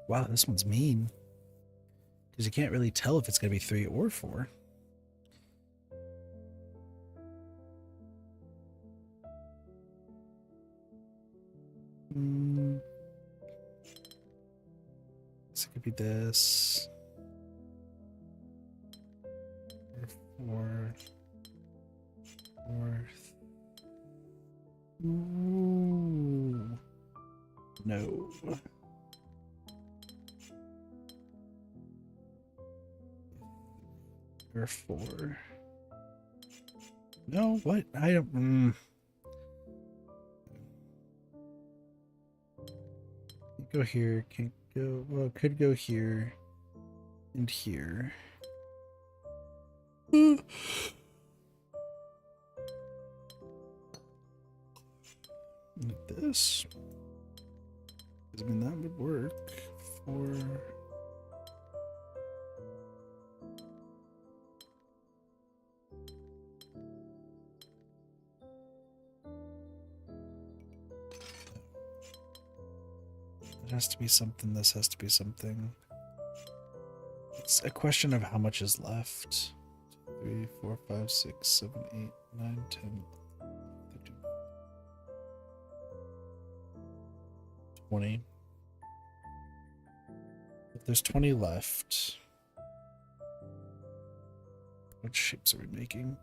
Wow, this one's mean. Because you can't really tell if it's going to be 3 or 4. So it could be this. 4. 4. Ooh. No. Or 4. No, what? I don't. Go here. Can't go. Well, could go here and here. Like this. I mean, that would work for. It has to be something. This has to be something. It's a question of how much is left. 3, 4, 5, 6, 7, 8, 9, 10, 13, 20. If there's 20 left, what shapes are we making?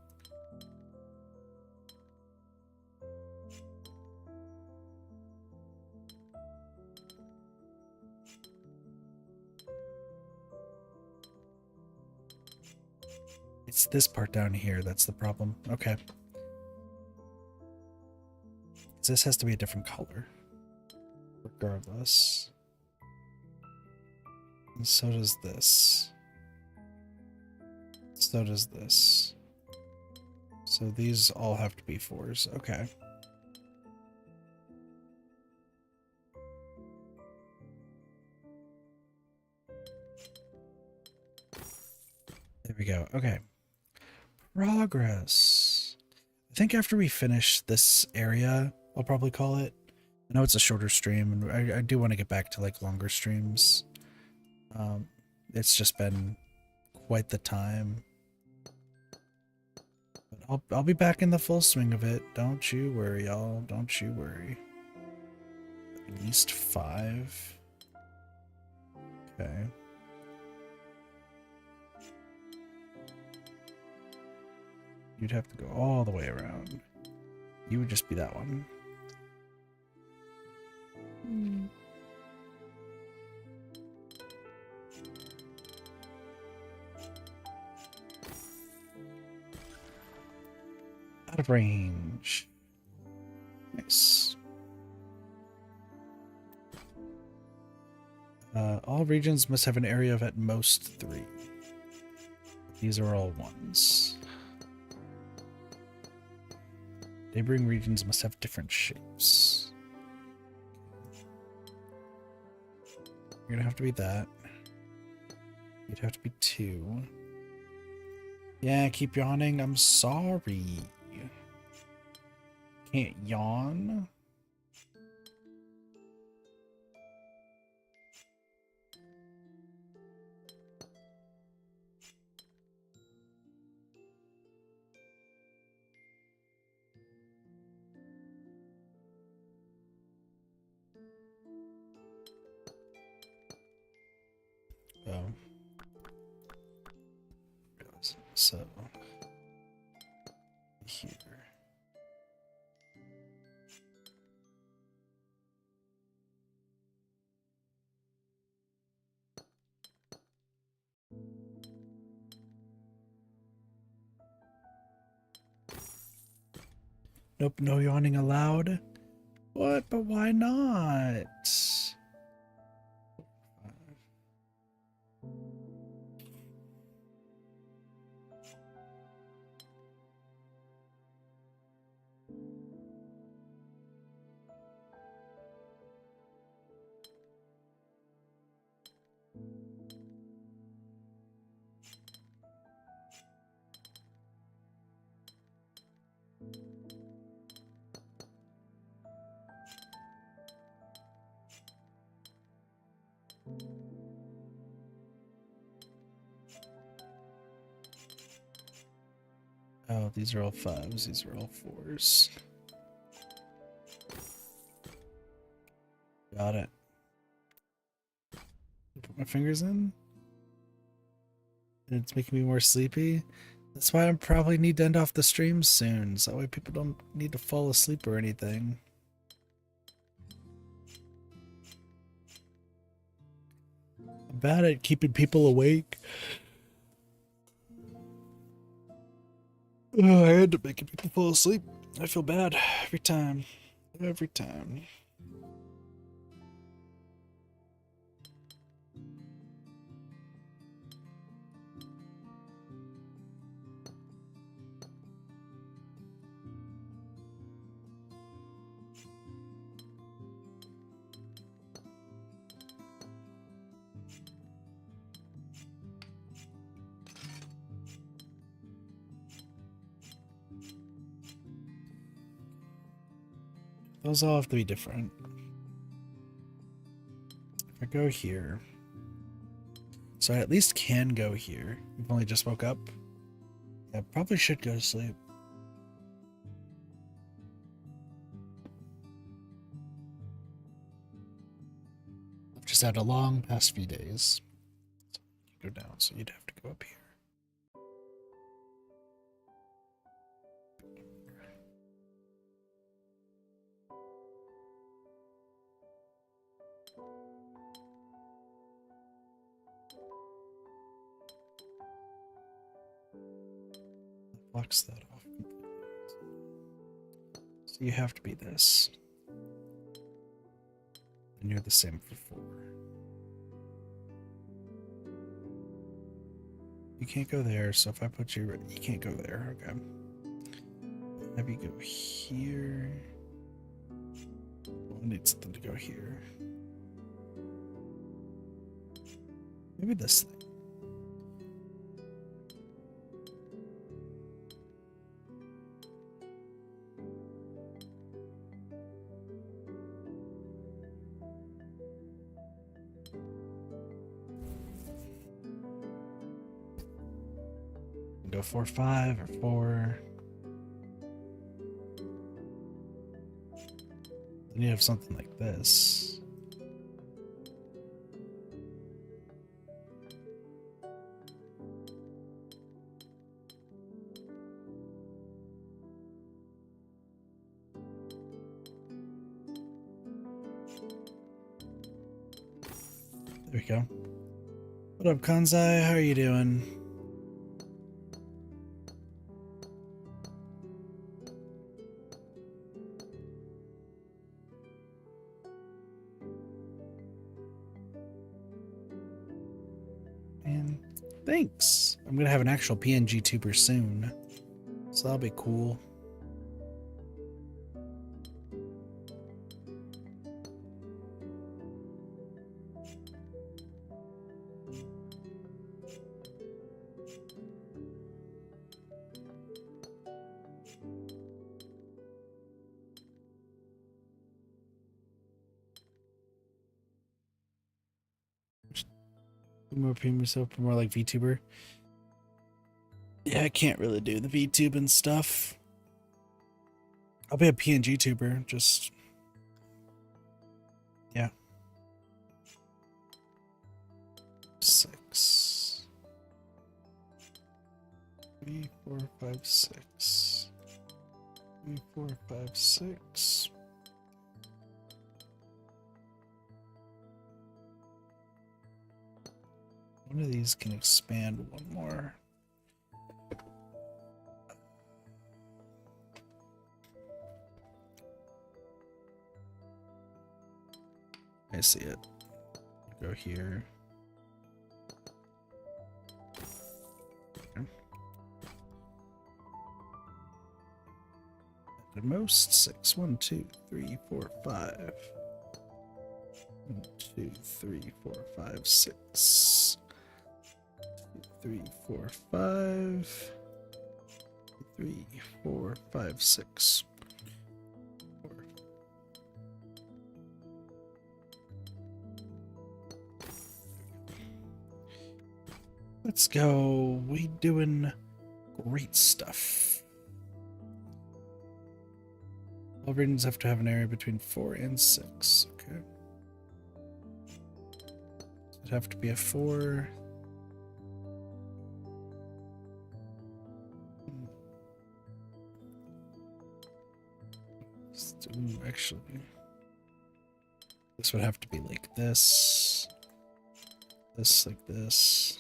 It's this part down here that's the problem. Okay. This has to be a different color. Regardless. And so does this. So does this. So these all have to be 4s. Okay. There we go. Okay. Progress. I think after we finish this area, I'll probably call it. I know it's a shorter stream, and I do want to get back to like longer streams. It's just been quite the time. But I'll be back in the full swing of it. Don't you worry, y'all. Don't you worry. At least 5. Okay. You'd have to go all the way around. You would just be that one. Out of range. Nice. All regions must have an area of at most 3. These are all 1s. Neighboring regions must have different shapes. You're gonna have to be that. You'd have to be 2. Yeah, keep yawning. I'm sorry. Can't yawn. Oh. So here. Nope, no yawning allowed. What? But why not? Oh, these are all 5s. These are all 4s. Got it. Put my fingers in. And it's making me more sleepy. That's why I probably need to end off the stream soon, so that way people don't need to fall asleep or anything. I'm bad at keeping people awake. Oh, I end up making people fall asleep. I feel bad every time. Every time. Those all have to be different. If I go here... So I at least can go here. You've only just woke up? Yeah, I probably should go to sleep. I've just had a long past few days. So you go down, so you'd have to go up here. Blocks that off. So you have to be this. And you're the same for 4. You can't go there, so if I put you... You can't go there, okay. Have you go here. We'll need something to go here. Maybe this thing. Go 4, 5 or 4. Then you have something like this. There we go. What up, Kanzai? How are you doing? Thanks. I'm gonna have an actual PNG tuber soon, so that'll be cool. More premium soap, more like VTuber. Yeah, I can't really do the VTube and stuff. I'll be a PNG tuber, just yeah. 6. 3, 4, 5, 6. 3, 4, 5, 6. One of these can expand one more. I see it. Go here. Okay. At the most 6. 1, 2, 3, 4, 5. 1, 2, 3, 4, 5, 6. 3, 4, 5. 3, 4, 5, 6. 4. Let's go. We doing great stuff. All regions have to have an area between 4 and 6. Okay. It'd have to be a 4. Ooh, actually, this would have to be like this. This, like this.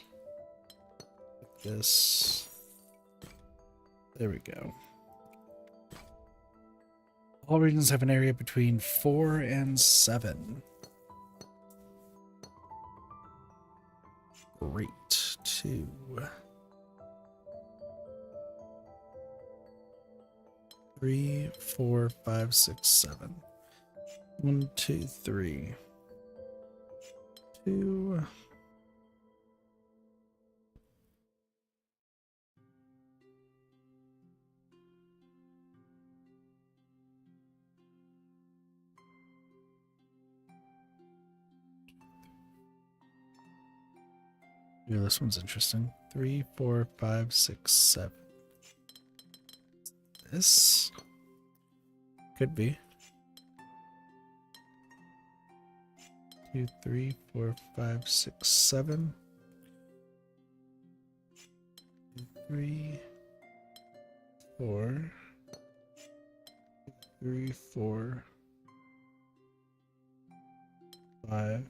Like this. There we go. All regions have an area between 4 and 7. Great. 2. 3, 4, 5, 6, 7. 1, 2, 3. 2. Yeah, this one's interesting. 3, 4, 5, 6, 7. This could be 2, 3, 4, 5, 6, 7. 3, 4, 3, 4, 5,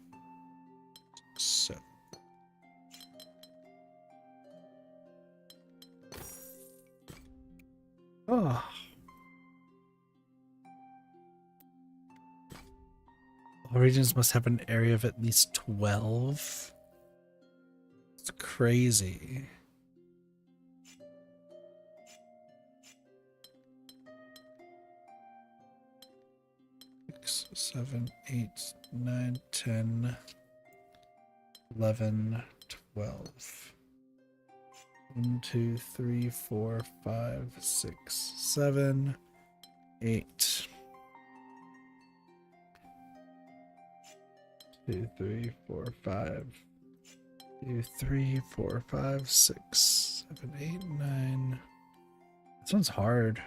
7. Oh. All regions must have an area of at least 12. It's crazy. Six, 7, 8, 9, 10, 11, 12. 1, 2, 3, 4, 5, 6, 7, 8. 2, 3, 4, 5. 2, 3, 4, 5, 6, 7, 8, 9. This one's hard.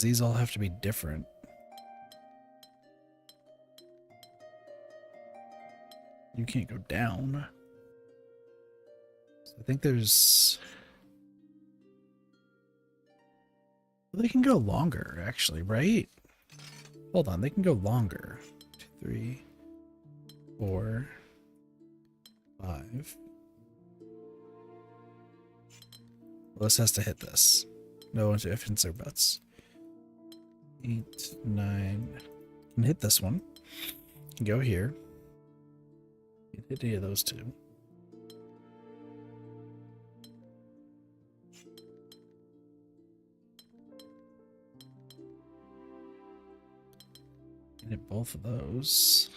These all have to be different. You can't go down. So I think there's... Well, they can go longer, actually, right? Hold on, they can go longer. 2, 3, 4, 5. Well, this has to hit this. No ifs or buts. 8, 9. Can hit this one. Can go here. Can hit any of those two. Can hit both of those.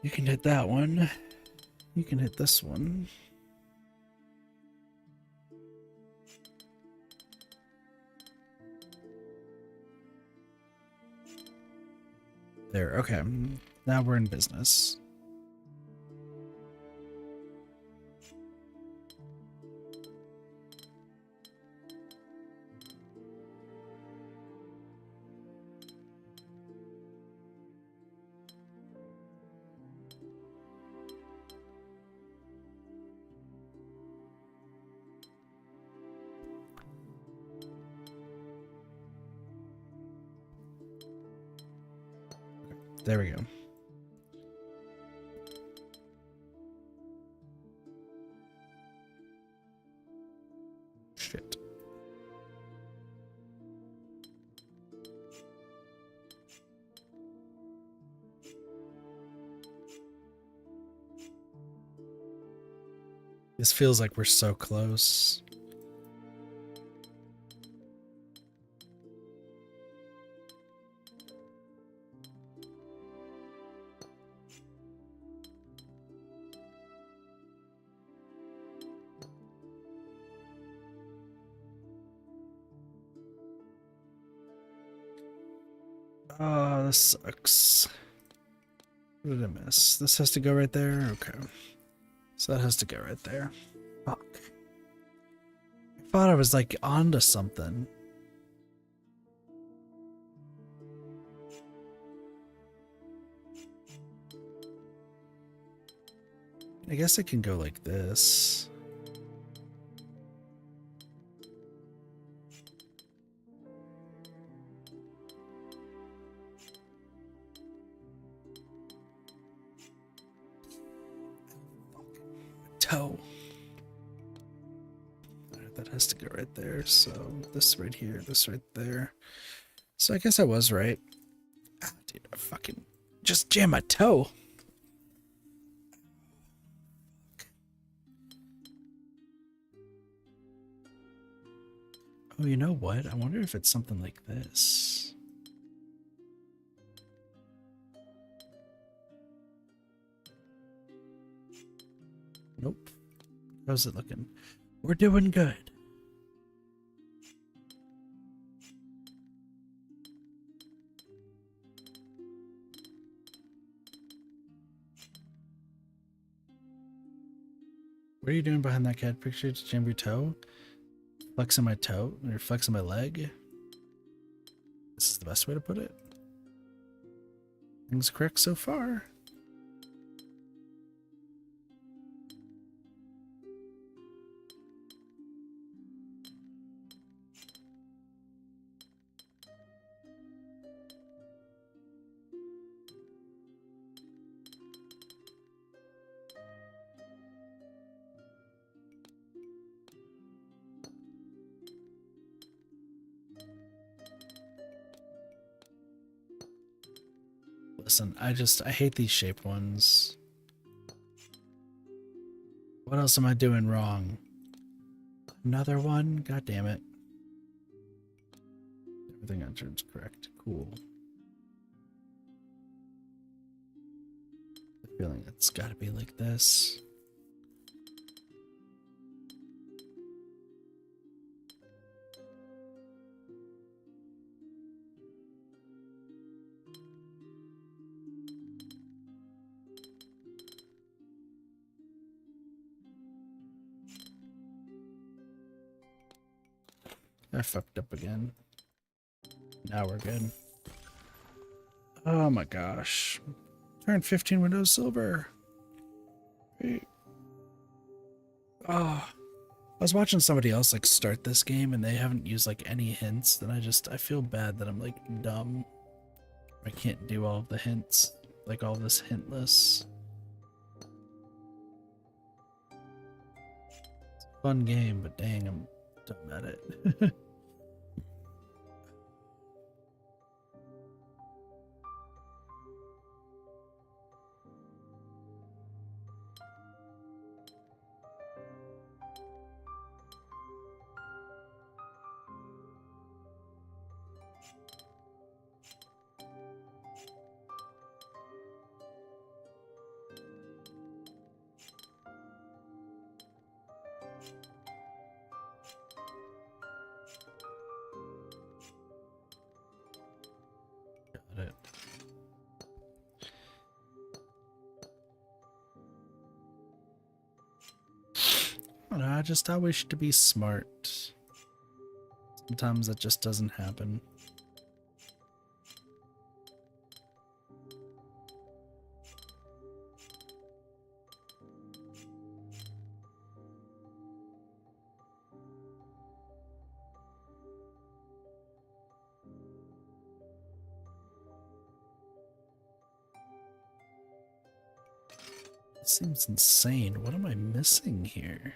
You can hit that one. You can hit this one. There, okay. Now we're in business. There we go. Shit. This feels like we're so close. Oh, this sucks. What did I miss? This has to go right there? Okay. So that has to go right there. Fuck. I thought I was like onto something. I guess it can go like this. Toe. That has to go right there. So this right here, this right there. So I guess I was right. Ah, dude, I fucking just jammed my toe. Oh, you know what? I wonder if it's something like this. Nope. How's it looking? We're doing good. What are you doing behind that cat picture to jam your toe? Flexing my toe? Or flexing my leg? This is the best way to put it. Things correct so far. Listen, I hate these shape ones. What else am I doing wrong? Another one? God damn it. Everything on turn's correct. Cool. The feeling it's gotta be like this. I fucked up again. Now we're good. Oh my gosh. Turn 15 Windows silver. Wait. Oh. I was watching somebody else like start this game and they haven't used like any hints, and I feel bad that I'm like dumb. I can't do all of the hints, like all this hintless. It's a fun game, but dang, I'm dumb at it. Got it. I don't know, I wish to be smart. Sometimes that just doesn't happen. It seems insane. What am I missing here?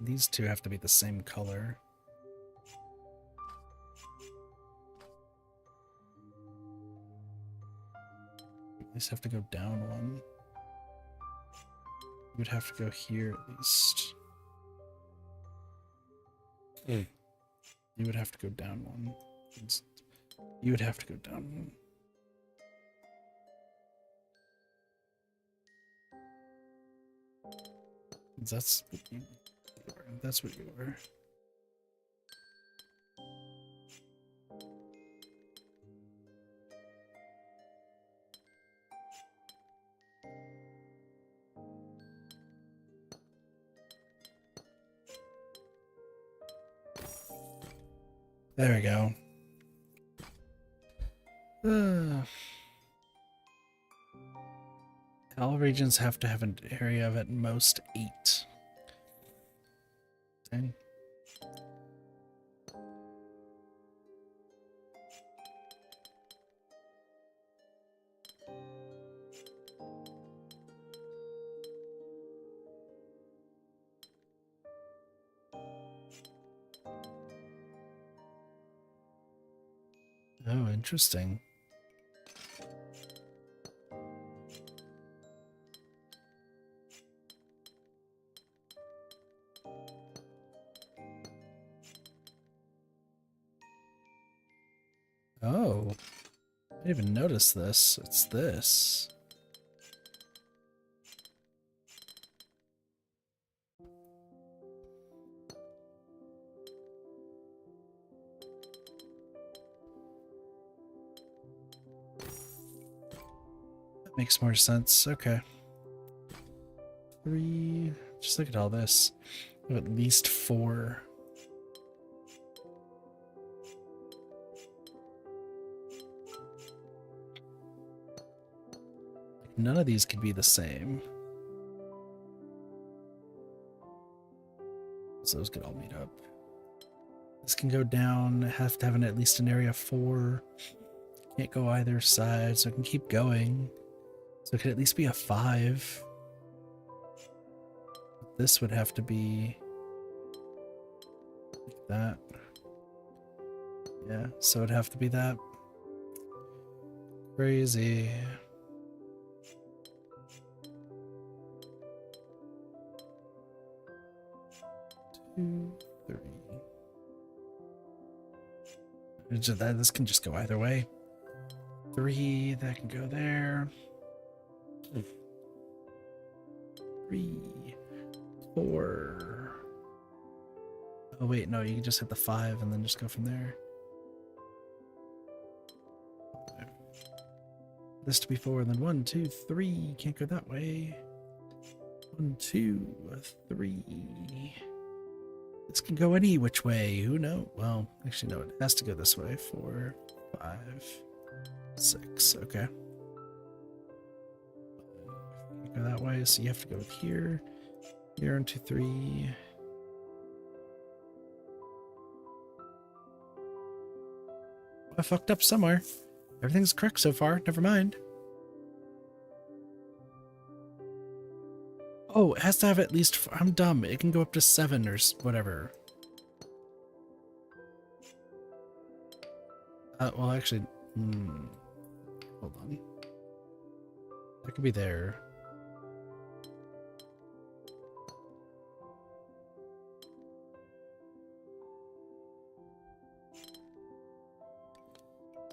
These two have to be the same color. These have to go down one. You would have to go here at least. You would have to go down one. You would have to go down one. That's That's what you were. There we go. All regions have to have an area of at most 8. Dang. Oh, interesting. Oh, I didn't even notice this. It's this. That makes more sense. Okay. 3. Just look at all this. We have at least 4. None of these could be the same. So those could all meet up. This can go down. Have to have at least an area of 4. Can't go either side, so it can keep going. So it could at least be a 5. This would have to be like that. Yeah, so it'd have to be that. Crazy. Two, 3. This can just go either way. 3, that can go there. 3, 4. Oh wait, no, you can just hit the 5 and then just go from there. This to be 4, and then 1, 2, 3. Can't go that way. 1, 2, 3. This can go any which way. Who knows? Well, actually, no, it has to go this way. 4, 5, 6. Okay. Can't go that way, so you have to go here. Here, 1, 2, 3. I fucked up somewhere. Everything's correct so far. Never mind. Oh, it has to have at least... I'm dumb. It can go up to 7 or whatever. Well, actually... hold on. That could be there.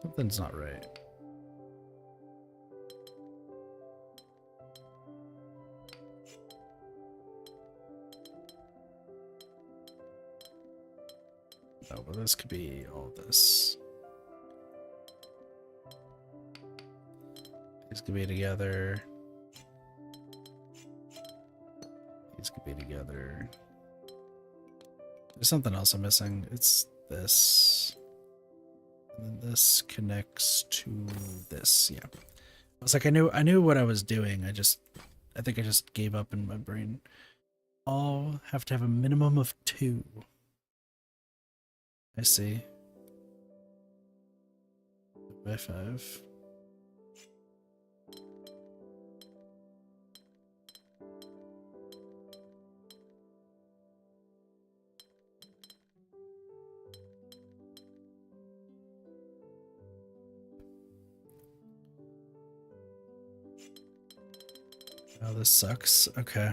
Something's not right. Oh, well, this could be all this. These could be together. These could be together. There's something else I'm missing. It's this. And then this connects to this. Yeah. I was like, I knew what I was doing. I think I just gave up in my brain. All have to have a minimum of 2. I see. By 5. Oh, this sucks. Okay.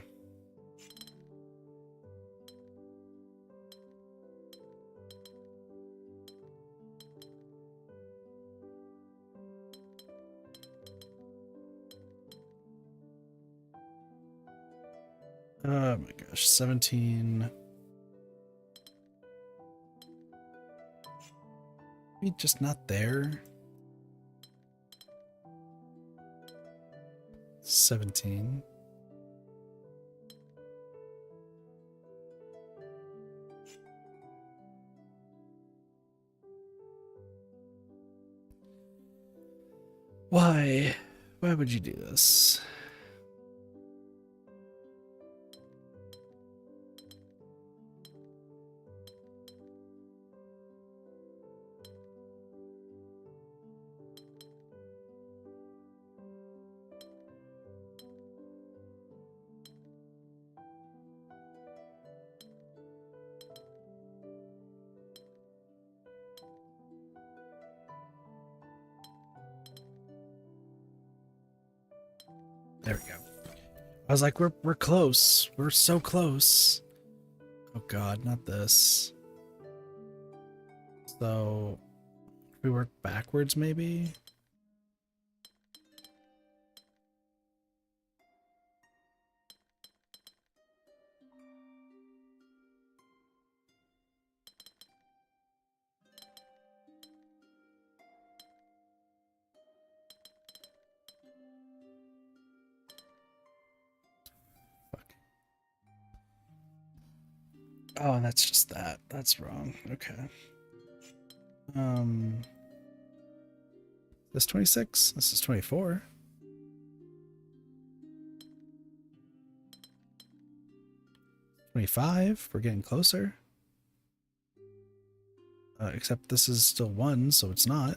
Oh my gosh, 17. Maybe just not there. 17. Why? Why would you do this? There we go. I was like, we're close. We're so close. Oh god, not this. So if we work backwards maybe? Oh, and that's just that. That's wrong. Okay. This 26? This is 24. $25. We're getting closer. Except this is still 1, so it's not.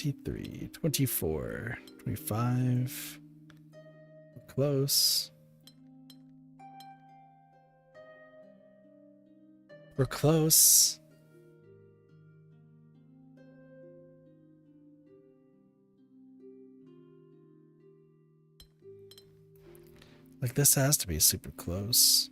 $23, $24, $25. We're close. We're close. Like, this has to be super close.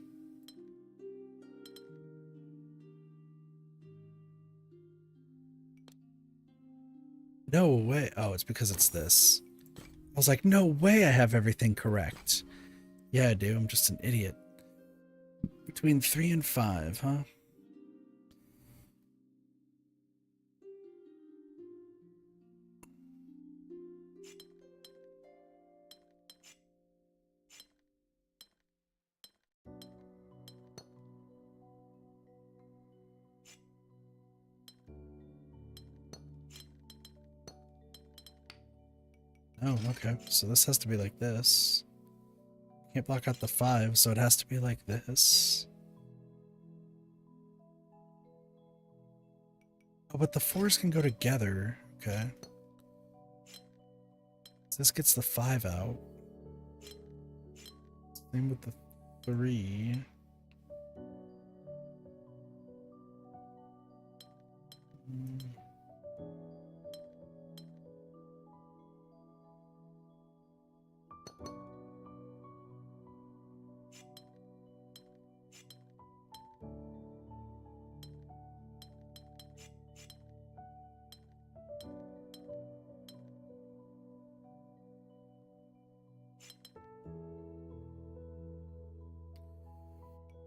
No way. Oh, it's because it's this. I was like, no way I have everything correct. Yeah, I do. I'm just an idiot. Between 3 and 5, huh? Oh, okay. So this has to be like this. Can't block out the 5, so it has to be like this. Oh, but the 4s can go together. Okay. So this gets the 5 out. Same with the 3.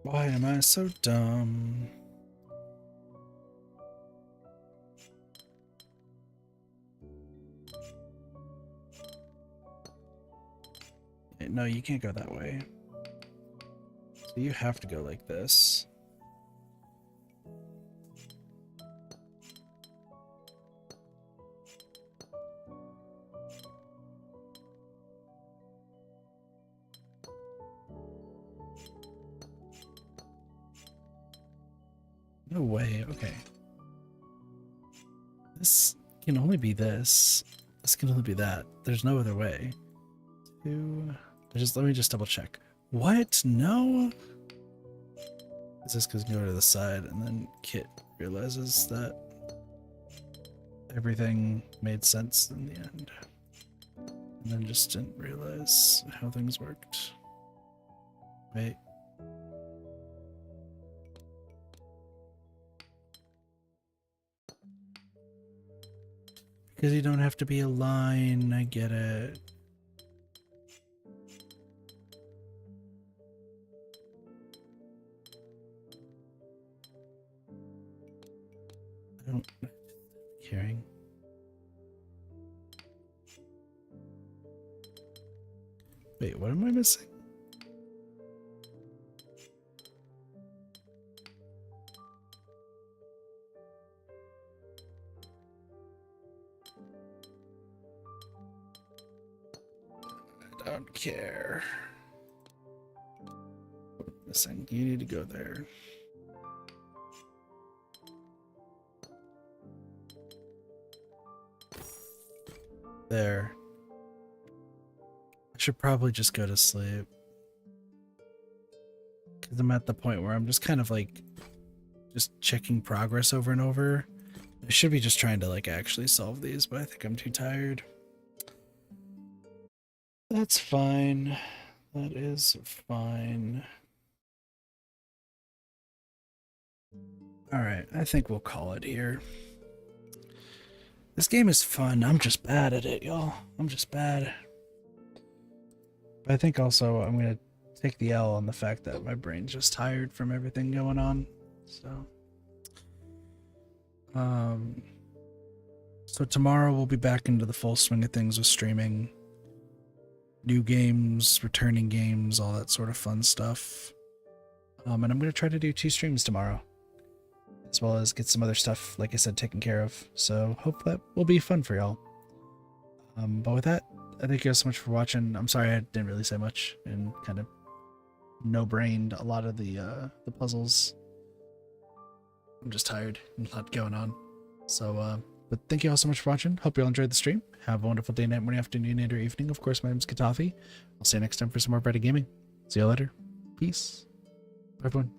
Why am I so dumb? No, you can't go that way. So you have to go like this. No way. Okay. This can only be this. This can only be that. There's no other way. 2. Let me just double check. What? No? Is this because go to the side and then Kit realizes that everything made sense in the end. And then just didn't realize how things worked. Wait. Because you don't have to be a line, I get it. I don't... Caring. Wait, what am I missing? I don't care. Missing. You need to go there. There. I should probably just go to sleep. Because I'm at the point where I'm just kind of like just checking progress over and over. I should be just trying to like actually solve these, but I think I'm too tired. That's fine. That is fine. Alright, I think we'll call it here. This game is fun. I'm just bad at it, y'all. I'm just bad. But I think also I'm going to take the L on the fact that my brain's just tired from everything going on. So tomorrow we'll be back into the full swing of things with streaming. New games, returning games, all that sort of fun stuff. And I'm going to try to do 2 streams tomorrow, as well as get some other stuff, like I said, taken care of. So hope that will be fun for y'all. But with that, I thank you guys so much for watching. I'm sorry I didn't really say much and kind of no-brained a lot of the puzzles. I'm just tired and a lot going on. So, but thank you all so much for watching. Hope you all enjoyed the stream. Have a wonderful day, night, morning, afternoon, and or evening. Of course, my name's Katafi. I'll see you next time for some more Breaded Gaming. See you later. Peace. Bye, everyone.